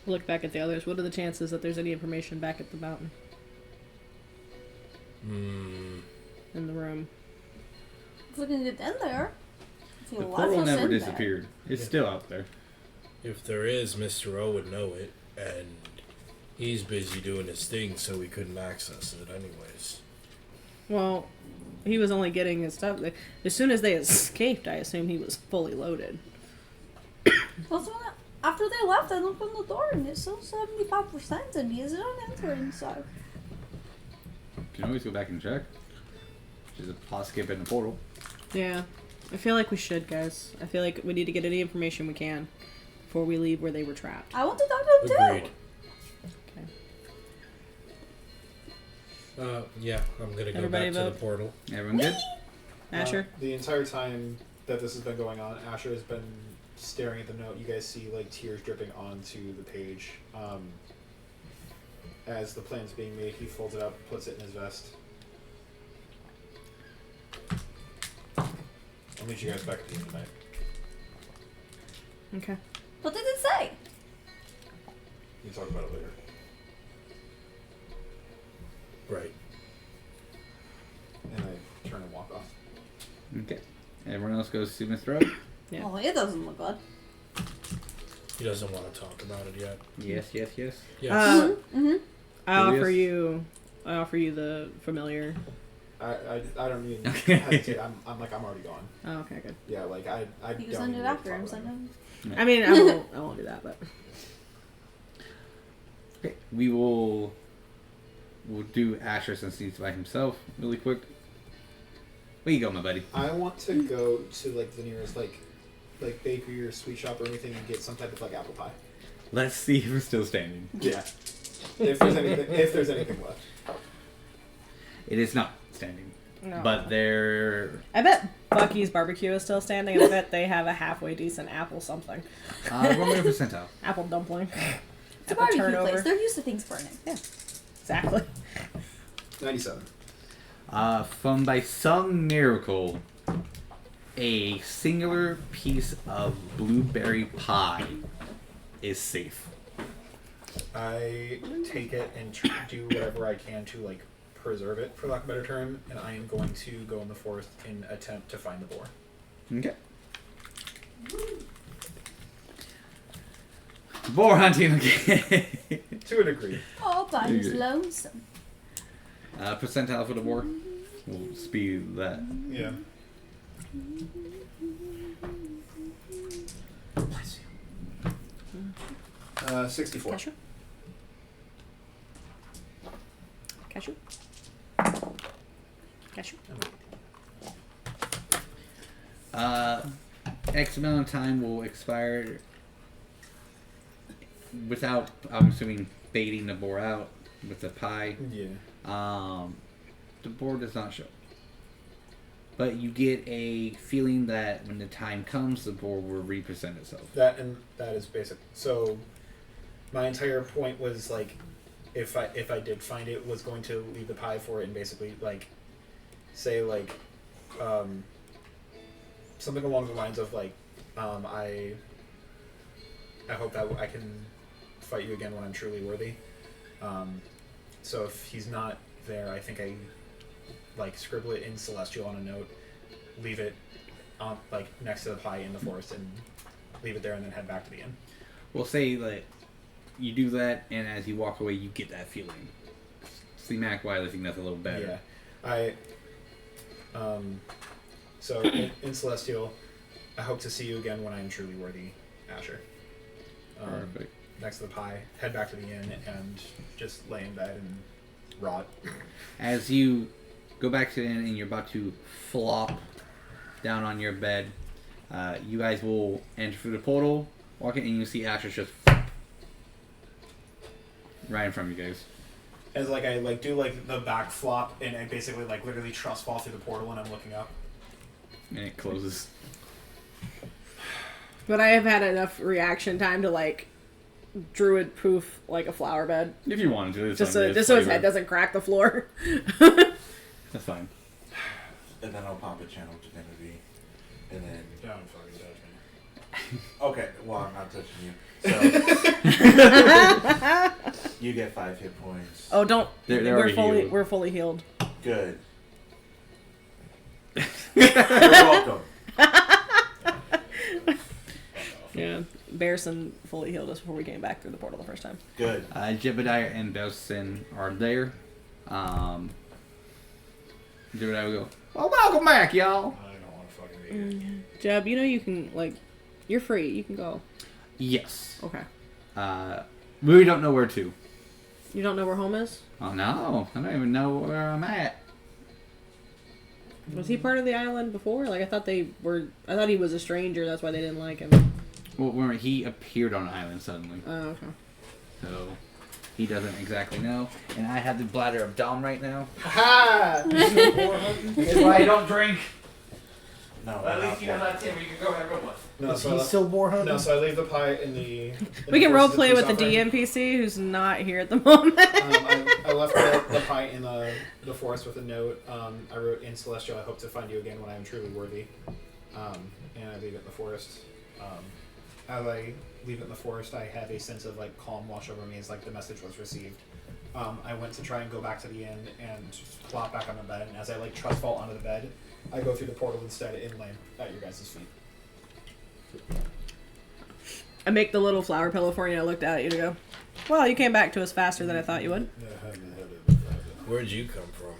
Look back at the others. What are the chances that there's any information back at the mountain? In the room. If we can get in there. If The you let portal us never in there. disappeared. It's still out there. If there is, Mr. O would know it, and he's busy doing his thing, so we couldn't access it anyways. Well, he was only getting his stuff. As soon as they escaped, I assume he was fully loaded. That's when after they left, I opened the door and it's still 75% and he isn't entering, so. You can always go back and check. There's a pause skip in the portal. Yeah. I feel like we should, guys. I feel like we need to get any information we can before we leave where they were trapped. I want to talk to them Agreed. too. Yeah, I'm gonna go Everybody back to vote? the portal. Everyone good? Asher? The entire time that this has been going on, Asher has been staring at the note. You guys see like tears dripping onto the page. As the plan's being made, he folds it up, puts it in his vest. I'll meet you guys back at the end of the night. Okay. What did it say? We can talk about it later. Right. And I turn and walk off. Okay. Everyone else goes to Mr. O? Yeah. Oh, it doesn't look good. He doesn't want to talk about it yet. Yes, yes, yes. Yes. I Julius? offer you the familiar I don't even Okay. hesitate. I'm already gone. Oh, okay, good. Yeah, like I You don't send even it after him. follow Send him. I mean, I won't do that, but Okay, we'll do Asher since he's by himself really quick. Where you go, my buddy? I want to go to like the nearest like bakery or sweet shop or anything and get some type of like apple pie. Let's see if we're still standing. Yeah. If there's anything left. It is not standing. no. But they're... I bet Bucky's barbecue is still standing, and I bet they have a halfway decent apple something. Roll me a percentile. Apple dumpling. It's a Apple barbecue turnover. place. They're used to things burning. Yeah, exactly. 97. From by some miracle, a singular piece of blueberry pie is safe. I take it and do whatever I can to like preserve it, for lack of a better term, and I am going to go in the forest and attempt to find the boar. Okay. Boar hunting again. To a degree. Oh, but he's Okay. lonesome. Percentile for the boar. We'll speed that. Yeah. Bless you. 64. Cashew. Cashew. Cashew. X amount of time will expire without, I'm assuming, baiting the boar out with the pie. Yeah. The boar does not show. But you get a feeling that when the time comes, the boar will represent itself. That is basic. So my entire point was like, if I did find it, was going to leave the pie for it and basically like say like something along the lines of like I hope that I can fight you again when I'm truly worthy. So if he's not there, I think I like scribble it in Celestial on a note, leave it on like next to the pie in the forest, and leave it there, and then head back to the inn. We'll say that you do that, and as you walk away, you get that feeling. See, Mac Wiley, I think that's a little better. Yeah, so in Celestial, I hope to see you again when I am truly worthy, Asher. Perfect. Next to the pie, head back to the inn, and just lay in bed and rot. As you go back to the inn and you're about to flop down on your bed, you guys will enter through the portal, walk in, and you see Asher just right in front of you guys. As like I like do like the back flop, and I basically like literally trust fall through the portal, and I'm looking up. And it closes. But I have had enough reaction time to like druid proof like a flower bed, If you wanted to. It's just fine, so it's just so his flavor. head doesn't crack the floor. That's fine. And then I'll pop a channel divinity. And then. Don't fucking judge me. Okay, well, I'm not touching you. So. You get 5 hit points. Oh, don't. They're we're already fully healed. we're fully healed. Good. You're welcome. Yeah, Bearson fully healed us before we came back through the portal the first time. Good. Jebediah and Belson are there. Jebediah will go, well, welcome back, y'all. I don't want to fucking be here. Jeb, you know you can like, you're free. You can go. Yes. Okay. We don't know where to. You don't know where home is? Oh, no. I don't even know where I'm at. Was he part of the island before? Like I thought they were. I thought he was a stranger. That's why they didn't like him. Well, remember, he appeared on an island suddenly. Oh, okay. So, he doesn't exactly know. And I have the bladder of Dom right now. Ha! That's why I don't drink. No, At I'm least you know not that's him. You can go wherever you want. No, Is so he still boar hunting? no, so I leave the pie in the. We can forest role as a play peace with the offering. DMPC who's not here at the moment. I left the pie in the forest with a note. I wrote in Celestial, I hope to find you again when I am truly worthy. And I leave it in the forest. As I leave it in the forest, I have a sense of like calm wash over me as like the message was received. I went to try and go back to the inn and just plop back on the bed, and as I like trust fall onto the bed, I go through the portal instead inland at your guys' feet. I make the little flower pillow for you. And I looked at you to go. Well, you came back to us faster than I thought you would. Where'd you come from?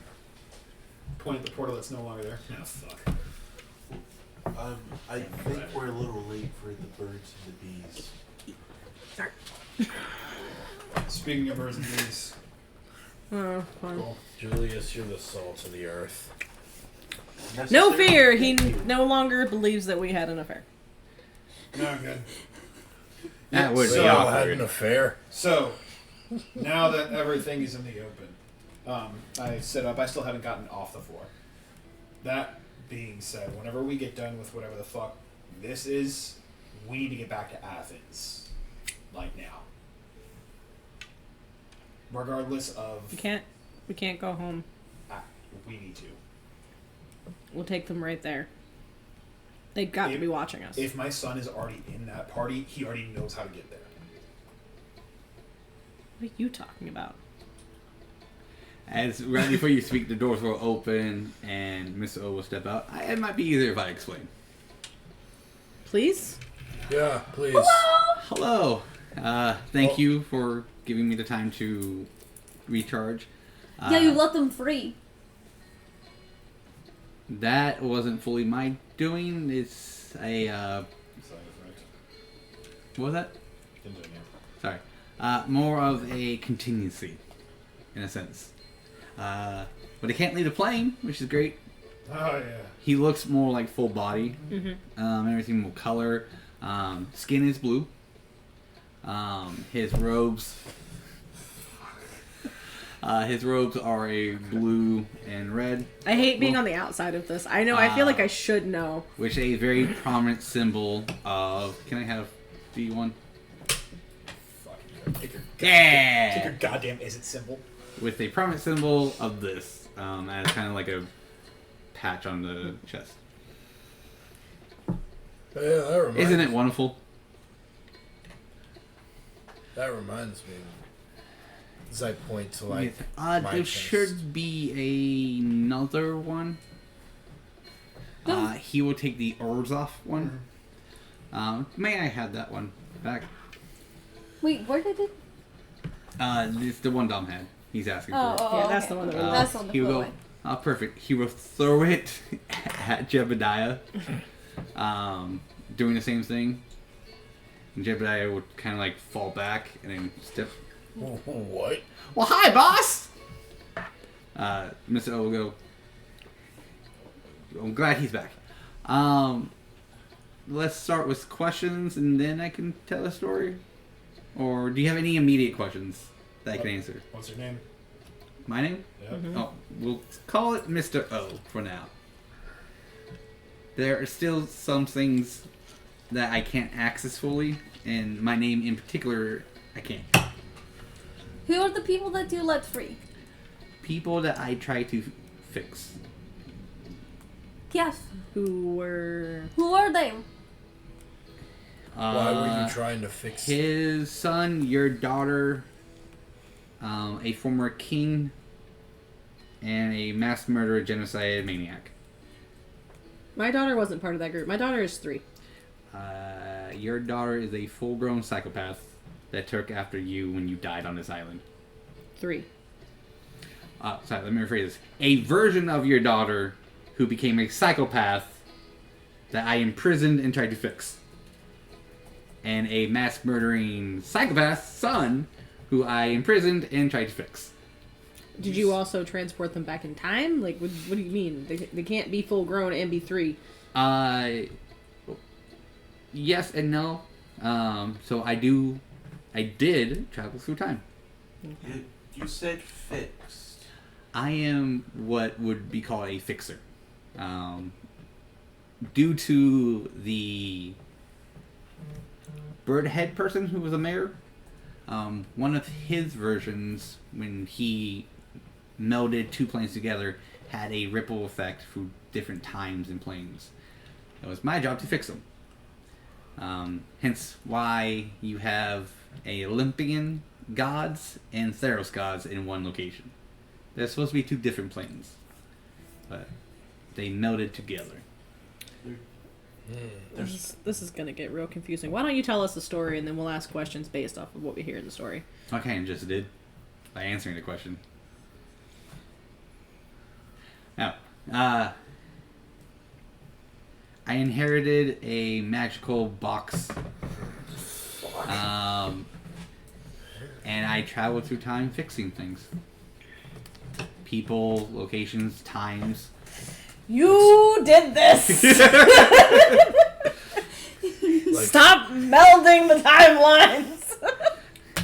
point at the portal that's no longer there. Oh, fuck. I think we're a little late for the birds and the bees. Speaking of birds and bees. Oh, fine. Cool. Julius, you're the salt of the earth. No Necessary? fear. He no longer believes that we had an affair. No, I'm good. That would So- be We all had awkward. an affair. So, now that everything is in the open, I set up. I still haven't gotten off the floor. That being said, whenever we get done with whatever the fuck this is, we need to get back to Athens. Like now. Regardless of... We can't go home. we need to. We'll take them right there. They got to be watching us. If my son is already in that party, he already knows how to get there. What are you talking about? As right before you speak, the doors will open and Mr. O will step out. It might be easier if I explain. Please? Yeah, please. Hello. Thank you for giving me the time to recharge. Yeah, you let them free. That wasn't fully my doing. It's a what was that? Continue. Sorry. More of a contingency, in a sense. But I can't leave the plane, which is great. Oh, yeah. He looks more like full body. Mm-hmm. Everything will color. Skin is blue. His robes. His robes are a blue and red, I hate being on the outside of this. I know. I feel like I should know. which is a very prominent symbol of. Can I have the one? Fucking take your Yeah. goddamn is it symbol? With a prominent symbol of this, as kind of like a patch on the chest. Yeah, that reminds Isn't it wonderful? That reminds me. As I point to like. There my chest. should be another one. He will take the Orzov one. May I have that one back? Wait, where did it? It's the one Dom had. He's asking for it. Yeah, that's okay. the one that we That's on the He will floor. go. Perfect. He will throw it at Jebediah, doing the same thing. And Jebediah would kind of like fall back and then step. What? Well, hi, boss. Mr. O will go. I'm glad he's back. Let's start with questions, and then I can tell a story. Or do you have any immediate questions that I can answer? What's your name? My name? Yeah. Oh, we'll call it Mr. O for now. There are still some things that I can't access fully, and my name in particular, I can't. Who are the people that you let free? People that I try to fix. Yes. Who were? Who are they? Why were you trying to fix it? His son, your daughter, a former king, and a mass murderer, genocide maniac. My daughter wasn't part of that group. My daughter is 3. Your daughter is a full-grown psychopath that took after you when you died on this island. 3. Sorry, let me rephrase this. A version of your daughter who became a psychopath that I imprisoned and tried to fix. And a mass murdering psychopath son who I imprisoned and tried to fix. Did you also transport them back in time? Like, what do you mean? They can't be full grown and be 3. Yes and no. So I did travel through time. You said fixed. I am what would be called a fixer. Due to the Birdhead person who was a mayor, one of his versions, when he melded 2 planes together, had a ripple effect through different times and planes. It was my job to fix them. Hence why you have a Olympian gods and Theros gods in one location. They're supposed to be 2 different planes, but they melded together. This is gonna get real confusing. Why don't you tell us the story and then we'll ask questions based off of what we hear in the story. I kind of just did by answering the question. Now, I inherited a magical box. And I traveled through time fixing things. People, locations, times. You did this! Stop melding the timelines!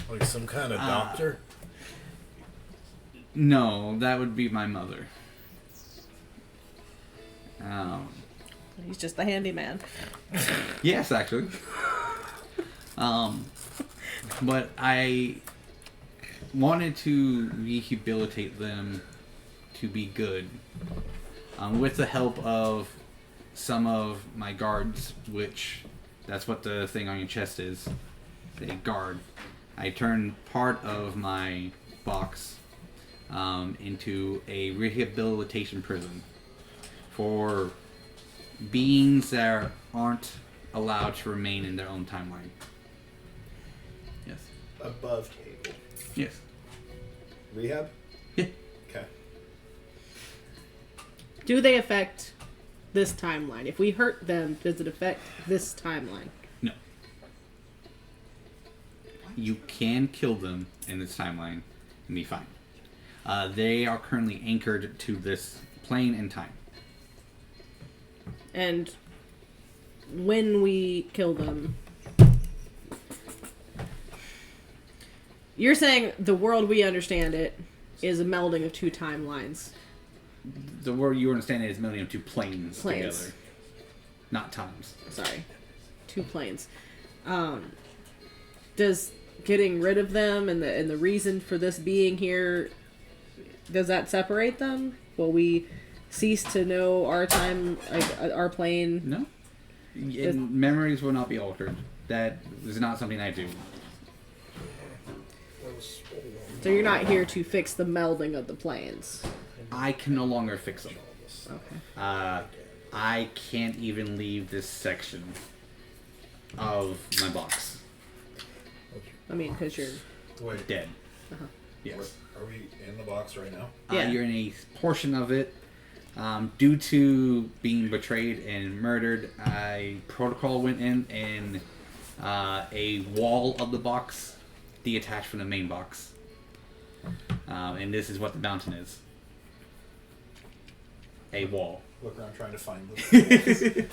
Like some kind of doctor? No, that would be my mother. He's just the handyman. Yes, actually. But I wanted to rehabilitate them to be good. With the help of some of my guards, which that's what the thing on your chest is, a guard. I turned part of my box into a rehabilitation prison for beings that aren't allowed to remain in their own timeline. Yes. Above table. Yes. Rehab? Yeah. Okay. Do they affect this timeline? If we hurt them, does it affect this timeline? No. You can kill them in this timeline and be fine. They are currently anchored to this plane and time. And when we kill them, you're saying the world we understand it is a melding of two timelines. The word you understand is melding of two planes Planes. together, not times. Sorry, two planes. Does getting rid of them and the reason for this being here, does that separate them? Will we cease to know our time, like our plane? No. And memories will not be altered. That is not something I do. So you're not here to fix the melding of the planes. I can no longer fix them. Okay. I can't even leave this section of my box. I mean, because you're Wait. Dead. Uh-huh. Yes. Are we in the box right now? Yeah. You're in a portion of it. Due to being betrayed and murdered, a protocol went in and a wall of the box detached from the main box. And this is what the mountain is. A wall. Look around trying to find the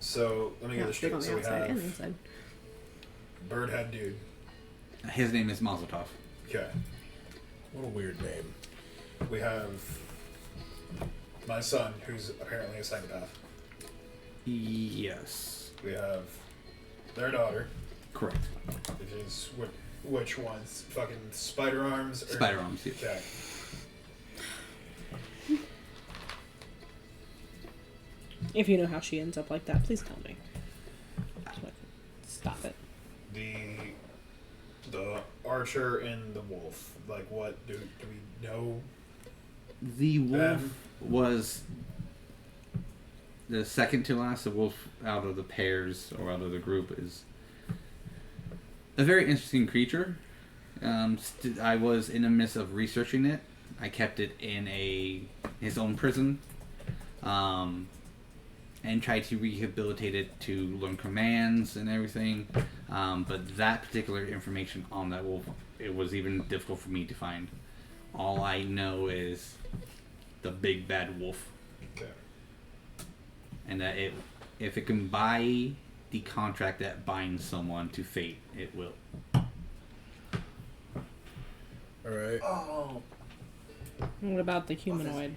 So, let me get this big on straight. the So we outside and the have inside. Birdhead Dude. His name is Mazatov. Okay. What a weird name. We have my son, who's apparently a psychopath. Yes. We have their daughter, Correct. which is which one's fucking Spider Arms? Or, Spider Arms, yes. Okay. If you know how she ends up like that, please tell me. Stop it. The archer and the wolf. Like, what do we know? The wolf Them? was the second to last. The wolf out of the pairs or out of the group is a very interesting creature. I was in the midst of researching it. I kept it in his own prison, and tried to rehabilitate it to learn commands and everything. But that particular information on that wolf, it was even difficult for me to find. All I know is the big bad wolf, Okay. and that if it can buy the contract that binds someone to fate, it will. Alright. Oh, What about the humanoid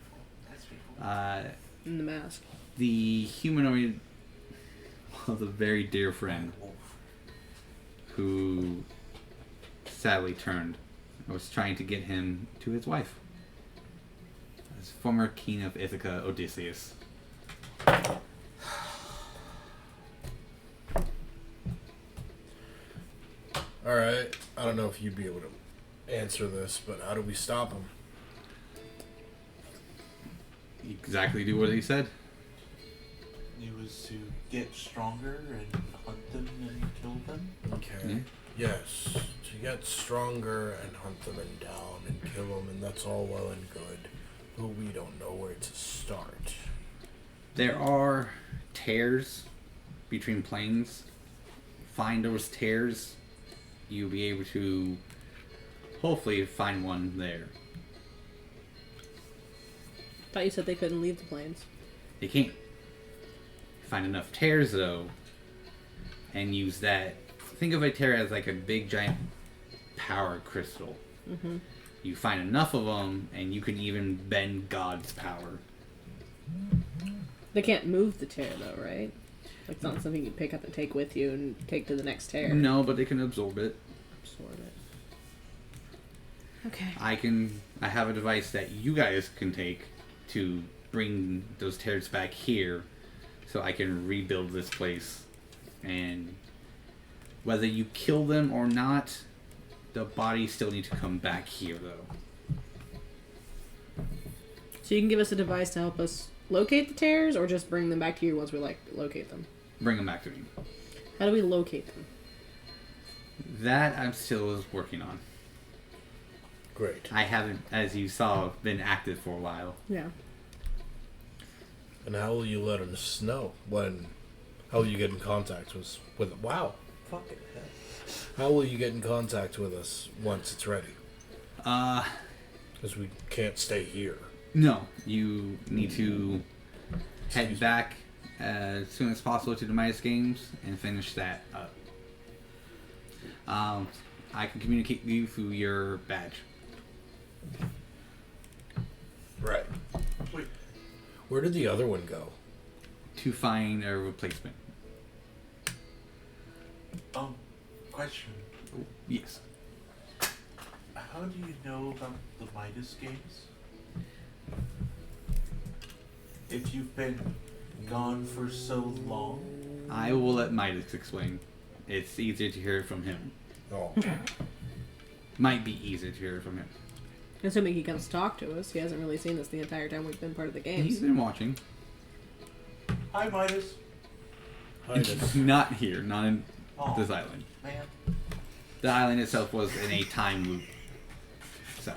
that's beautiful. in the mask? The humanoid was a very dear friend who sadly turned. I was trying to get him to his wife. As former king of Ithaca, Odysseus. Alright. I don't know if you'd be able to answer this, but how do we stop him? Exactly do what he said. It was to get stronger and hunt them and kill them. Okay. Yeah. Yes. To get stronger and hunt them in town and kill them, and that's all well and good. But we don't know where to start. There are tears between planes. Find those tears. You'll be able to hopefully find one there. Thought you said they couldn't leave the plains. They can't. Find enough tears though, and use that. Think of a tear as like a big giant power crystal. Mm-hmm. You find enough of them, and you can even bend God's power. They can't move the tear though, right? Like it's not something you pick up and take with you and take to the next tear. No, but they can absorb it. Absorb it. Okay. I have a device that you guys can take to bring those tears back here, so I can rebuild this place. And whether you kill them or not, the bodies still need to come back here, though. So you can give us a device to help us locate the tears, or just bring them back to you once we locate them? Bring them back to me. How do we locate them? That I'm still working on. Great. I haven't, as you saw, been active for a while. Yeah. And how will you let us know when? How will you get in contact with? Wow. Fucking hell. How will you get in contact with us once it's ready? Because we can't stay here. No, you need to head back as soon as possible to the Midas Games and finish that up. I can communicate with you through your badge. Right. Wait. Where did the other one go? To find a replacement. Question. Yes. How do you know about the Midas Games? If you've been gone for so long? I will let Midas explain. It's easier to hear it from him. Oh. Might be easier to hear it from him. Assuming he comes to talk to us. He hasn't really seen us the entire time we've been part of the games. He's been watching. Hi, Midas. Not here, not in Oh, this island. man. The island itself was in a time loop. So,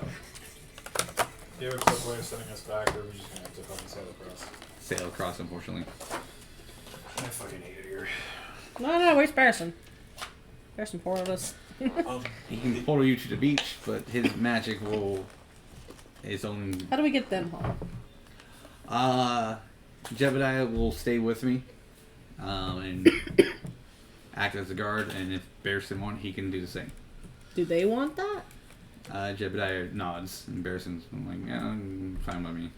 Do you have a quick way of sending us back, or are we just gonna have to fucking sail across? sail across, unfortunately. I fucking hate it here. No, where's Barrison? Barrison, four of us. He can pull you to the beach, but his magic will... his own... How do we get them home? Jebediah will stay with me. And act as a guard, and if Barrison wants, he can do the same. Do they want that? Jebediah nods, and Barrison's like, yeah, fine by me.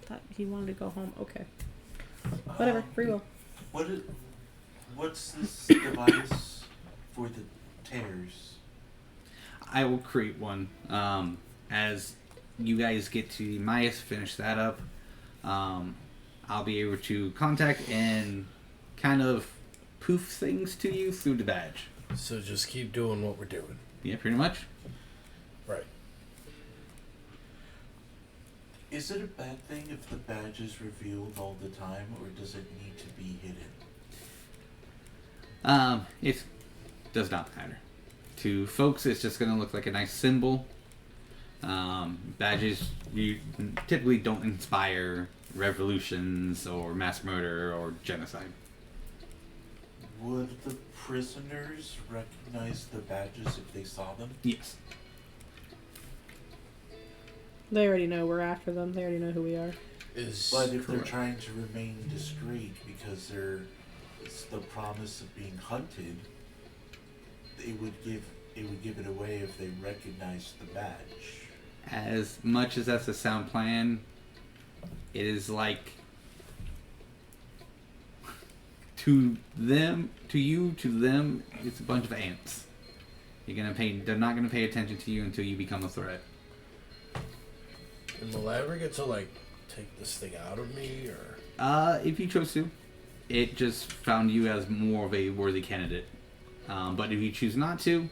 Thought he wanted to go home. Okay. Whatever. Free will. What's this device for the tears? I will create one. As you guys get to Myas, finish that up, I'll be able to contact and kind of poof things to you through the badge. So just keep doing what we're doing. Yeah, pretty much. Right. Is it a bad thing if the badge is revealed all the time, or does it need to be hidden? It does not matter. To folks, it's just going to look like a nice symbol. Badges you typically don't inspire revolutions or mass murder or genocide. Would the prisoners recognize the badges if they saw them? Yes. They already know we're after them. They already know who we are. But if they're trying to remain discreet because it's the promise of being hunted, it would give it away if they recognized the badge. As much as that's a sound plan, it is like to them, it's a bunch of ants. They're not gonna pay attention to you until you become a threat. And will I ever get to take this thing out of me, or? If you chose to, it just found you as more of a worthy candidate. But if you choose not to,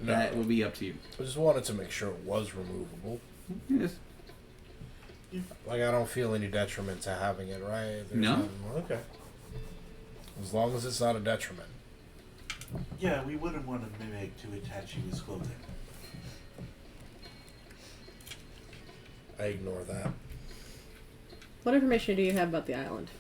that will be up to you. I just wanted to make sure it was removable. Yes. I don't feel any detriment to having it, right? No. Okay. As long as it's not a detriment. Yeah, we wouldn't want a mimic to attach you his clothing. I ignore that. What information do you have about the island?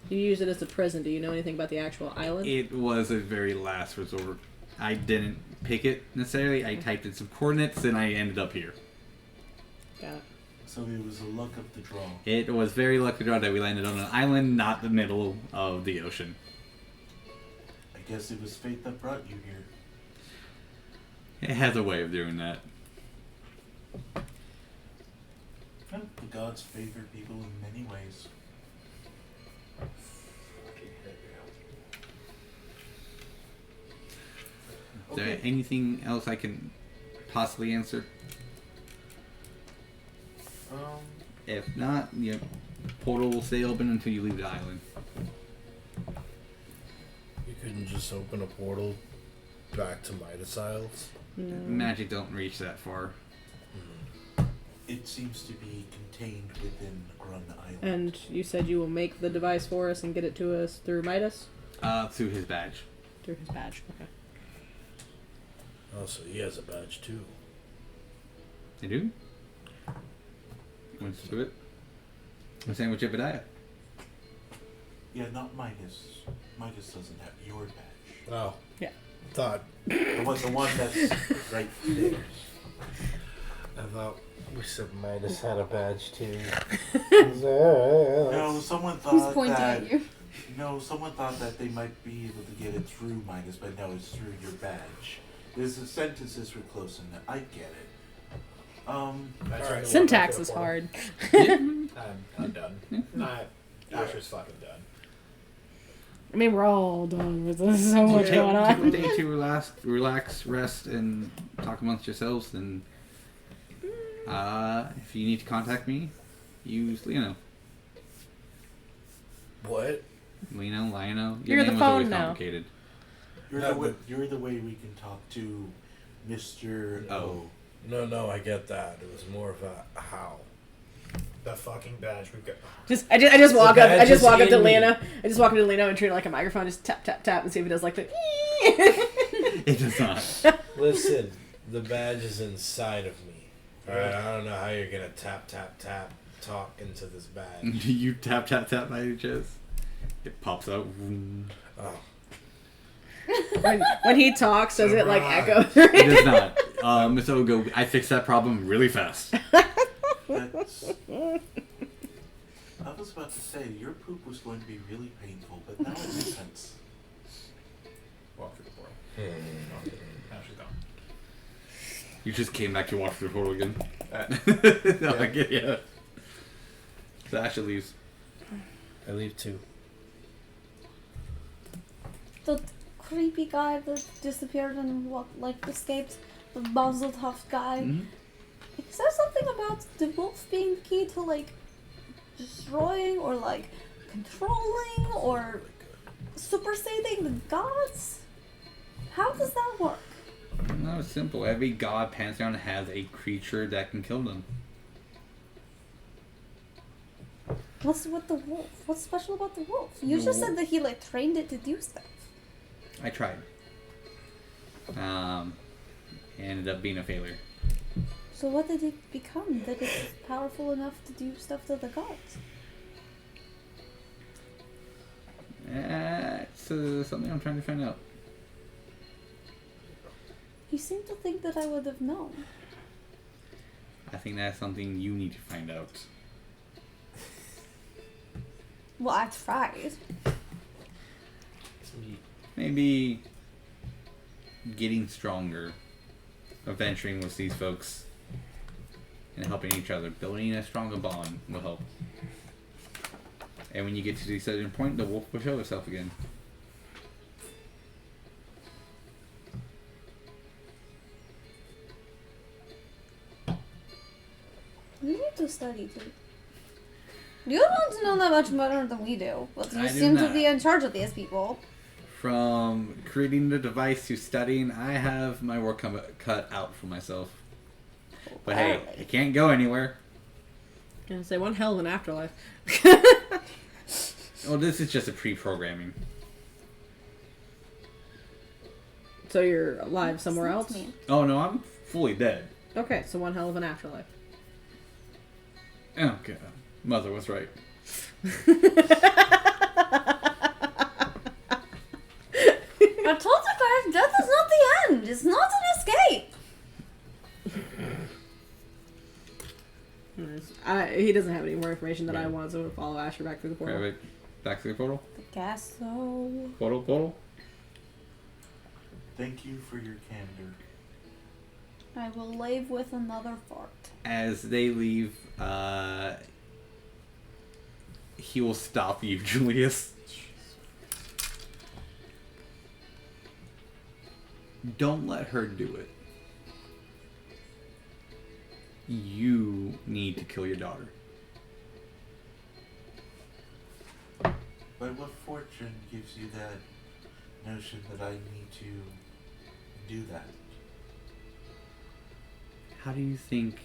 You use it as a prison. Do you know anything about the actual island? It was a very last resort. I didn't pick it necessarily. I typed in some coordinates and I ended up here. Got it. So it was a luck of the draw. It was very lucky draw that we landed on an island, not the middle of the ocean. I guess it was fate that brought you here. It has a way of doing that. Well, the gods favor people in many ways. Is there anything else I can possibly answer? If not, portal will stay open until you leave the island. You couldn't just open a portal back to Midas Isles? No. Magic don't reach that far. It seems to be contained within Grun Island. And you said you will make the device for us and get it to us through Midas? Through his badge. Through his badge, okay. Oh, so he has a badge too. They do? Want to do it? I'm saying with Jebediah. Yeah, not Midas. Midas doesn't have your badge. Oh. Yeah. Thought. The one that's right there. I thought we said Midas had a badge too. No, someone Who's thought pointing that. at you? No, someone thought that they might be able to get it through Midas, but no, it's through your badge. There's the sentences were close enough. I get it. Syntax is hard. I'm done. Not Asher's fucking done. I mean, we're all done with this. So much going Take a on. day to relax, rest, and talk amongst yourselves. And if you need to contact me, use Lino. What? Lino. Your You're the name was phone always now. complicated. You're the way we can talk to Mr. O. No, I get that. It was more of a how. The fucking badge we've got. I just walk up. I badge just is walk up to in me. Lena. I just walk up to Lena and treat it like a microphone. Just tap tap tap and see if it does like the. It does not. Listen, the badge is inside of me. Alright, I don't know how you're gonna tap talk into this badge. Do you tap by your chest? It pops out. Oh. when he talks, does it like echo? It does not. Miss Ogo, I fixed that problem really fast. That's... I was about to say, your poop was going to be really painful, but now it makes sense. Walk through the portal. Asher's gone. You just came back to walk through the portal again. No, Yeah. I get ya. So Asher leaves. I leave too. The creepy guy that disappeared and escaped, the muzzled tough guy. Mm-hmm. Is there something about the wolf being key to destroying or controlling or superseding the gods? How does that work? No, it's simple. Every god pantheon has a creature that can kill them. What's with the wolf? What's special about the wolf? You just said that he trained it to do stuff. I tried. Ended up being a failure. So what did it become that it's powerful enough to do stuff to the gods? It's something I'm trying to find out. You seem to think that I would have known. I think that's something you need to find out. Well, I tried. Maybe getting stronger, adventuring with these folks, and helping each other, building a stronger bond will help. And when you get to the certain point, the wolf will show itself again. You need to study too. You don't know that much better than we do, but you I do seem to not. be in charge of these people. From creating the device to studying, I have my work cut out for myself. But hey, it can't go anywhere. Gonna say one hell of an afterlife. Well, this is just a pre-programming. So you're alive somewhere else? Me. Oh no, I'm fully dead. Okay, so one hell of an afterlife. Okay, Mother was right. I told you guys, death is not the end. It's not an escape. He doesn't have any more information that I want, so I'm gonna follow Asher back through the portal. Wait, back to the portal. I guess so. Portal. Thank you for your candor. I will leave with another fart. As they leave, he will stop you, Julius. Don't let her do it. You need to kill your daughter. But what fortune gives you that notion that I need to do that? How do you think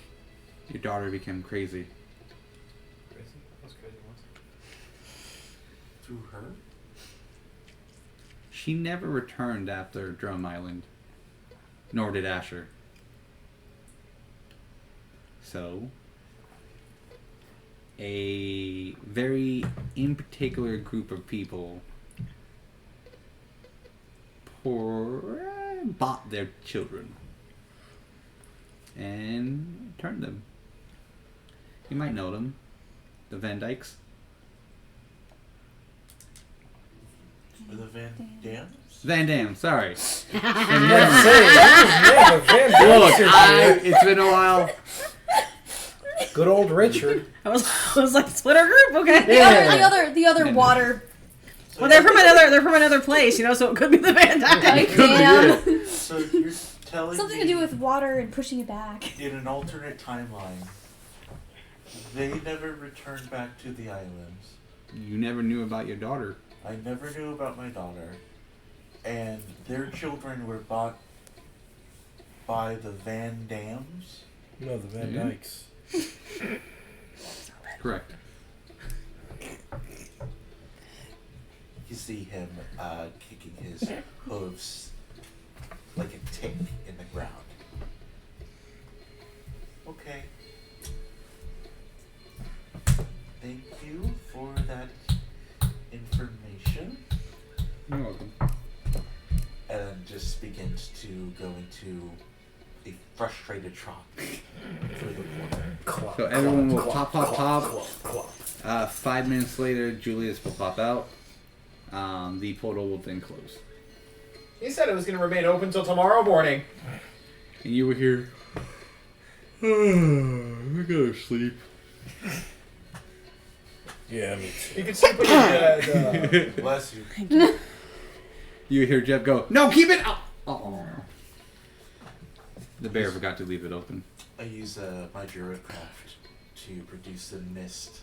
your daughter became crazy? Crazy? What's crazy once? Through her? She never returned after Drum Island. Nor did Asher. So, a very in particular group of people bought their children and turned them. You might know them. The Van Dykes. Or the Van Dams? Van Dam, sorry. Look, It's been a while. good old Richard. I was like, split our group, okay. The other water. So Well, they're from another place, you know, so it could be the Van Dyke. Damn. So you're telling Something me to do with water and pushing it back. in an alternate timeline, they never returned back to the islands. You never knew about your daughter. I never knew about my daughter. And their children were bought by the Van Dams. No, the Van Mhm. Dykes. Correct. You see him kicking his hooves like a tick in the ground. Okay. Thank you for that information. You're welcome. And then just begins to go into a frustrated trot through the portal. So everyone will pop. 5 minutes later, Julius will pop out. The portal will then close. He said it was going to remain open till tomorrow morning. And you were here. I gotta sleep. Yeah, me too. You can sleep in bed. Bless you. You hear Jeff go, "No, keep it up!" Oh. The bear forgot to leave it open. I use my Juracraft to produce the mist.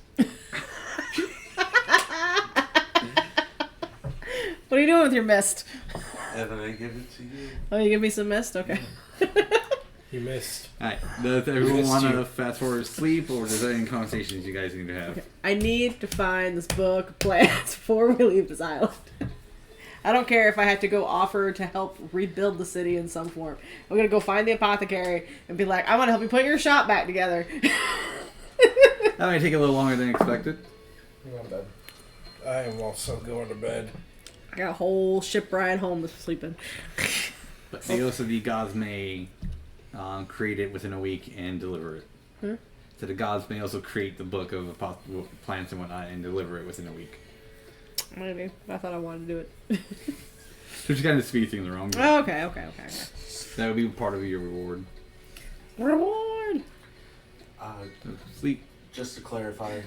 What are you doing with your mist? And then I give it to you. Oh, you give me some mist? Okay. He missed. Alright, does everyone Missed want to you. fast forward to sleep, or is there any conversations you guys need to have? I need to find this book of plans before we leave this island. I don't care if I have to go offer to help rebuild the city in some form. I'm gonna go find the apothecary and be like, I want to help you put your shop back together. That might take a little longer than expected. I'm going to bed. I am also going to bed. I got a whole ship ride home to sleep in. But Theros of the gods may create it within a week and deliver it. So the gods may also create the book of plants and whatnot and deliver it within a week. Maybe. I thought I wanted to do it. So just kind of speed things along. Oh, okay. That would be part of your reward. Reward! So sleep. Just to clarify,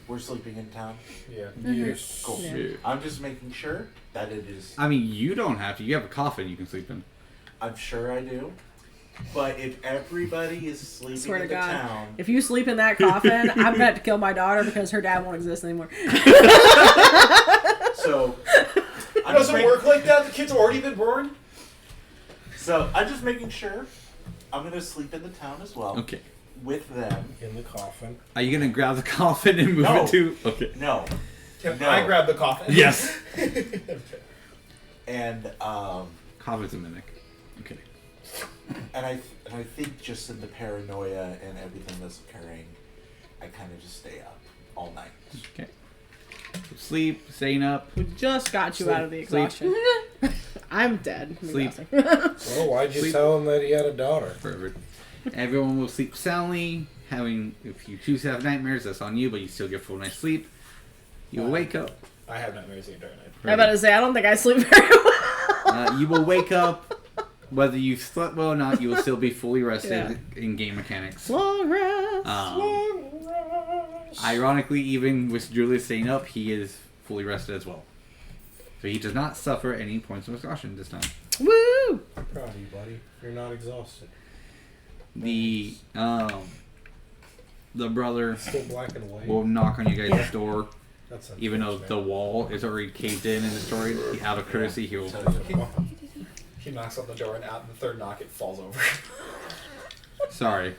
we're sleeping in town? Yeah. Yes. Cool. Yeah. I'm just making sure that it is. I mean, you don't have to. You have a coffin you can sleep in. I'm sure I do. But if everybody is sleeping Swear to in the God. town, If you sleep in that coffin, I'm gonna have to kill my daughter because her dad won't exist anymore. so It doesn't work like that. The kid's already been born. So I'm just making sure. I'm gonna sleep in the town as well. Okay. With them. In the coffin. Are you gonna grab the coffin and move No. it to? Okay. No. Can No. I grab the coffin? Yes. And Kava's a mimic. I'm kidding. And I think just in the paranoia and everything that's occurring, I kind of just stay up all night. Okay. Sleep, staying up. We just got you out of the exhaustion. I'm dead. I'm Sleep. exhausted. Well, why'd you Sleep. tell him that he had a daughter? Forever. Everyone will sleep soundly. If you choose to have nightmares, that's on you, but you still get full night's sleep. You'll wake up. I have nightmares the entire night. I'm about to say, I don't think I sleep very well. You will wake up. Whether you slept well or not, you will still be fully rested in game mechanics. Long rest. Ironically, even with Julius staying up, he is fully rested as well. So he does not suffer any points of exhaustion this time. Woo! I'm proud of you, buddy. You're not exhausted. The brother Still black and white. will knock on you guys' door, That's even though the wall is already caved in and destroyed. Out of courtesy, he will. He knocks on the door, and out the third knock, it falls over. Sorry.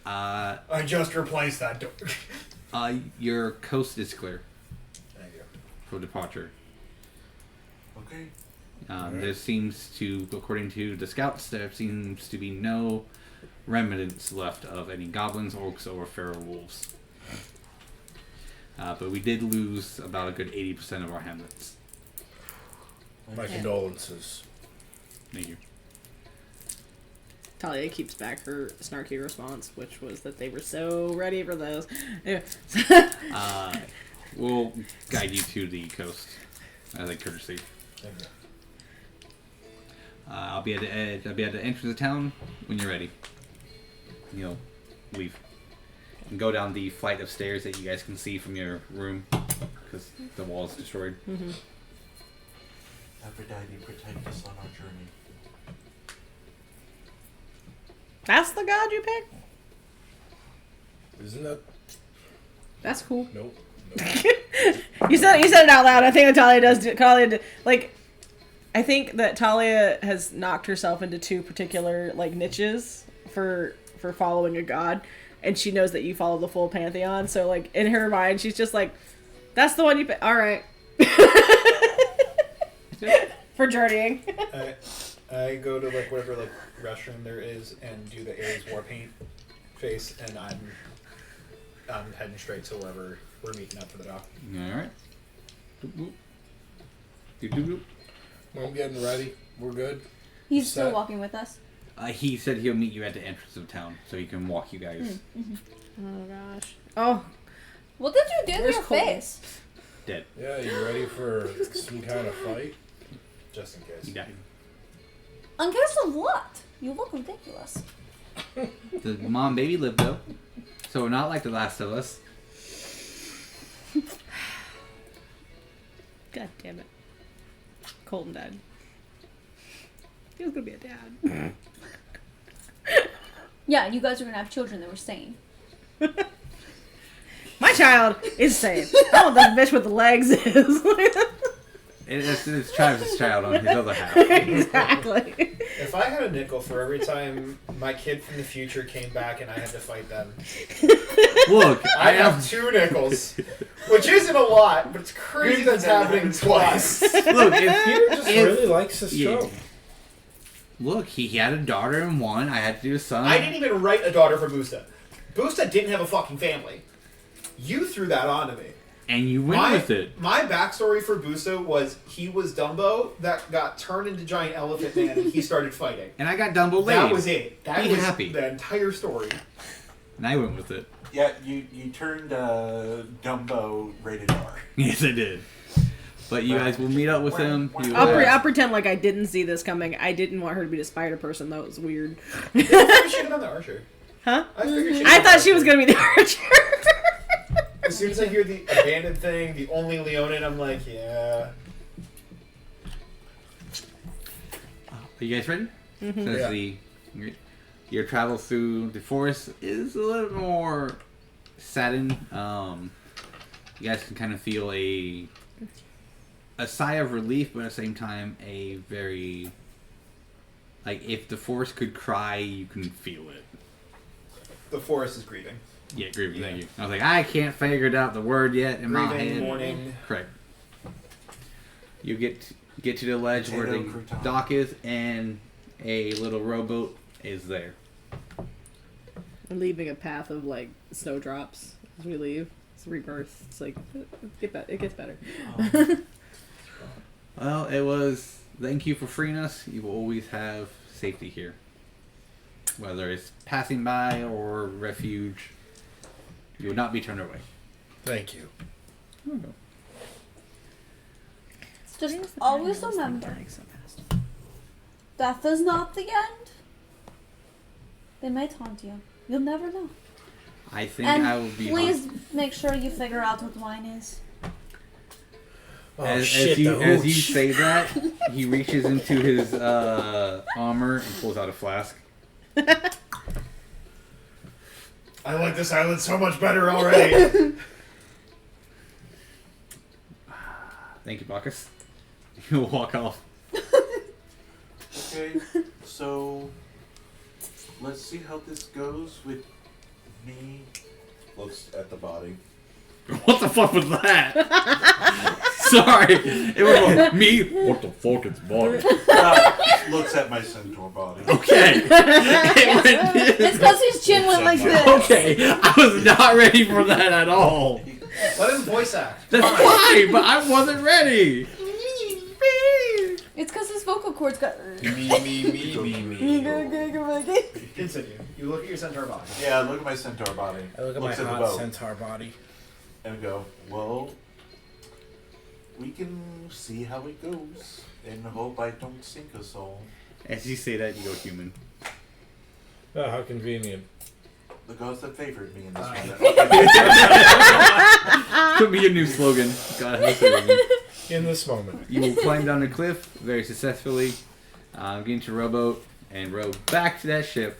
I just replaced that door. Your coast is clear Thank you. for departure. Okay. There seems to, according to the scouts, there seems to be no remnants left of any goblins, orcs, or feral wolves. But we did lose about a good 80% of our hamlets. My condolences. Thank you. Thalia keeps back her snarky response, which was that they were so ready for those. Anyway. We'll guide you to the coast as a courtesy. Thank you. I'll be at the edge. I'll be at the entrance of town when you're ready. You'll leave and go down the flight of stairs that you guys can see from your room because the wall is destroyed. Mm-hmm. Aphrodite, protect us on our journey. That's the god you picked? Isn't that? That's cool. Nope. You said it out loud. I think that Thalia does. I think that Thalia has knocked herself into two particular niches for following a god, and she knows that you follow the full pantheon. So in her mind, she's just like, "That's the one you pick." All right. For journeying. I go to whatever restroom there is and do the Ares war paint face, and I'm heading straight to wherever we're meeting up for the dock. All right. Doop, doop. Doop, doop, doop. I'm getting ready. We're good. He's still Set. walking with us. He said he'll meet you at the entrance of town so he can walk you guys. Oh gosh. Oh, What did you do to Where's your Colton? face? Dead. Yeah, you ready for some kind of fight? Just in case. He died. In case of what? You look ridiculous. The mom and baby lived though, so we're not like the Last of Us. god damn it. Colton died. He was gonna be a dad. Yeah, you guys are gonna have children that were sane. My child is sane. I don't know what the bitch with the legs is. It's Travis' child on his other half. Exactly. If I had a nickel for every time my kid from the future came back and I had to fight them, Look, I have 2 nickels, which isn't a lot, but it's crazy that's happening twice. Look, Peter just really likes this Yeah. show. Look, he had a daughter and one. I had to do a son. I didn't even write a daughter for Busta. Busta didn't have a fucking family. You threw that onto me. And you went with it. My backstory for Busta was he was Dumbo that got turned into Giant Elephant Man and he started fighting. And I got Dumbo That laid. was it. That Be was happy. the entire story. And I went with it. Yeah, you turned Dumbo rated R. Yes, I did. But you guys will meet up with him. You I'll will- pretend like I didn't see this coming. I didn't want her to be the spider person. That was weird. I figured she'd have done the Archer. Huh? I figured she'd I have thought done she was the gonna be the archer. As soon as I hear the abandoned thing, the only Leonin, I'm like, yeah. Are you guys ready? Mm-hmm. So Yeah. your travel through the forest is a little more saddened. You guys can kind of feel a sigh of relief, but at the same time, a very if the forest could cry, you can feel it. The forest is grieving. Yeah, grieving. Thank you. I was like, I can't figure out the word yet in my Grieving, head. mourning. Correct. You get Get to the ledge where the Potato crouton. dock is, and a little rowboat is there. We're leaving a path of like snowdrops as we leave. It's rebirth. It's like it gets better. Well, it was. Thank you for freeing us. You will always have safety here. Whether it's passing by or refuge, you will not be turned away. Thank you. Just always remember, death is not the end. They may taunt you. You'll never know. I think And I will be. please make sure you figure out what wine is. Oh, As shit, you hooch. say that, he reaches into his armor and pulls out a flask. I like this island so much better already. Thank you, Bacchus. He'll walk off. Okay, so let's see how this goes with me. Looks at the body. What the fuck was that? Sorry. It was like, me? What the fuck is body? Looks at my centaur body. Okay. It's because his chin went like this. Okay. I was not ready for that at all. Let him voice act. That's fine, but I wasn't ready. It's because his vocal cords got. Me. Continue. You look at your centaur body. Yeah, look at my centaur body. I look at Looks my the hot boat centaur body. and go, well, we can see how it goes and hope I don't sink us all. As you say that, you go human. Oh, how convenient. The gods that favored me in this one. Could be your new slogan. God, I hope it In this moment. You will climb down the cliff very successfully, get into a rowboat, and row back to that ship.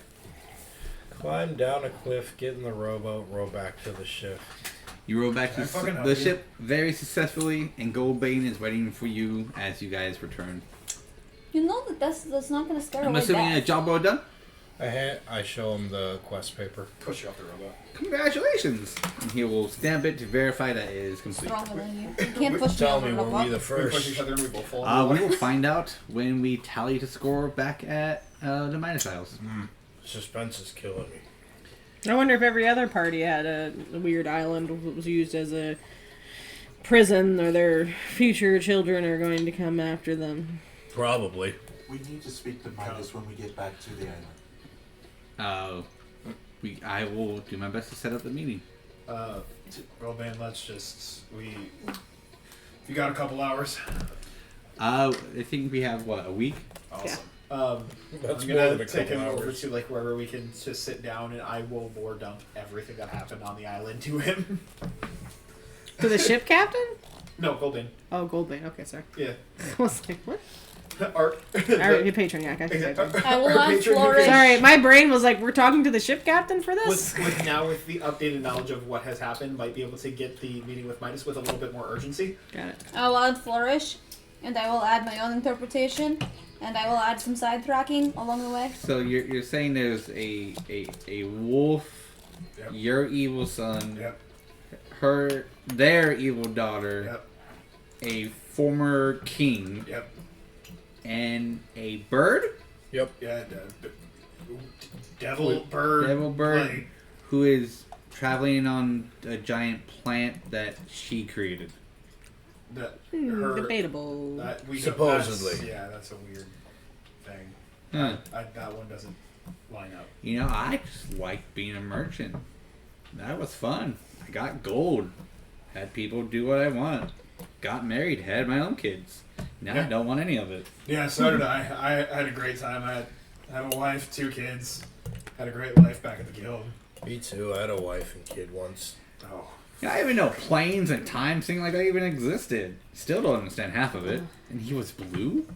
Climb down a cliff, get in the rowboat, row back to the ship. You row back to I fucking help the you? ship very successfully, and Goldbane is waiting for you as you guys return. You know that that's not going to scare I'm away assuming a death. job well done. I show him the quest paper. Push you off the robot. Congratulations! And he will stamp it to verify that it is complete. Stronger than you. You can't push Tell me me, over were we the We push first? each other and we both fall. We will find out when we tally the score back at the Minus Isles. Suspense is killing me. I wonder if every other party had a weird island that was used as a prison, or their future children are going to come after them. Probably. We need to speak to Midas when we get back to the island. I will do my best to set up the meeting. Well, man, let's just if you got a couple hours. I think we have a week. Awesome. That's I'm more gonna than a take him couple over hours. to like wherever we can just sit down, and I will lore dump everything that happened on the island to him. To the ship captain? No, Golden. Oh, Goldbane. Okay, sorry. Yeah. I was like, what? Art. Alright, your patron, yeah. I will ask Patron Flores. Sorry, my brain was like, we're talking to the ship captain for this? With the updated knowledge of what has happened, might be able to get the meeting with Midas with a little bit more urgency. Got it. I will add flourish, and I will add my own interpretation, and I will add some side tracking along the way. So you're saying there's a wolf, Yep. your evil son, Yep. their evil daughter, Yep. a former king, Yep. and a bird Yeah. Devil bird. like, who is traveling on a giant plant that she created. Debatable. Supposedly. That's a weird thing. Huh. That one doesn't line up. You know, I just liked being a merchant. That was fun. I got gold. Had people do what I want. Got married. Had my own kids. Now I Yeah. don't want any of it. Yeah, so did I. I had a great time. I had a wife, 2 kids. Had a great life back at the guild. Me too. I had a wife and kid once. Oh. Yeah, I didn't even know planes and time thing like that even existed. Still don't understand half of it. And he was blue?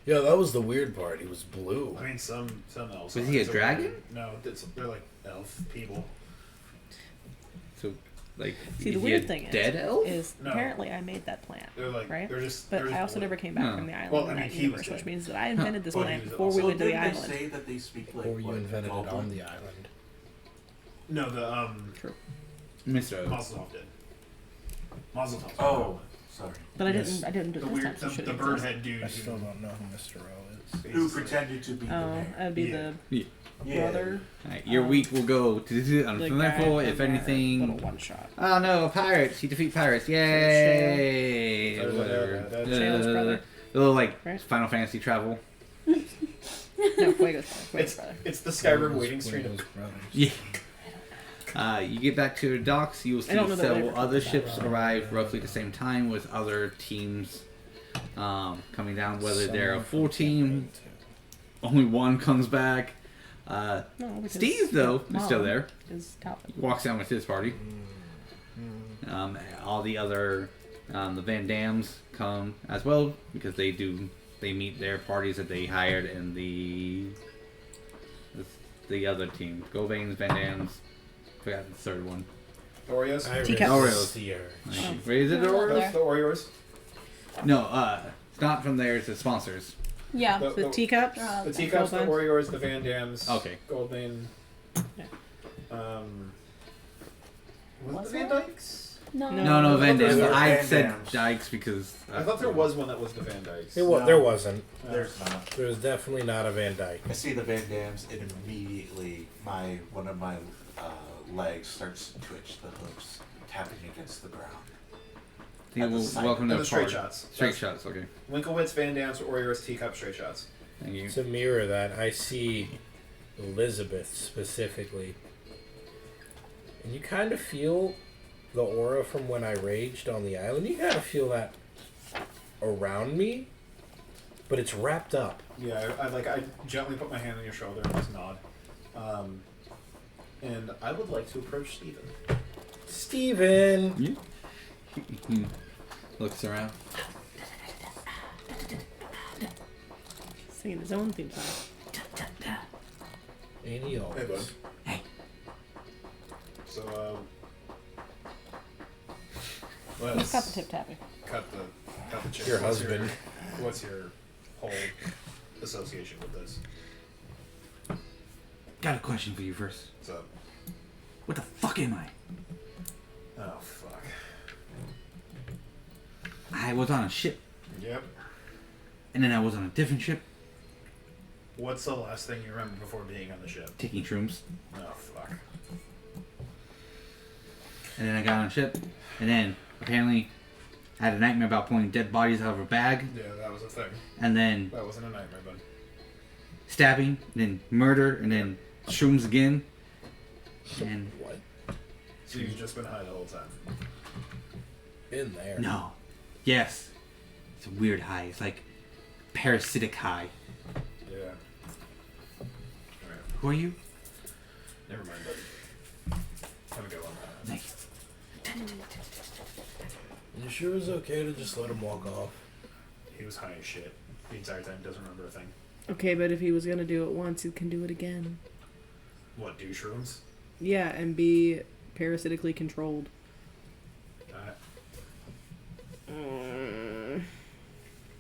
Yeah, that was the weird part. He was blue. I mean, some elves. Was he a So dragon? No, they're like elf people. So, like, See, the is he weird a thing dead elf? is No. apparently I made that plant. They're like Right? they're just. But they're just I also blue. never came back Huh. from the island Well, in I mean, that he universe, was which dead. means that I invented this But plant he was before we also- went to the didn't island. they say that they speak like Or you what, invented it Goblin? on the island. No, the Mr. O. Mazel Tov did. Mazel Tov. Oh, Sorry. But Yes. I didn't do it The this weird, time. So the bird head dude. I still don't know who Mr. O is. Who pretended to be the Oh, mayor. that'd be Yeah. the brother. Alright, your week will go to The uneventful, guy if from our anything. little one shot. Oh no, pirates! You defeat pirates! Yay! Shale. Whatever. Shale's brother. A little like Right? Final Fantasy travel. No, Fuego's brother. It's the Skyrim waiting screen. Yeah. You get back to the docks. You will see I don't know that several they- other ships arrive roughly at the same time with other teams coming down. Whether they're a full team, only one comes back. No, because Steve though is still Mom there. Is top. Walks down with his party. All the other the Van Dams come as well because they meet their parties that they hired in the other team. Gobanes, Van Dams. Forgot the third one. Oreos. Teacups. Oreos. Here. Wait, is it Oh, Oreos? there. The Oreos. No, it's not from there. It's the sponsors. Yeah. The teacups. The teacups, the Gold Oreos, the Van Dams. Okay. Goldbane. Yeah. Was it the Van Dykes? No. No, Van Dams. Those are I Van said Dams. Dykes because I thought there was one that was the Van Dykes. There wasn't. There's not. There was definitely not a Van Dyke. I see the Van Dams, and immediately one of my legs starts to twitch. The hooves tapping against the ground. At the side. Welcome to And the the straight party. shots. Straight shots. Okay. Winklewood's, Van Dams, Oreos, teacups, straight shots. Thank you. To mirror that, I see Elizabeth specifically. And you kind of feel the aura from when I raged on the island. You kind of feel that around me, but it's wrapped up. Yeah, I gently put my hand on your shoulder and just nod. And I would like to approach Steven. Steven! He looks around. Singing his own theme song. And he always. Hey, bud. So, Who's let's got the tip tapping? cut the chip. Your What's husband. What's your whole association with this? Got a question for you first. What's up? What the fuck am I? Oh, fuck. I was on a ship, Yep. and then I was on a different ship What's the last thing you remember before being on the ship? taking shrooms, Oh, fuck. and then I got on a ship, and then apparently I had a nightmare about pulling dead bodies out of a bag, Yeah, that was a thing. and then That wasn't a nightmare, bud. stabbing, and then murder, and then shrooms again, and What? So you've just been high the whole time. In there. no, yes, it's a weird high. It's like parasitic high. Yeah. Alright. Who are you? Never mind, buddy. Have a good one. Thank you. You sure it's okay to just let him walk off? He was high as shit the entire time. Doesn't remember a thing. Okay, but if he was gonna do it once, he can do it again. What, do shrooms? Yeah, and be parasitically controlled.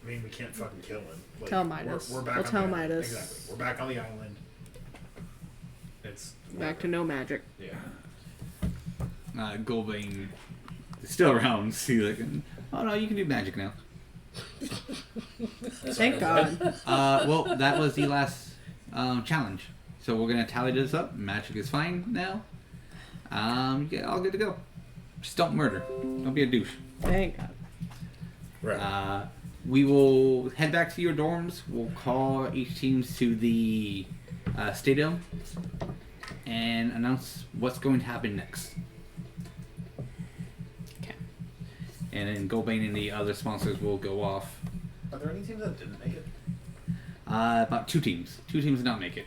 I mean, we can't fucking kill him. Like, Tell Midas. We're back We'll on tell the island. Midas. Exactly. We're back on the island. It's Back to no magic. yeah. Goldbane is still around. See, like, oh no, you can do magic now. Thank God. Well, that was the last challenge. So we're gonna tally this up. Magic is fine now. Yeah, all good to go. Just don't murder. Don't be a douche. Thank God. Right. We will head back to your dorms. We'll call each team to the stadium and announce what's going to happen next. Okay. And then Goldbane and the other sponsors will go off. Are there any teams that didn't make it? About two teams. Two teams did not make it.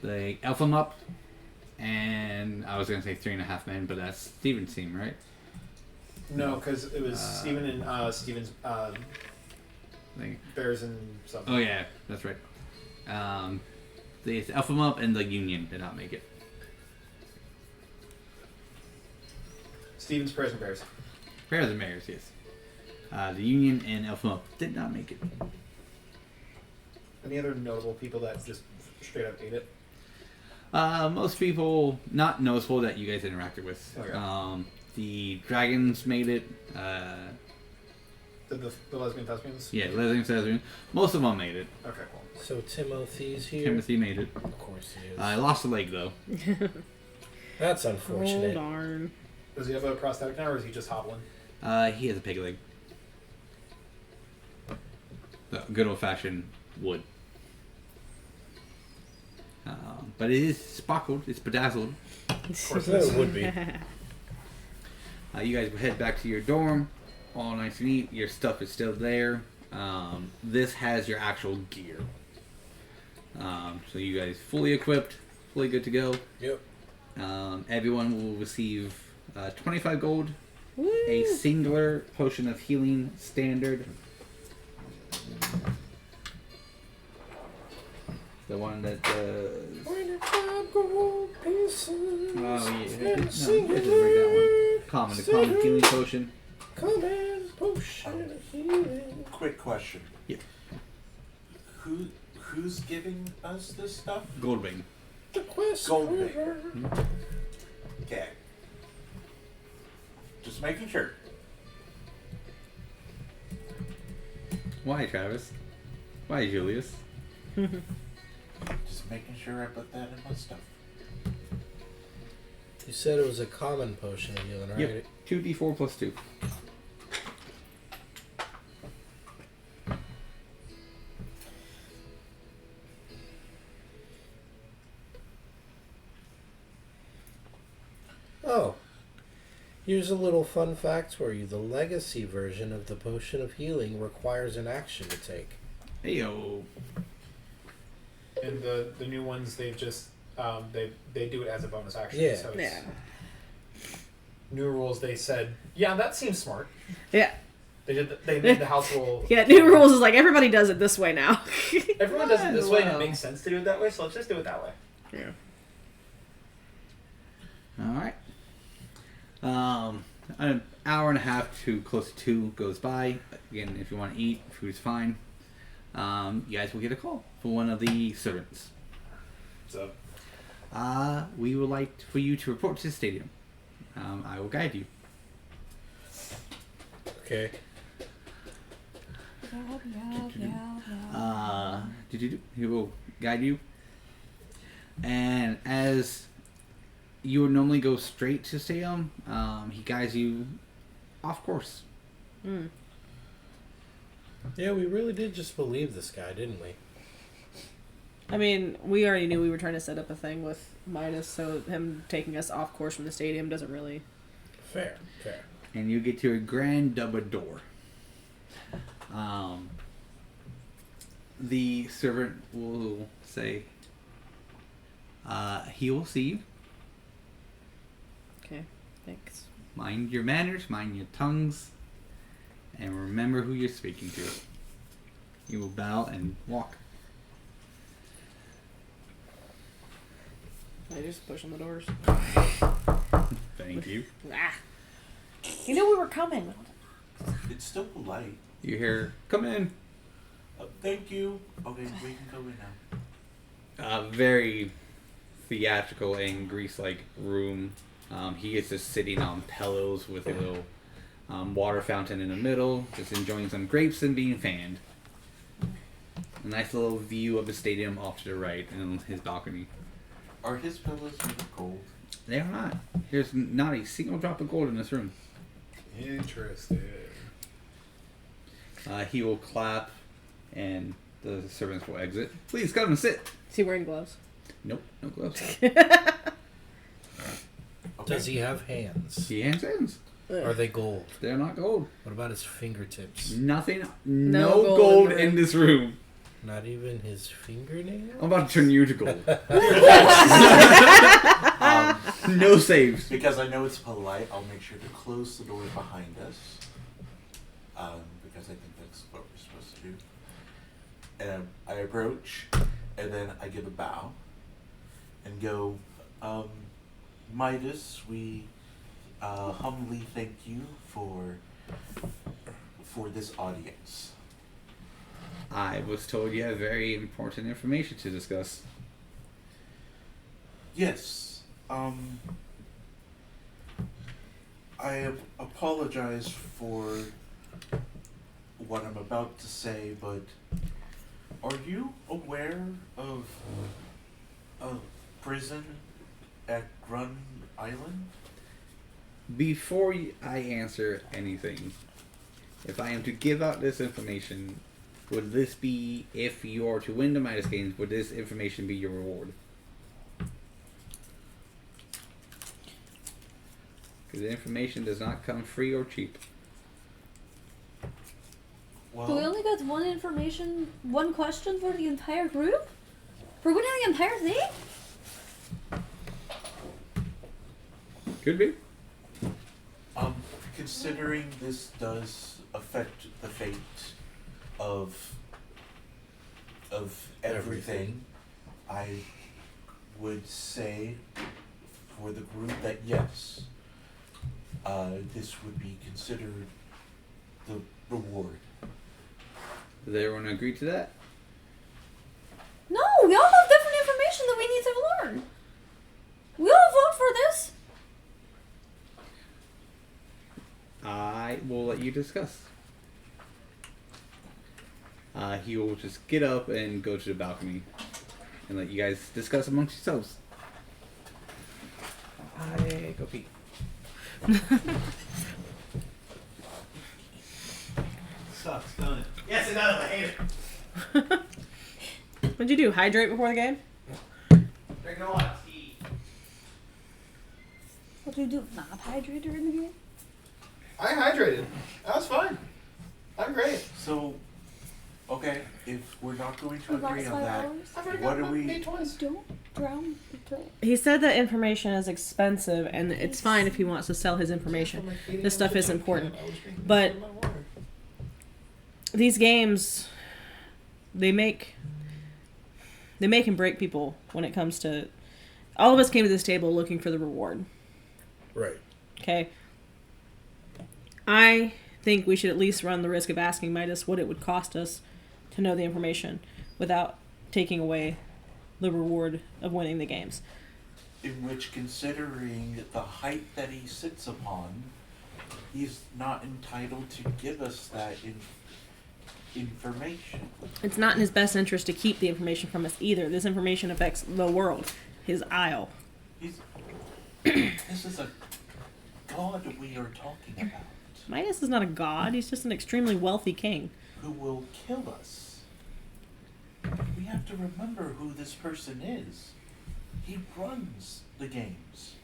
They elf them up, and I was gonna say 3.5 men, but that's Steven's team, right? No, because it was Steven and Steven's Like, Bears and something. oh yeah, that's right. They elf them up, and the Union did not make it. Steven's Bears and Bears. Bears and Mares, yes. The Union and elf them up did not make it. Any other notable people that just straight up ate it? Most people not noticeable that you guys interacted with. Okay. The dragons made it. Did the lesbian thespians? Yeah, lesbian thespian. Most of them made it. Okay, cool. So Timothy's here. Timothy made it. Of course he is. I lost a leg though. That's Oh unfortunate. darn. Does he have a prosthetic now, or is he just hobbling? He has a peg leg. Good old fashioned wood. But it is sparkled. It's bedazzled. Of course, That would be. You guys will head back to your dorm. All nice and neat. Your stuff is still there. This has your actual gear. So you guys fully equipped, fully good to go. Yep. Everyone will receive 25 gold, Woo. a singular potion of healing standard. The one that does... Oh, yeah. No, let's just break that one. Common, the common healing potion. Common potion of healing. Quick question. Yeah. Who's giving us this stuff? Goldwing. The quest Goldwing. river. Okay. Just making sure. Why, Travis? Why, Julius? Just making sure I put that in my stuff. You said it was a common potion of healing, right? Yep. 2d4 plus 2. Oh. Here's a little fun fact for you. The legacy version of the potion of healing requires an action to take. Heyo. And the new ones, they've just they do it as a bonus action. Yeah. So it's Yeah. new rules. They said, yeah, that seems smart. Yeah. They made the house rule. Yeah, new rules is like everybody does it this way now. Everyone does it this way, and Well. it makes sense to do it that way. So let's just do it that way. Yeah. Alright. An hour and a half to close to 2 goes by. Again, if you want to eat, food's fine. You guys will get a call from one of the servants. So We would like for you to report to the stadium. I will guide you. Okay. He will guide you. And as you would normally go straight to stadium, he guides you off course. Mm. Yeah, we really did just believe this guy, didn't we? I mean, we already knew we were trying to set up a thing with Midas, so him taking us off course from the stadium doesn't really... Fair, fair. And you get to a grand double door. The servant will say, he will see you. Okay, thanks. Mind your manners, mind your tongues, and remember who you're speaking to. You will bow and walk. I just push on the doors. Thank you. Ah. You knew we were coming. It's still polite. You hear, come in. Thank you. Okay, we can go in now. Very theatrical and Grease-like room. He is just sitting on pillows with a little water fountain in the middle, just enjoying some grapes and being fanned. A nice little view of the stadium off to the right and his balcony. Are his pillows made of gold? They are not. There's not a single drop of gold in this room. Interesting. He will clap and the servants will exit. Please come and sit. Is he wearing gloves? Nope, no gloves. Okay. Does he have hands? He hands hands. Are they gold? They're not gold. What about his fingertips? Nothing. No No gold gold in the in this room. Not even his fingernails? I'm about to turn you to gold. No saves. Because I know it's polite, I'll make sure to close the door behind us. Because I think that's what we're supposed to do. And I approach, and then I give a bow, and go, Midas, we humbly thank you for this audience. I was told you have very important information to discuss. Yes, I apologize for what I'm about to say, but are you aware of a prison at Grun Island? Before I answer anything, if I am to give out this information, would this be, if you are to win the Midas games, would this information be your reward? Because the information does not come free or cheap. But we Well, only got one question for the entire group? For winning the entire thing? Could be. considering this does affect the fate of everything, I would say for the group that yes, this would be considered the reward. Does everyone agree to that? No, we all have different information that we need to learn. We all vote for this. I will let you discuss. He will just get up and go to the balcony and let you guys discuss amongst yourselves. I go pee. Sucks, don't it? Yes, it does. I hate it. What'd you do? Hydrate before the game? Drink a lot of tea. What do you do? Not hydrate during the game? I hydrated. That was fine. I'm great. So, okay, if we're not going to About agree on 5 that, hours? I've already what got do my we? meat twice. Don't drown the plate. He said that information is expensive, and it's fine if he wants to sell his information. This stuff is important. But these games, they make and break people when it comes to... All of us came to this table looking for the reward. Right. Okay? I think we should at least run the risk of asking Midas what it would cost us to know the information without taking away the reward of winning the games. In which, considering the height that he sits upon, he's not entitled to give us that information. It's not in his best interest to keep the information from us either. This information affects the world, his isle. This is a god we are talking about, Midas is not a god, he's just an extremely wealthy king. who will kill us. We have to remember who this person is. He runs the games,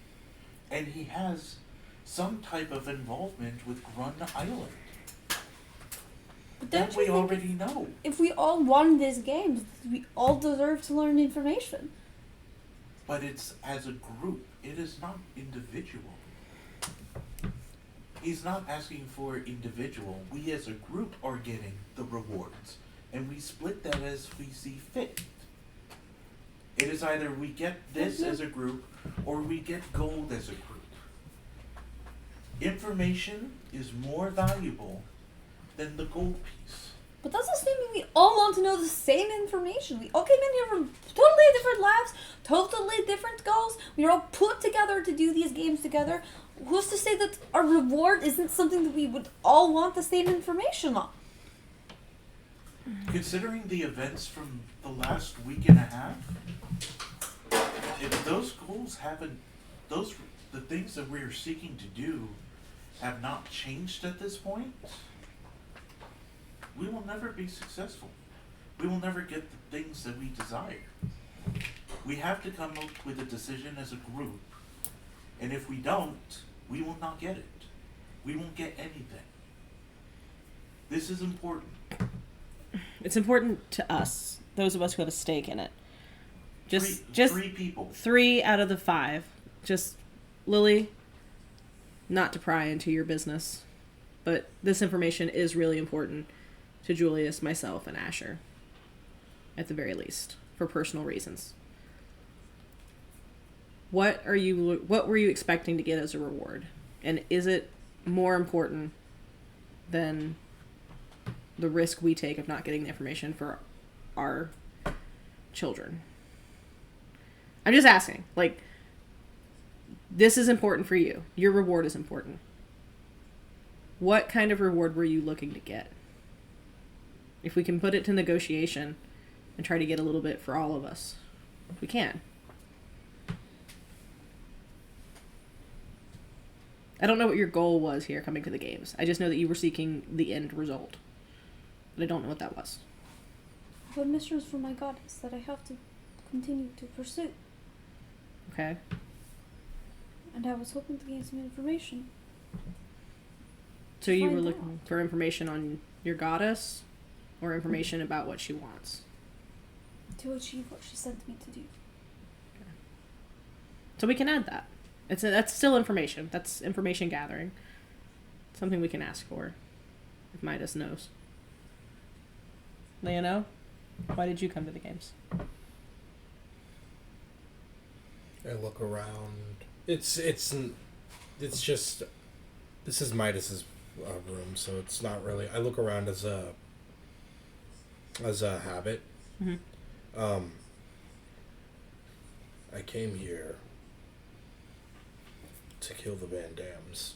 and he has some type of involvement with Grun Island. But That don't we you think already know. if we all won this game, we all deserve to learn information? But it's as a group. It is not individual. He's not asking for individual. We as a group are getting the rewards. And we split that as we see fit. It is either we get this as a group or we get gold as a group. Information is more valuable than the gold piece. But that's assuming we all want to know the same information. We all came in here from totally different labs, totally different goals. We are all put together to do these games together. Who's to say that our reward isn't something that we would all want the same information on? Considering the events from the last week and a half, if those goals haven't, the things that we're seeking to do have not changed at this point, we will never be successful. We will never get the things that we desire. We have to come up with a decision as a group, and if we don't, we will not get it. We won't get anything. This is important. It's important to us, those of us who have a stake in it. Just Three people. 3 out of the 5. Just, Lili, not to pry into your business, but this information is really important to Julius, myself, and Asher. At the very least, for personal reasons. What were you expecting to get as a reward? And is it more important than the risk we take of not getting the information for our children? I'm just asking. Like, this is important for you. Your reward is important. What kind of reward were you looking to get? if we can put it to negotiation and try to get a little bit for all of us, we can. I don't know what your goal was here coming to the games. I just know that you were seeking the end result. But I don't know what that was. I have missions for my goddess that I have to continue to pursue. Okay. And I was hoping to gain some information. So you were Find looking for information on your goddess or information about what she wants? To achieve what she sent me to do. So we can add that. That's still information. That's information gathering. Something we can ask for. If Midas knows. Leono, why did you come to the games? I look around. It's just, this is Midas's room, so it's not really. I look around as a habit. Mm-hmm. I came here to kill the Van Dams.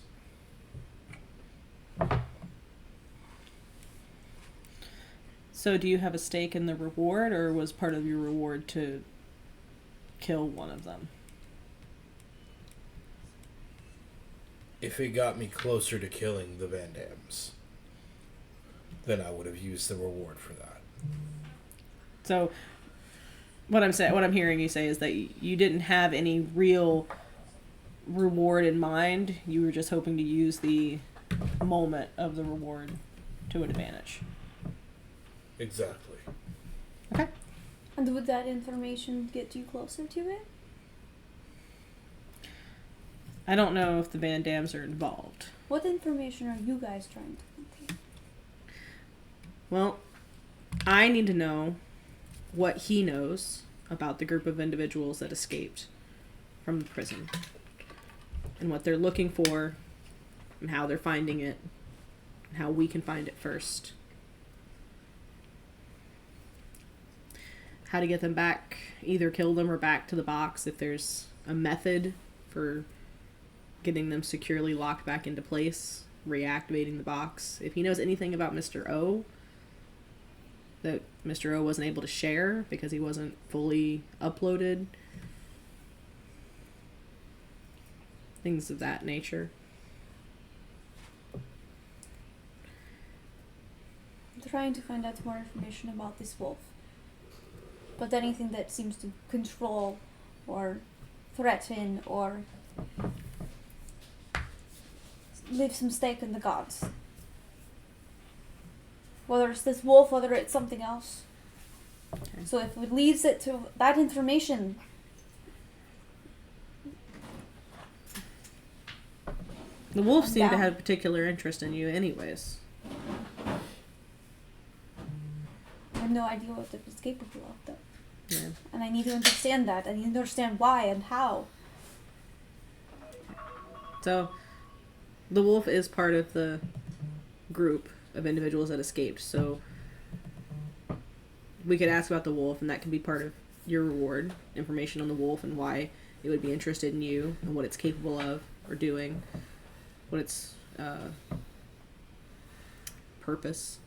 So do you have a stake in the reward, or was part of your reward to kill one of them? If it got me closer to killing the Van Dams, then I would have used the reward for that. So what I'm hearing you say is that you didn't have any real reward in mind. You were just hoping to use the moment of the reward to an advantage. Exactly. Okay. And would that information get you closer to it? I don't know if the Van Dams are involved. What information are you guys trying to obtain? Well, I need to know what he knows about the group of individuals that escaped from the prison. And what they're looking for, and how they're finding it, and how we can find it first. How to get them back, either kill them or back to the box if there's a method for getting them securely locked back into place, reactivating the box. If he knows anything about Mr. O that Mr. O wasn't able to share because he wasn't fully uploaded, things of that nature. I'm trying to find out more information about this wolf. But anything that seems to control or threaten or leave some stake in the gods. Whether it's this wolf, whether it's something else. Okay. So if it leads it to that information, The wolves seem to down. have particular interest in you anyways. I have no idea what it is capable of, though. Yeah. And I need to understand that. I need to understand why and how. So, the wolf is part of the group of individuals that escaped, so we could ask about the wolf, and that can be part of your reward, information on the wolf and why it would be interested in you and what it's capable of or doing, what its purpose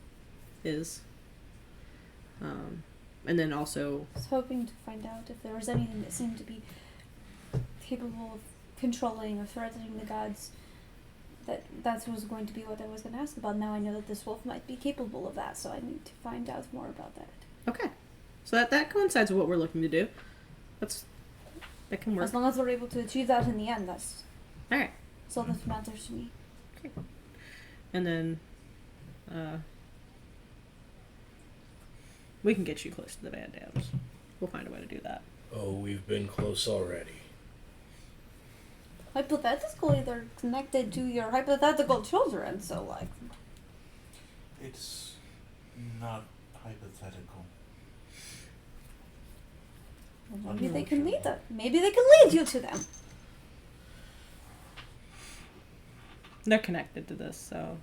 is. And then also... I was hoping to find out if there was anything that seemed to be capable of controlling or threatening the gods. That was going to be what I was going to ask about. Now I know that this wolf might be capable of that, so I need to find out more about that. Okay. So that coincides with what we're looking to do. That can work. As long as we're able to achieve that in the end, that's Alright. all that matters to me. And then, we can get you close to the Van Dams. We'll find a way to do that. Oh, we've been close already. Hypothetically, they're connected to your hypothetical children, so, like... It's not hypothetical. Well, maybe they can lead them. Maybe they can lead you to them. They're connected to this, so...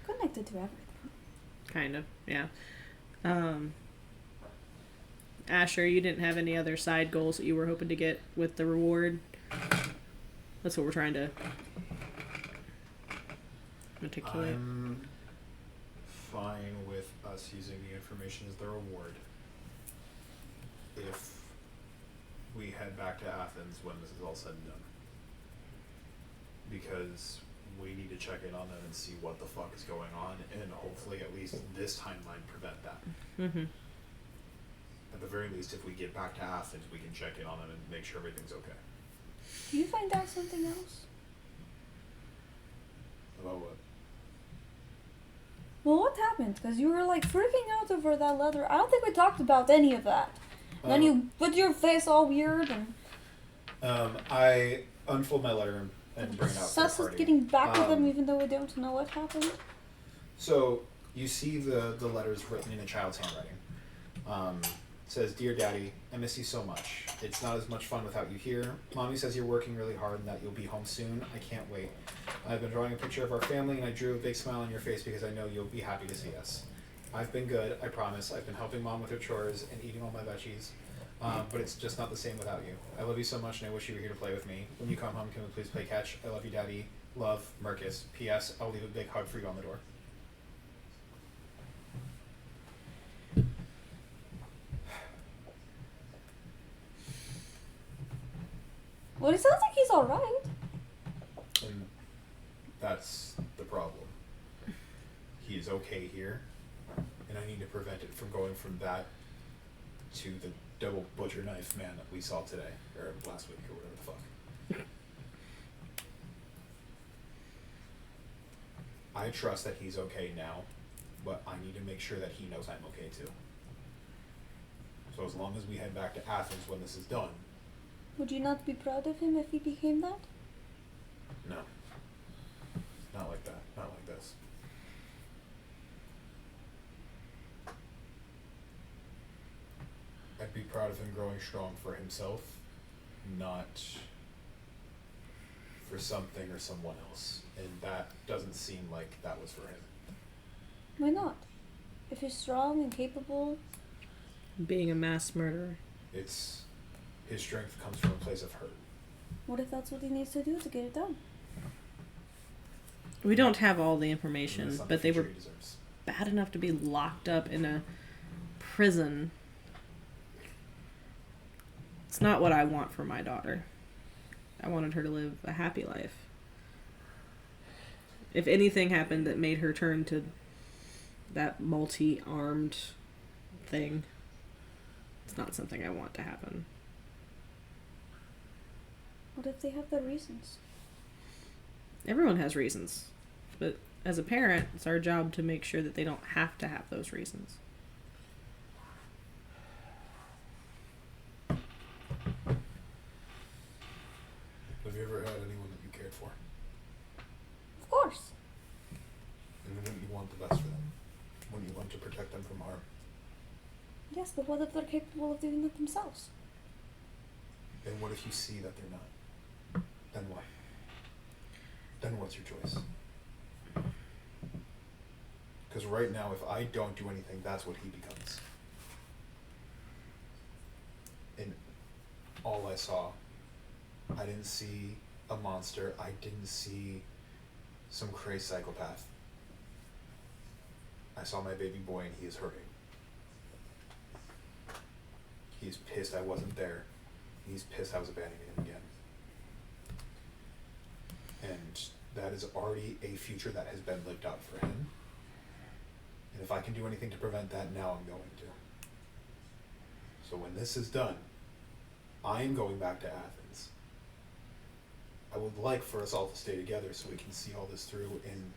Connected to everything. Kind of, yeah. Asher, you didn't have any other side goals that you were hoping to get with the reward? That's what we're trying to articulate. I'm fine with us using the information as the reward if we head back to Athens when this is all said and done. Because we need to check in on them and see what the fuck is going on, and hopefully at least this timeline prevent that. Mm-hmm. At the very least, if we get back to Athens, we can check in on them and make sure everything's okay. Do you find out something else? About what? Well, what happened? Because you were like freaking out over that letter. I don't think we talked about any of that. And then you put your face all weird and. I unfold my letter and bring it out. Sus is getting back to them even though we don't know what happened. So you see the letters written in a child's handwriting. It says, "Dear Daddy, I miss you so much. It's not as much fun without you here. Mommy says you're working really hard and that you'll be home soon. I can't wait. I've been drawing a picture of our family and I drew a big smile on your face because I know you'll be happy to see us. I've been good, I promise. I've been helping Mom with her chores and eating all my veggies. But it's just not the same without you. I love you so much and I wish you were here to play with me. When you come home, can we please play catch? I love you, Daddy. Love, Mercus. P.S. I'll leave a big hug for you on the door." Well, it sounds like he's alright. And that's the problem. He is okay here, and I need to prevent it from going from that to the double butcher knife man that we saw today, or last week, or whatever the fuck. I trust that he's okay now, but I need to make sure that he knows I'm okay too. So as long as we head back to Athens when this is done. Would you not be proud of him if he became that? No. Not like that. Not like this. I'd be proud of him growing strong for himself, not for something or someone else. And that doesn't seem like that was for him. Why not? If he's strong and capable. Being a mass murderer. It's his strength comes from a place of hurt. What if that's what he needs to do to get it done? We don't have all the And information, that's not but the they future were he deserves. bad enough to be locked up in a prison. It's not what I want for my daughter. I wanted her to live a happy life. If anything happened that made her turn to that multi-armed thing, it's not something I want to happen. What if they have their reasons? Everyone has reasons. But as a parent, it's our job to make sure that they don't have to have those reasons. Have you ever had anyone that you cared for? Of course. And wouldn't you want the best for them? Wouldn't you want to protect them from harm? Yes, but what if they're capable of doing it themselves? And what if you see that they're not? Then what? Then what's your choice? Because right now, if I don't do anything, that's what he becomes. And all I saw, I didn't see a monster. I didn't see some crazy psychopath. I saw my baby boy and he is hurting. He's pissed I wasn't there. He's pissed I was abandoning him again. And that is already a future that has been lived out for him. And if I can do anything to prevent that, now I'm going to. So when this is done, I am going back to Athens. I would like for us all to stay together so we can see all this through and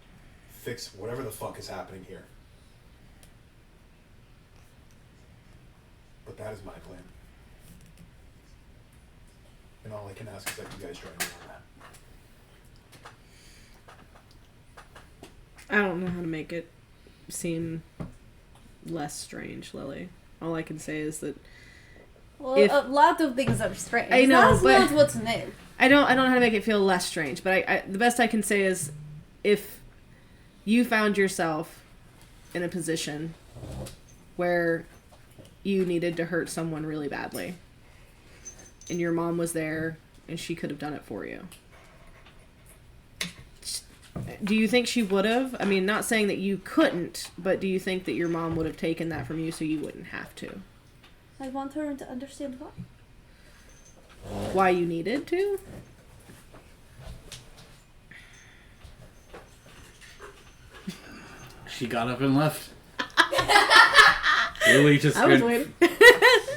fix whatever the fuck is happening here. But that is my plan. And all I can ask is that you guys join me on that. I don't know how to make it seem less strange, Lily. All I can say is that Well, If- a lot of things are strange. I know, That's but- not what's new. I don't know how to make it feel less strange, but I the best I can say is if you found yourself in a position where you needed to hurt someone really badly and your mom was there and she could have done it for you, Do you think she would have? I mean, not saying that you couldn't, but do you think that your mom would have taken that from you so you wouldn't have to? I want her to understand why. Why you needed to? She got up and left. Lily just I was went waiting.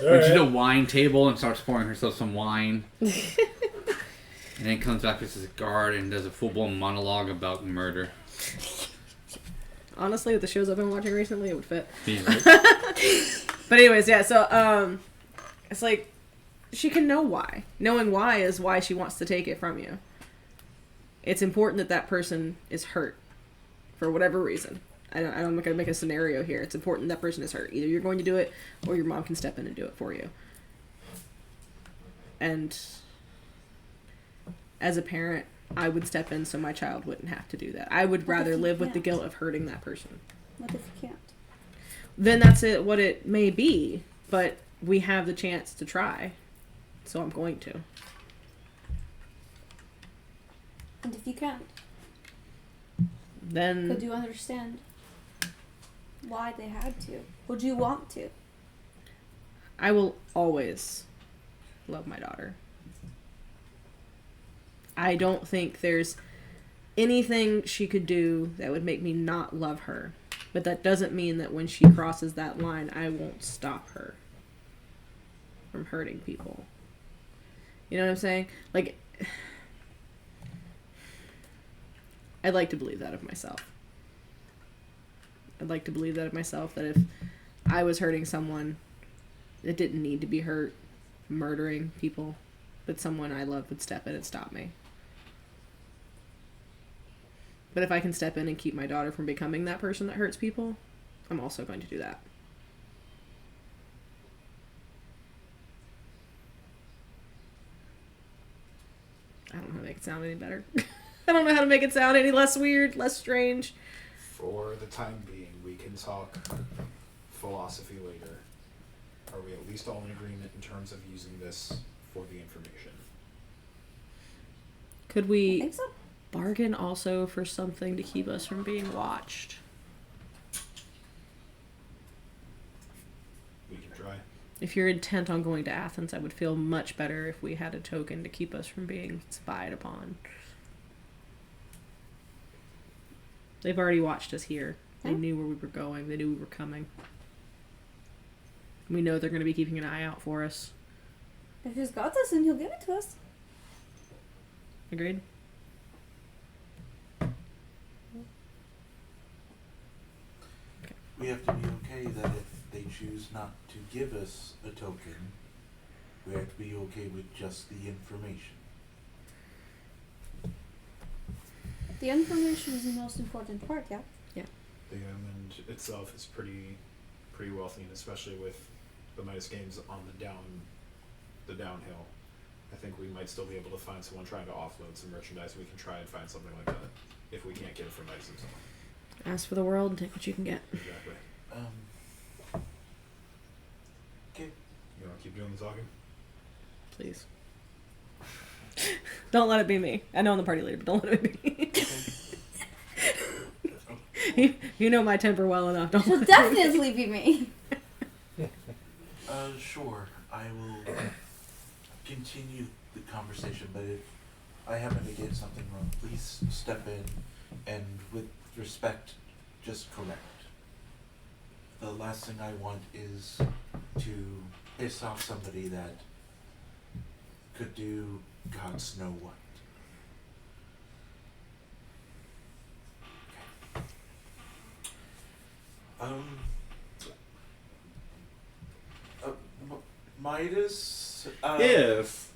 to the wine table and starts pouring herself some wine. And then comes back with his guard and does a full-blown monologue about murder. Honestly, with the shows I've been watching recently, it would fit. He's like, But anyways, yeah, so, it's like, she can know why. Knowing why is why she wants to take it from you. It's important that that person is hurt. For whatever reason. I'm not going to make a scenario here. It's important that person is hurt. Either you're going to do it, or your mom can step in and do it for you. And as a parent, I would step in so my child wouldn't have to do that. I would rather live with the guilt of hurting that person. What if you can't? Then that's what it may be, but we have the chance to try, so I'm going to. And if you can't, Then could you understand why they had to? Would you want to? I will always love my daughter. I don't think there's anything she could do that would make me not love her. But that doesn't mean that when she crosses that line, I won't stop her from hurting people. You know what I'm saying? Like, I'd like to believe that of myself. I'd like to believe that of myself, that if I was hurting someone that didn't need to be hurt, murdering people, that someone I love would step in and stop me. But if I can step in and keep my daughter from becoming that person that hurts people, I'm also going to do that. I don't know how to make it sound any better. I don't know how to make it sound any less weird, less strange. For the time being, we can talk philosophy later. Are we at least all in agreement in terms of using this for the information? Could I we think so. bargain also for something to keep us from being watched? We can try. If you're intent on going to Athens, I would feel much better if we had a token to keep us from being spied upon. They've already watched us here. They Huh? knew where we were going. They knew we were coming. We know they're going to be keeping an eye out for us. If he's got this, then he'll give it to us. Agreed? We have to be okay that if they choose not to give us a token, we have to be okay with just the information. The information is the most important part, yeah? The island itself is pretty wealthy, and especially with the Midas games on the downhill. I think we might still be able to find someone trying to offload some merchandise. We can try and find something like that if we can't get it from Midas himself. Ask for the world and take what you can get. Exactly. Okay. You want to keep doing the talking? Please. Don't let it be me. I know I'm the party leader, but don't let it be me. You know my temper well enough. Don't She'll let it be me. definitely be me. Sure. I will continue the conversation, but if I happen to get something wrong, please step in and with respect, just correct. The last thing I want is to piss off somebody that could do God's know what. Midas? yes.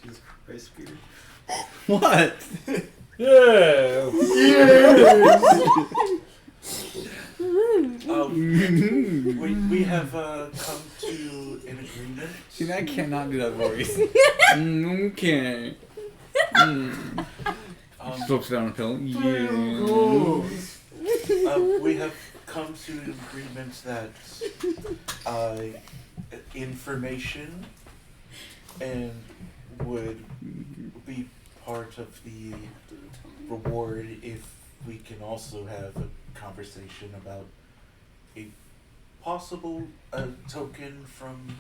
Jesus Christ, Peter. What? Yes. We have come to an agreement. See, I cannot do that voice. Okay. Slopes down a pill. Yeah. We have come to an agreement that information and would be part of the reward if we can also have a conversation about a possible token from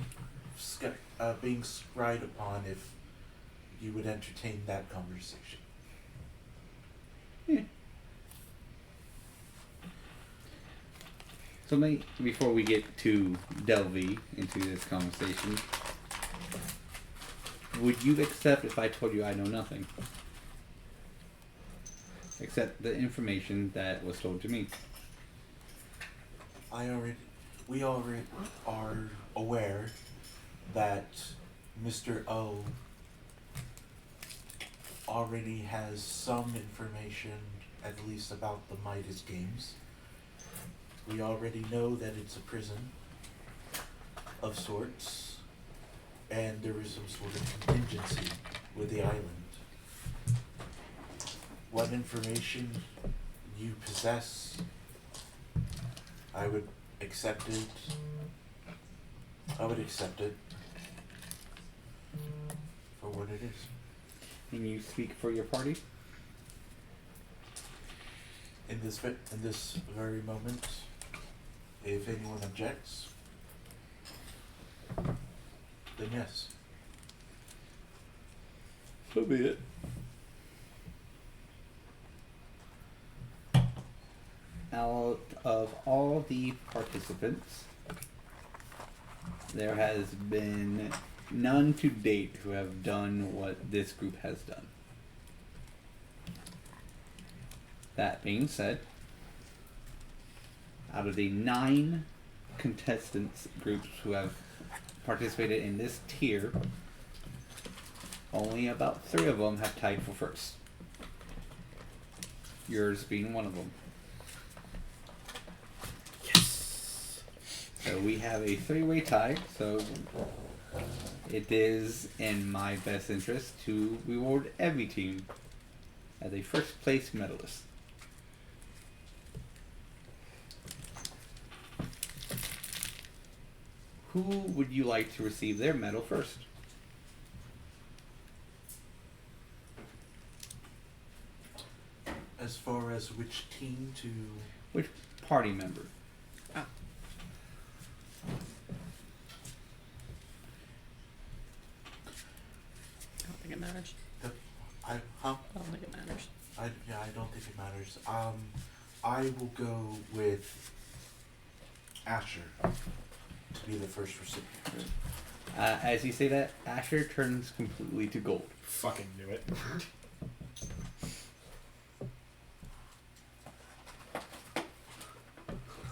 being scried upon if you would entertain that conversation. Yeah. So before we get too delvy into this conversation, would you accept if I told you I know nothing? Except the information that was told to me. We already are aware that Mr. O already has some information, at least about the Midas Games. We already know that it's a prison of sorts, and there is some sort of contingency with the island. What information you possess, I would accept it. I would accept it for what it is. Can you speak for your party? In this very moment, if anyone objects, then yes. So be it. Out of all the participants, there has been none to date who have done what this group has done. That being said, out of the 9 contestants groups who have participated in this tier, only about 3 of them have tied for first. Yours being one of them. Yes. So we have a 3-way tie, so it is in my best interest to reward every team as a first place medalist. Who would you like to receive their medal first? As far as which team to... Which party member? Oh. I don't think it matters. I don't think it matters. I don't think it matters. I will go with Asher to be the first recipient. As you say that, Asher turns completely to gold. Fucking knew it.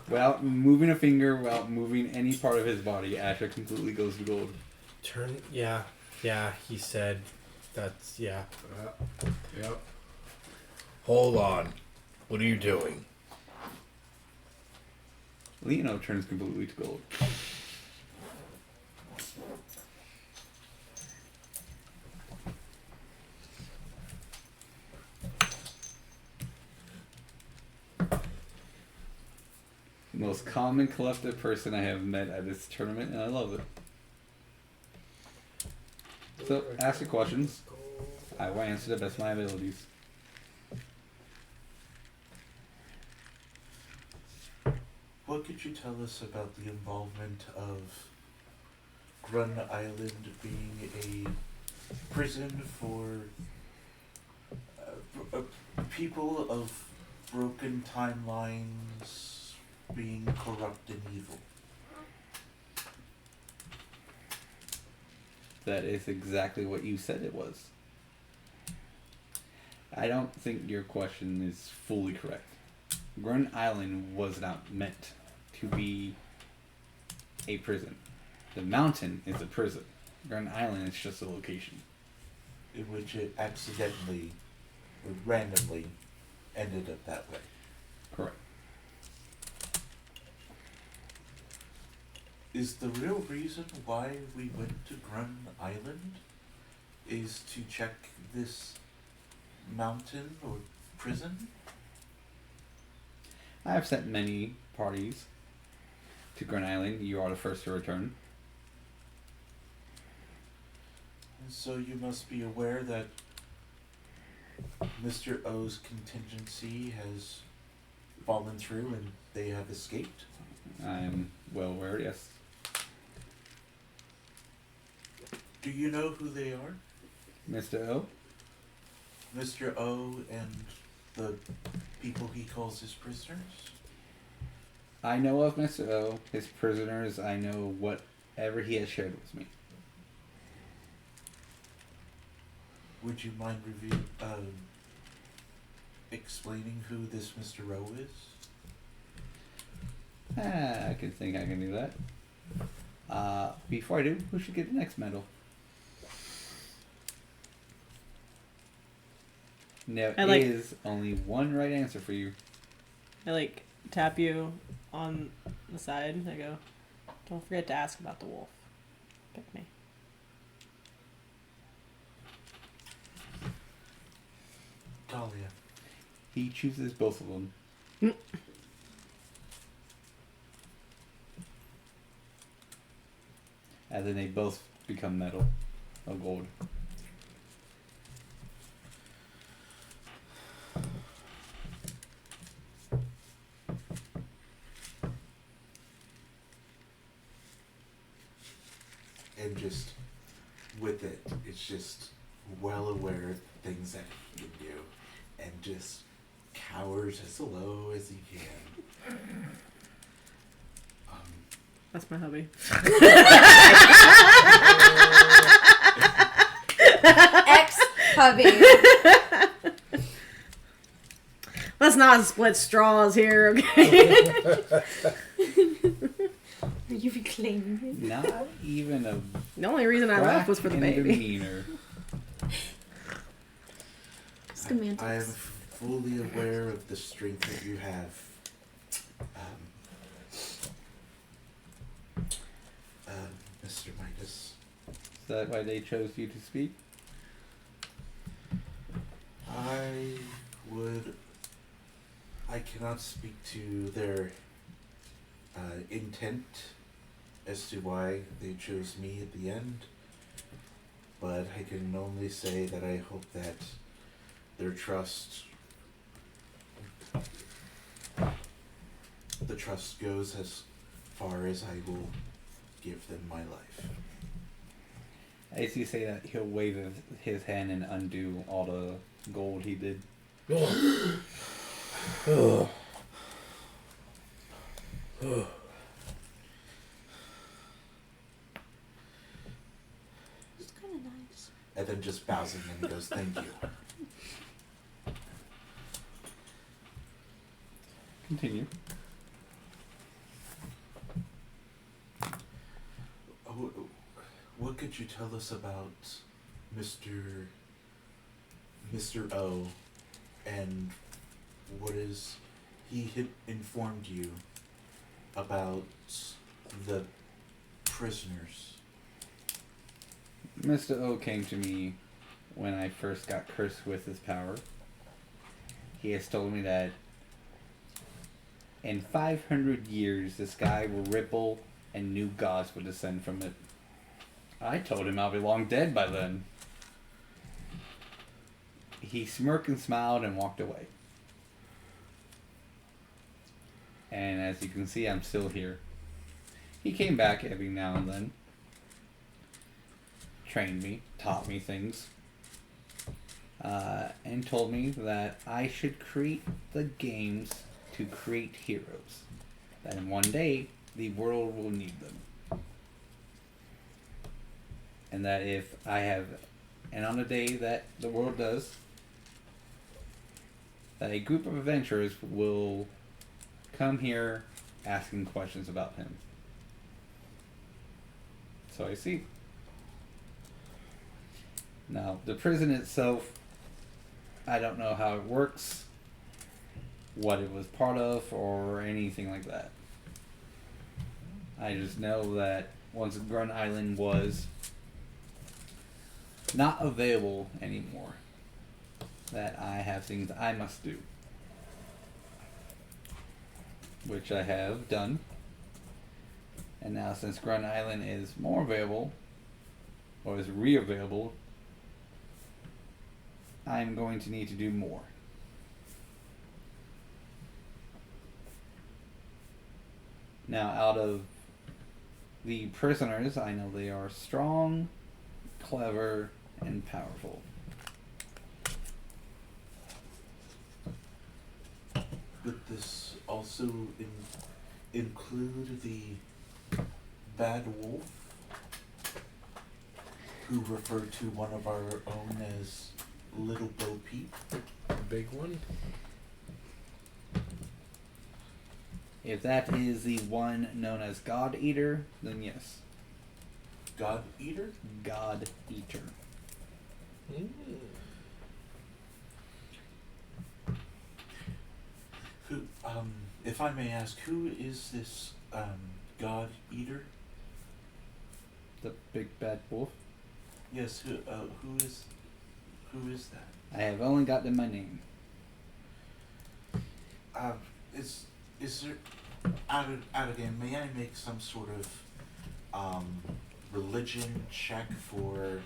Without moving a finger, without moving any part of his body, Asher completely goes to gold. Yeah, he said that's, yeah. Yep. Hold on. What are you doing? Lino turns completely to gold. The most calm and collected person I have met at this tournament, and I love it. So, ask your questions. I will answer the best of my abilities. What could you tell us about the involvement of Grun Island being a prison for people of broken timelines being corrupt and evil? That is exactly what you said it was. I don't think your question is fully correct. Grun Island was not meant to be a prison. The mountain is a prison. Grun Island is just a location. In which it accidentally or randomly ended up that way. Correct. Is the real reason why we went to Grun Island is to check this mountain or prison? I have sent many parties to Grun Island. You are the first to return. And so you must be aware that Mr. O's contingency has fallen through and they have escaped? I'm well aware, yes. Do you know who they are? Mr. O? Mr. O and the people he calls his prisoners? I know of Mr. O, his prisoners, I know whatever he has shared with me. Would you mind explaining who this Mr. O is? I think I can do that. Before I do, who should get the next medal? There is only one right answer for you. I tap you on the side. I go, don't forget to ask about the wolf. Pick me. Thalia. He chooses both of them. And then they both become metal or gold. And just with it, it's just well aware of things that he can do and just cowers as low as he can. That's my hubby. Ex-hubby. Let's not split straws here, okay? Are you reclaiming it? Not even a The only reason I left was for the crack in baby. demeanor. Semantics. I am fully aware of the strength that you have. Mr. Midas. Is that why they chose you to speak? I cannot speak to their intent as to why they chose me at the end, but I can only say that I hope that the trust goes as far as I will give them my life. As you say that, he'll wave his hand and undo all the gold he did. It's kind of nice. And then just bows him and goes, "Thank you." Continue. What could you tell us about Mr. O, and what is he had informed you about the prisoners? Mr. O came to me when I first got cursed with his power. He has told me that in 500 years the sky will ripple and new gods will descend from it. I told him I'll be long dead by then. He smirked and smiled and walked away. And as you can see, I'm still here. He came back every now and then. Trained me, taught me things. And told me that I should create the games to create heroes. That in one day, the world will need them. And that if I have, and on the day that the world does, that a group of adventurers will come here asking questions about him. So I see. Now, the prison itself, I don't know how it works, what it was part of, or anything like that. I just know that once Grunt Island was not available anymore, that I have things I must do, which I have done. And now since Grunt Island is more available, or is re-available, I'm going to need to do more. Now, out of the prisoners, I know they are strong, clever, and powerful. Would this also include the bad wolf, who referred to one of our own as Little Bo Peep? The big one? If that is the one known as God Eater, then yes. God Eater? God Eater. Who, if I may ask, who is this, God Eater? The big bad wolf. Yes, who is that? I have only got them my name. Is there, out of game, may I make some sort of, religion check for,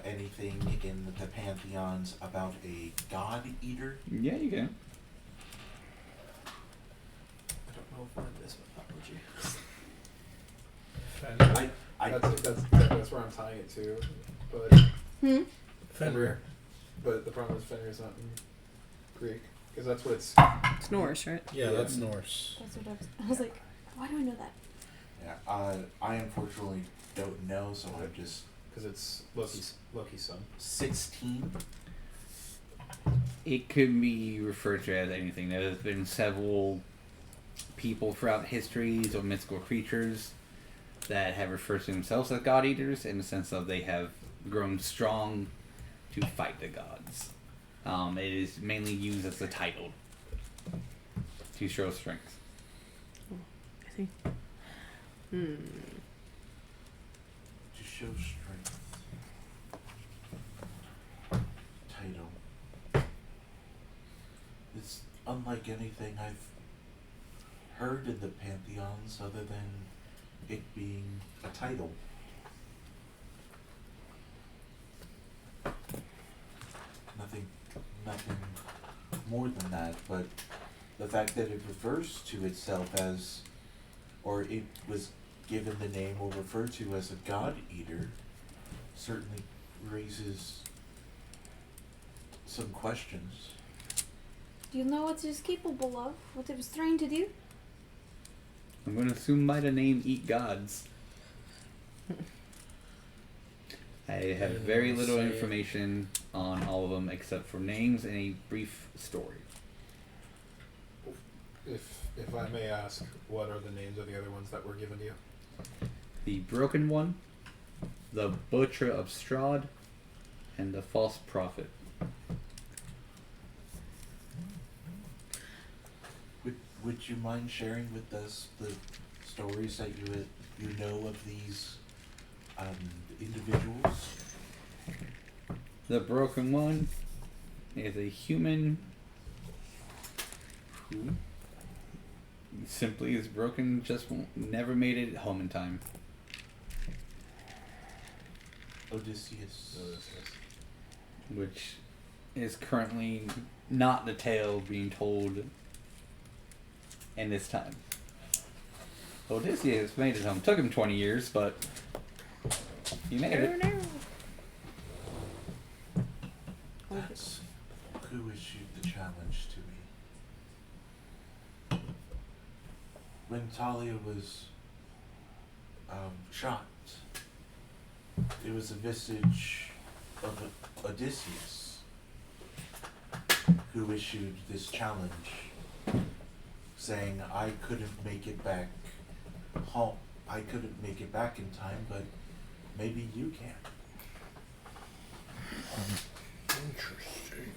anything in the pantheons about a God Eater? Yeah, you can. I don't know if we're in this mythology. That's where I'm tying it to. But Fenrir. But the problem is Fenrir is not in Greek because that's what it's. It's Norse, right? Yeah, that's Norse. That's what I was like, why do I know that? Yeah, I unfortunately don't know, so I'm just Because it's Loki's son. 16. It could be referred to as anything. There's been several people throughout histories of mythical creatures that have referred to themselves as God Eaters in the sense of they have grown strong to fight the gods. It is mainly used as a title to show strength. I see. Hmm. To show strength. Title. It's unlike anything I've heard in the pantheons other than it being a title. Nothing more than that, but the fact that it refers to itself as, or it was given the name or referred to as a God Eater, certainly raises some questions. Do you know what it is capable of? What it was trying to do? I'm going to assume by the name Eat Gods. I have very little information on all of them except for names and a brief story. If I may ask, what are the names of the other ones that were given to you? The Broken One, the Butcher of Strahd, and the False Prophet. Would you mind sharing with us the stories that you know of these individuals? The Broken One is a human who simply is broken, just never made it home in time. Odysseus. Which is currently not the tale being told in this time. Odysseus made it home. Took him 20 years, but he made it. That's who issued the challenge to me. When Thalia was shot, it was a visage of Odysseus who issued this challenge, saying I couldn't make it back home. I couldn't make it back in time, but maybe you can. Interesting.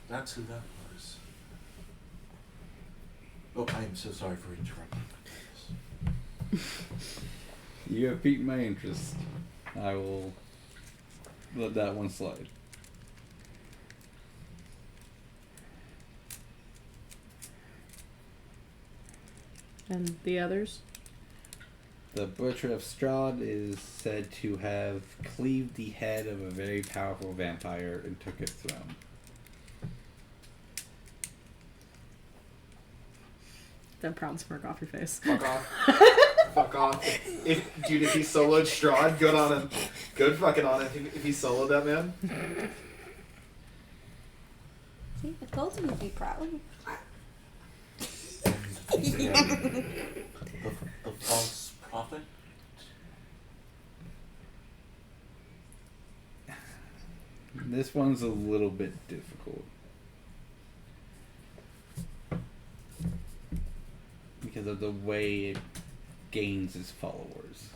That's who that was. Oh, I am so sorry for interrupting. You have piqued my interest. I will let that one slide. And the others? The Butcher of Strahd is said to have cleaved the head of a very powerful vampire and took its throne. That proud smirk off your face. Fuck off. Fuck off. If he soloed Strahd, good on him. Good fucking on him. If he soloed that man. See, I told you you'd be proud. And the false prophet. This one's a little bit difficult. Because of the way it gains its followers.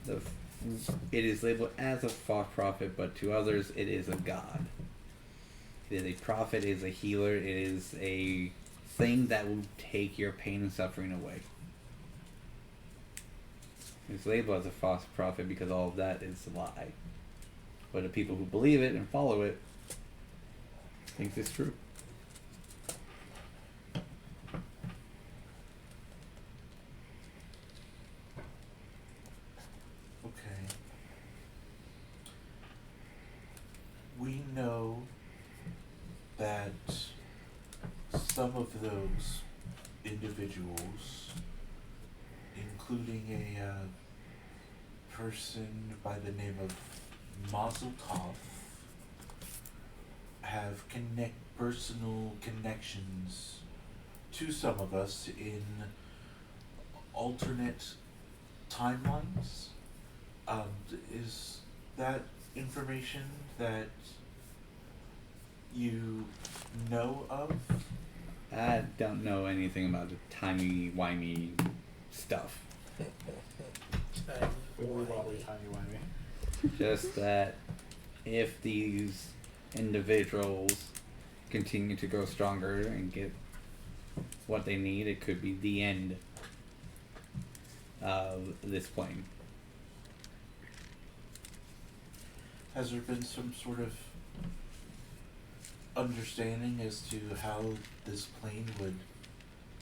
It is labeled as a false prophet, but to others it is a god. It is a prophet, it is a healer, it is a thing that will take your pain and suffering away. It's labeled as a false prophet because all of that is a lie. But the people who believe it and follow it think it's true. Okay. We know that some of those individuals, including a person by the name of Mazel Tov, have personal connections to some of us in alternate timelines. Is that information that you know of? I don't know anything about the timey-wimey stuff. Just that if these individuals continue to grow stronger and get what they need, it could be the end of this plane. Has there been some sort of understanding as to how this plane would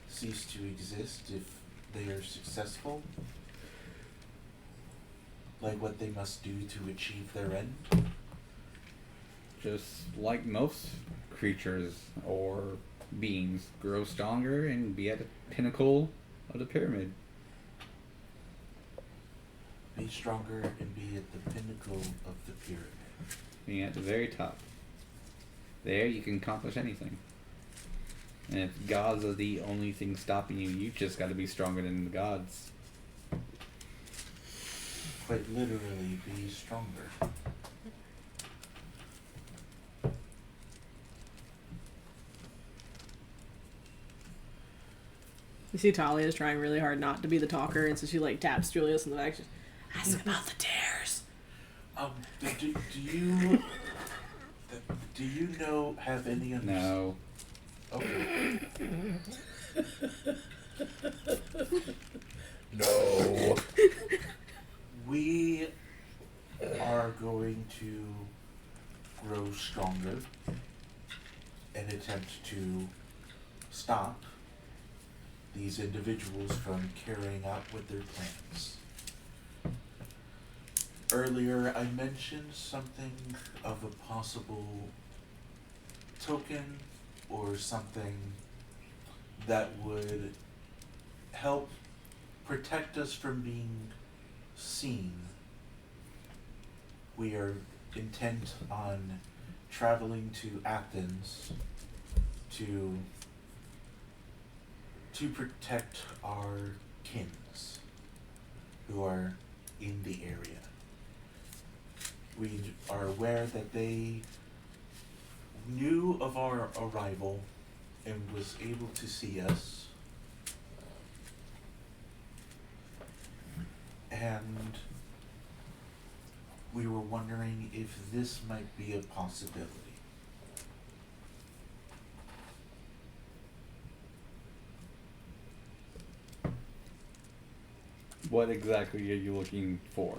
cease to exist if they are successful? Like what they must do to achieve their end? Just like most creatures or beings, grow stronger and be at the pinnacle of the pyramid. Be stronger and be at the pinnacle of the pyramid. Being at the very top. There you can accomplish anything. And if gods are the only thing stopping you, you just got to be stronger than the gods. Quite literally, be stronger. You see Thalia is trying really hard not to be the talker, and so she like taps Julius in the back. She's, ask about the tears. Do you know, have any No. Okay. No. We are going to grow stronger and attempt to stop these individuals from carrying out with their plans. Earlier, I mentioned something of a possible token or something that would help protect us from being seen. We are intent on traveling to Athens to protect our kins who are in the area. We are aware that they knew of our arrival and was able to see us. And we were wondering if this might be a possibility. What exactly are you looking for?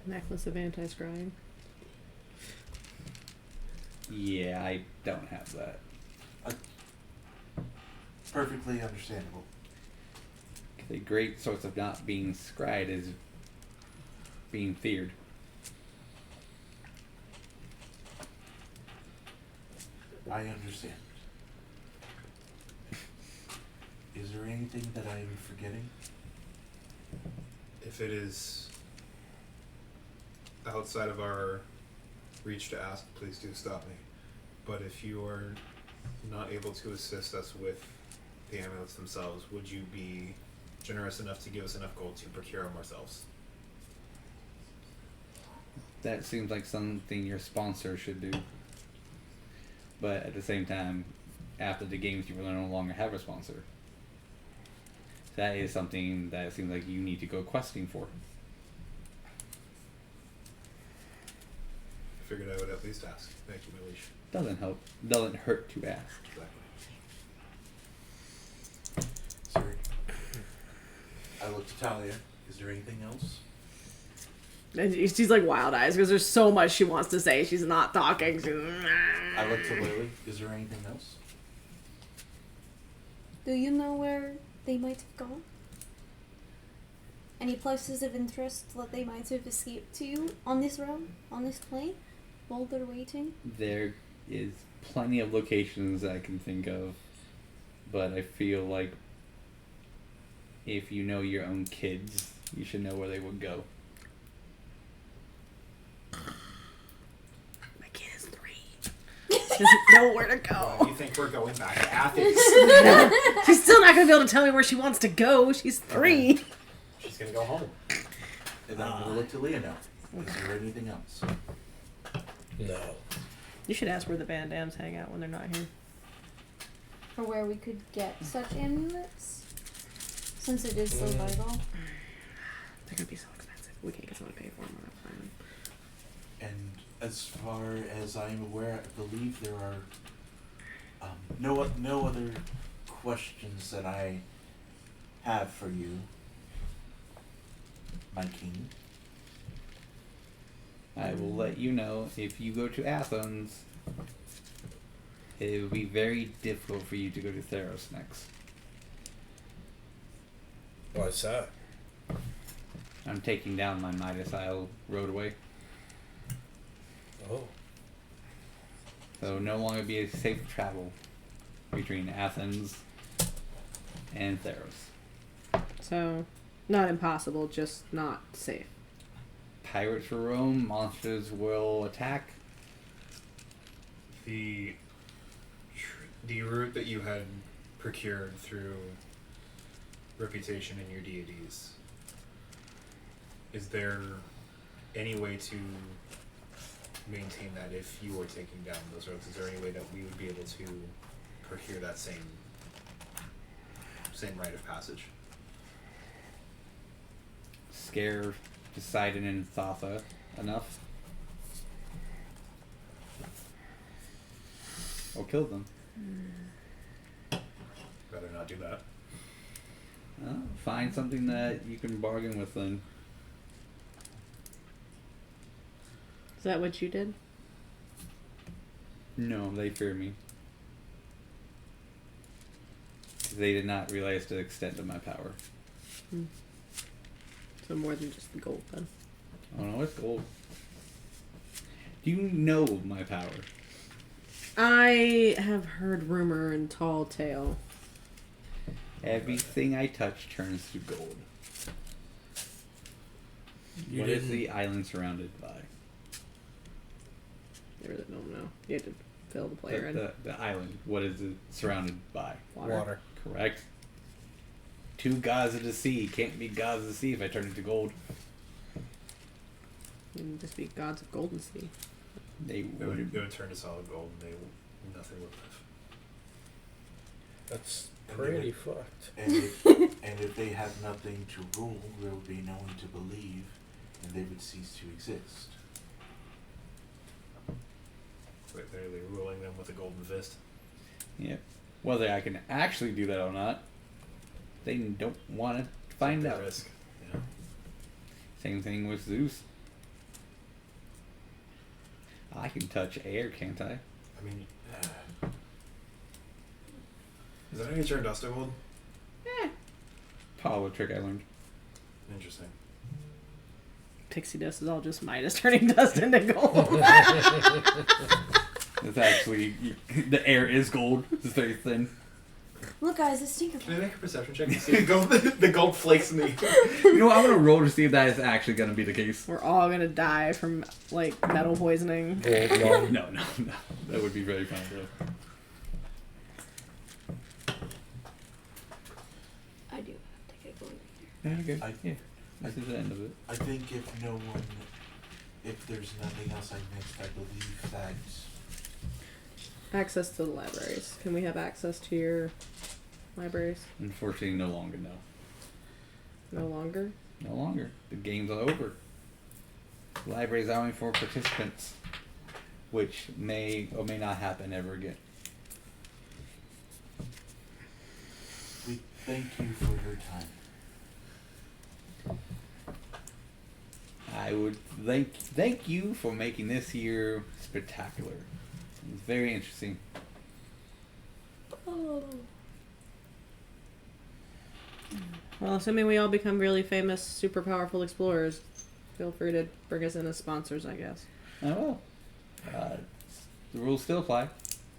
Necklace of anti-scrying. Yeah, I don't have that. perfectly understandable. The great source of not being scryed is being feared. I understand. Is there anything that I am forgetting? If it is outside of our reach to ask, please do stop me. But if you are not able to assist us with the amulets themselves, would you be generous enough to give us enough gold to procure them ourselves? That seems like something your sponsor should do. But at the same time, after the games, you will no longer have a sponsor. That is something that seems like you need to go questing for. I figured I would at least ask. Thank you, my liege. Doesn't help. Doesn't hurt to ask. Exactly. Sorry. I looked to Thalia. Is there anything else? And she's like wild eyes because there's so much she wants to say. She's not talking. I looked to Lili. Is there anything else? Do you know where they might have gone? Any places of interest that they might have escaped to on this realm, on this plane, while they're waiting? There is plenty of locations I can think of, but I feel like if you know your own kids, you should know where they would go. My kid is 3. She doesn't know where to Why go. do you think we're going back to Athens? She's still not going to be able to tell me where she wants to go. She's 3. She's gonna go home. And I'm going to look to Leah now. Is there anything else? No. You should ask where the Van Dams hang out when they're not here. Or where we could get such amulets? Since it is so vital. They're going to be so expensive. We can't get someone to pay for them. And as far as I am aware, I believe there are no other questions that I have for you, my king. I will let you know if you go to Athens, it will be very difficult for you to go to Theros next. Why's that? I'm taking down my Midas Isle roadway, Oh. so no longer be a safe travel between Athens and Theros. So, not impossible, just not safe. Pirates will roam, monsters will attack. The route that you had procured through reputation in your deities, is there any way to maintain that if you were taking down those roads? Is there any way that we would be able to procure that same rite of passage? Scare Poseidon and Thalia enough, or kill them. Rather not do that. Find something that you can bargain with them. Is that what you did? No, they fear me. They did not realize the extent of my power. So more than just the gold, then. Oh no, it's gold. Do you know my power? I have heard rumor and tall tale. Everything I touch turns to gold. What is the island surrounded by? I really don't know. You had to fill the player in. The island. What is it surrounded by? Water. Correct. 2 gods of the sea. Can't be gods of the sea if I turn into gold. And just be gods of Golden Sea. They It would. would turn to solid gold and nothing would live. That's pretty fucked. And if they have nothing to rule, there would be no one to believe, and they would cease to exist. Literally ruling them with a golden fist. Yep. Whether I can actually do that or not, they don't want to find Take out. the risk. Yeah. Same thing with Zeus. I can touch air, can't I? I mean, Is that how you turn dust to gold? Power trick I learned. Interesting. Pixie dust is all just Midas turning dust into gold. It's actually the air is gold. It's very thin. Look, guys, it's Tinker. Can I make a perception check to see the gold flakes in the You know what? I'm gonna roll to see if that is actually gonna be the case. We're all gonna die from like metal poisoning. No. That would be very fun though. I do have to get going Yeah, okay. I- This is the end of it. I think if there's nothing else I missed, I believe that Access to the libraries. Can we have access to your libraries? Unfortunately, no longer. No. No longer? No longer. The game's over. Libraries are only for participants, which may or may not happen ever again. we thank you for your time. I would thank you for making this year spectacular. It's very interesting. Oh. Well, assuming we all become really famous, super powerful explorers, feel free to bring us in as sponsors, I guess. Oh well. The rules still apply.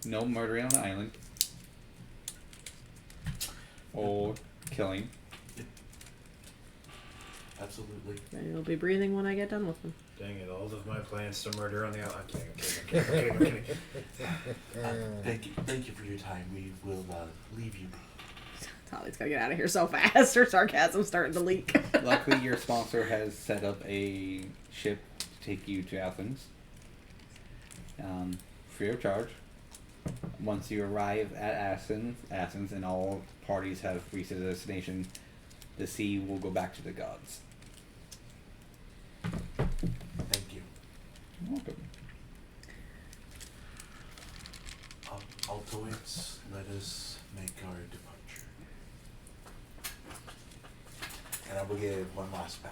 No murdering on the island. Or killing. Absolutely. And you'll be breathing when I get done with them. Dang it, all of my plans to murder on the outside. I'm kidding. Thank you for your time. We will leave you be. Talia's gotta get out of here so fast. Her sarcasm's starting to leak. Luckily, your sponsor has set up a ship to take you to Athens. Free of charge. Once you arrive at Athens and all parties have reached their destination, the sea will go back to the gods. Thank you. You're welcome. Altoids, let us make our departure. And I will give one last bow.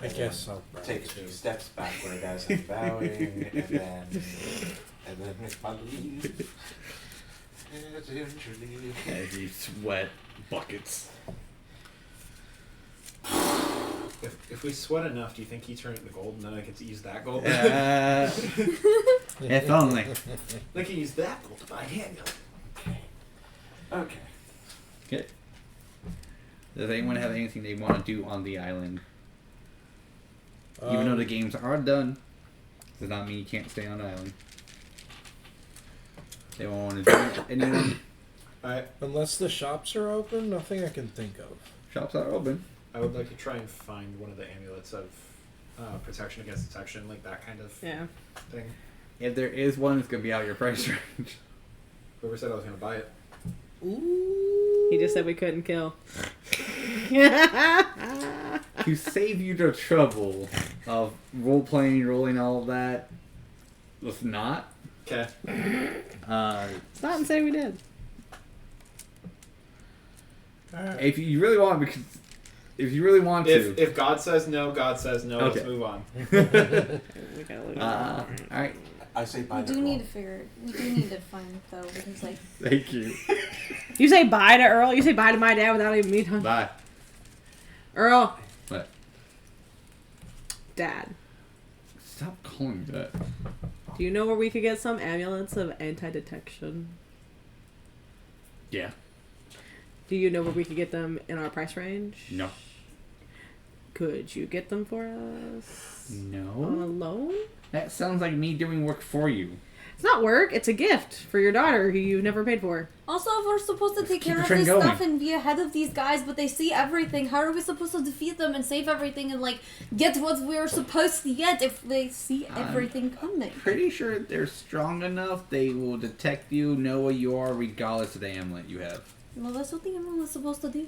I guess I'll bow Take a too. few steps backward as I'm bowing, and then make my leave. And gingerly. As you sweat buckets. If we sweat enough, do you think he turned it into gold and then I get to use that gold? If only. I can use that gold to buy a handgun. Okay. Okay. Does anyone have anything they want to do on the island? Even though the games are done, does not mean you can't stay on the island. They won't want to do anyone. Unless the shops are open, nothing I can think of. Shops are open. I would like to try and find one of the amulets of protection against detection, like that kind of Yeah. thing. If there is one, it's going to be out of your price range. Whoever said I was going to buy it. He just said we couldn't kill. To save you the trouble of role-playing, rolling all of that, let's not. Okay. It's not and say we did. If you really want, because if you really want to. If God says no, God says no. Okay. Let's move on. We gotta leave it All right. I say bye We to do need Earl. to figure. We do need to find though, because like Thank you. You say bye to Earl? You say bye to my dad without even me talking? Bye. Earl. What? Dad. Stop calling me that. Do you know where we could get some amulets of anti-detection? Yeah. Do you know where we could get them in our price range? No. Could you get them for us? On No. a loan? That sounds like me doing work for you. It's not work. It's a gift for your daughter who you've never paid for. also if we're supposed to take keep care the of train this going. stuff and be ahead of these guys, but they see everything. How are we supposed to defeat them and save everything and like get what we're supposed to get if they see everything coming? Pretty sure they're strong enough, they will detect you, know where you are, regardless of the amulet you have. Well, that's what the amulet is supposed to do.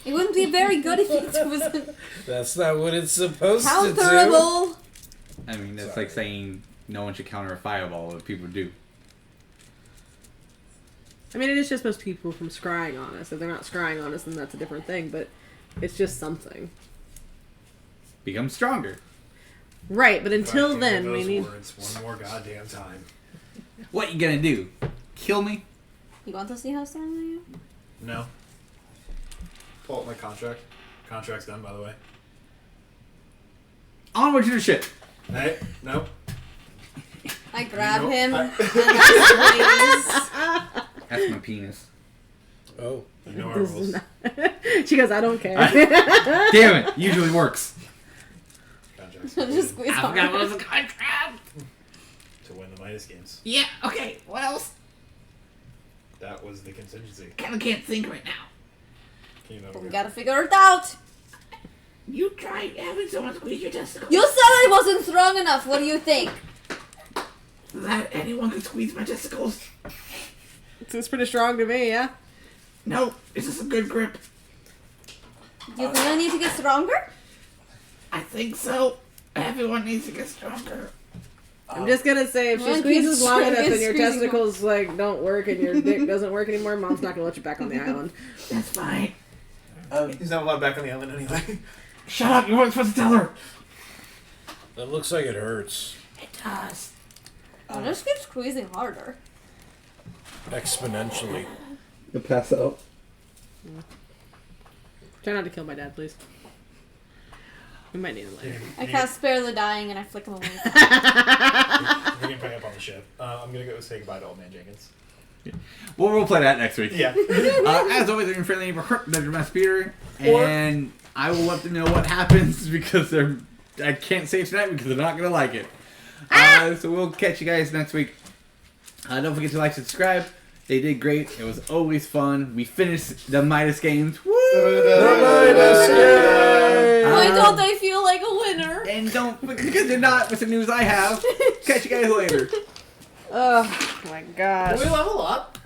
It wouldn't be very good if it was That's not what it's supposed to do. counterable. I mean, that's Sorry. like saying no one should counter a fireball, but people do. I mean, it is just most people from scrying on us. If they're not scrying on us, then that's a different thing. But it's just something. Become stronger. Right, but until Fighting then, we those need... words one more goddamn time. What you gonna do? Kill me? You want to see how strong I am? No. Pull up my contract. Contract's done, by the way. Onward to the ship. Hey, no. I grab Nope. him I- and I That's my penis. Oh. You know our This is rules. not- she goes, I don't care. Damn it! Usually works. Contract's squeeze. Just squeeze I forgot what hard. was the contract. to win the Midas games. Yeah. Okay. What else? That was the contingency. Kind of can't think right now. Can you But know we gotta figure it out. You tried having someone squeeze your testicles. You said I wasn't strong enough. What do you think? That anyone can squeeze my testicles. It's pretty strong to me, yeah? No, this is a good grip. Do you think I need to get stronger? I think so. Everyone needs to get stronger. I'm just gonna say, if she Well, squeezes keep long enough and your squeezing testicles like don't work and your dick doesn't work anymore, Mom's not gonna let you back on the island. That's fine. He's not allowed back on the island anyway. Shut up! You weren't supposed to tell her. That looks like it hurts. It does. I'll just keep squeezing harder. Exponentially. You'll pass out. Try not to kill my dad, please. We might need him later. I cast Spare the Dying and I flick him away. We can bring up on the ship. I'm gonna go say goodbye to Old Man Jenkins. We'll roleplay that next week. Yeah. As always, I'm friendly neighbor, the Dramatic Speeder, and I will let them know what happens because I can't say it tonight because they're not gonna like it. So we'll catch you guys next week. Don't forget to like, subscribe. They did great. It was always fun. We finished the Midas games. Woo! Why don't I feel like a winner? And don't because they're not with the news I have. Catch you guys later. Oh my gosh. Did we level up?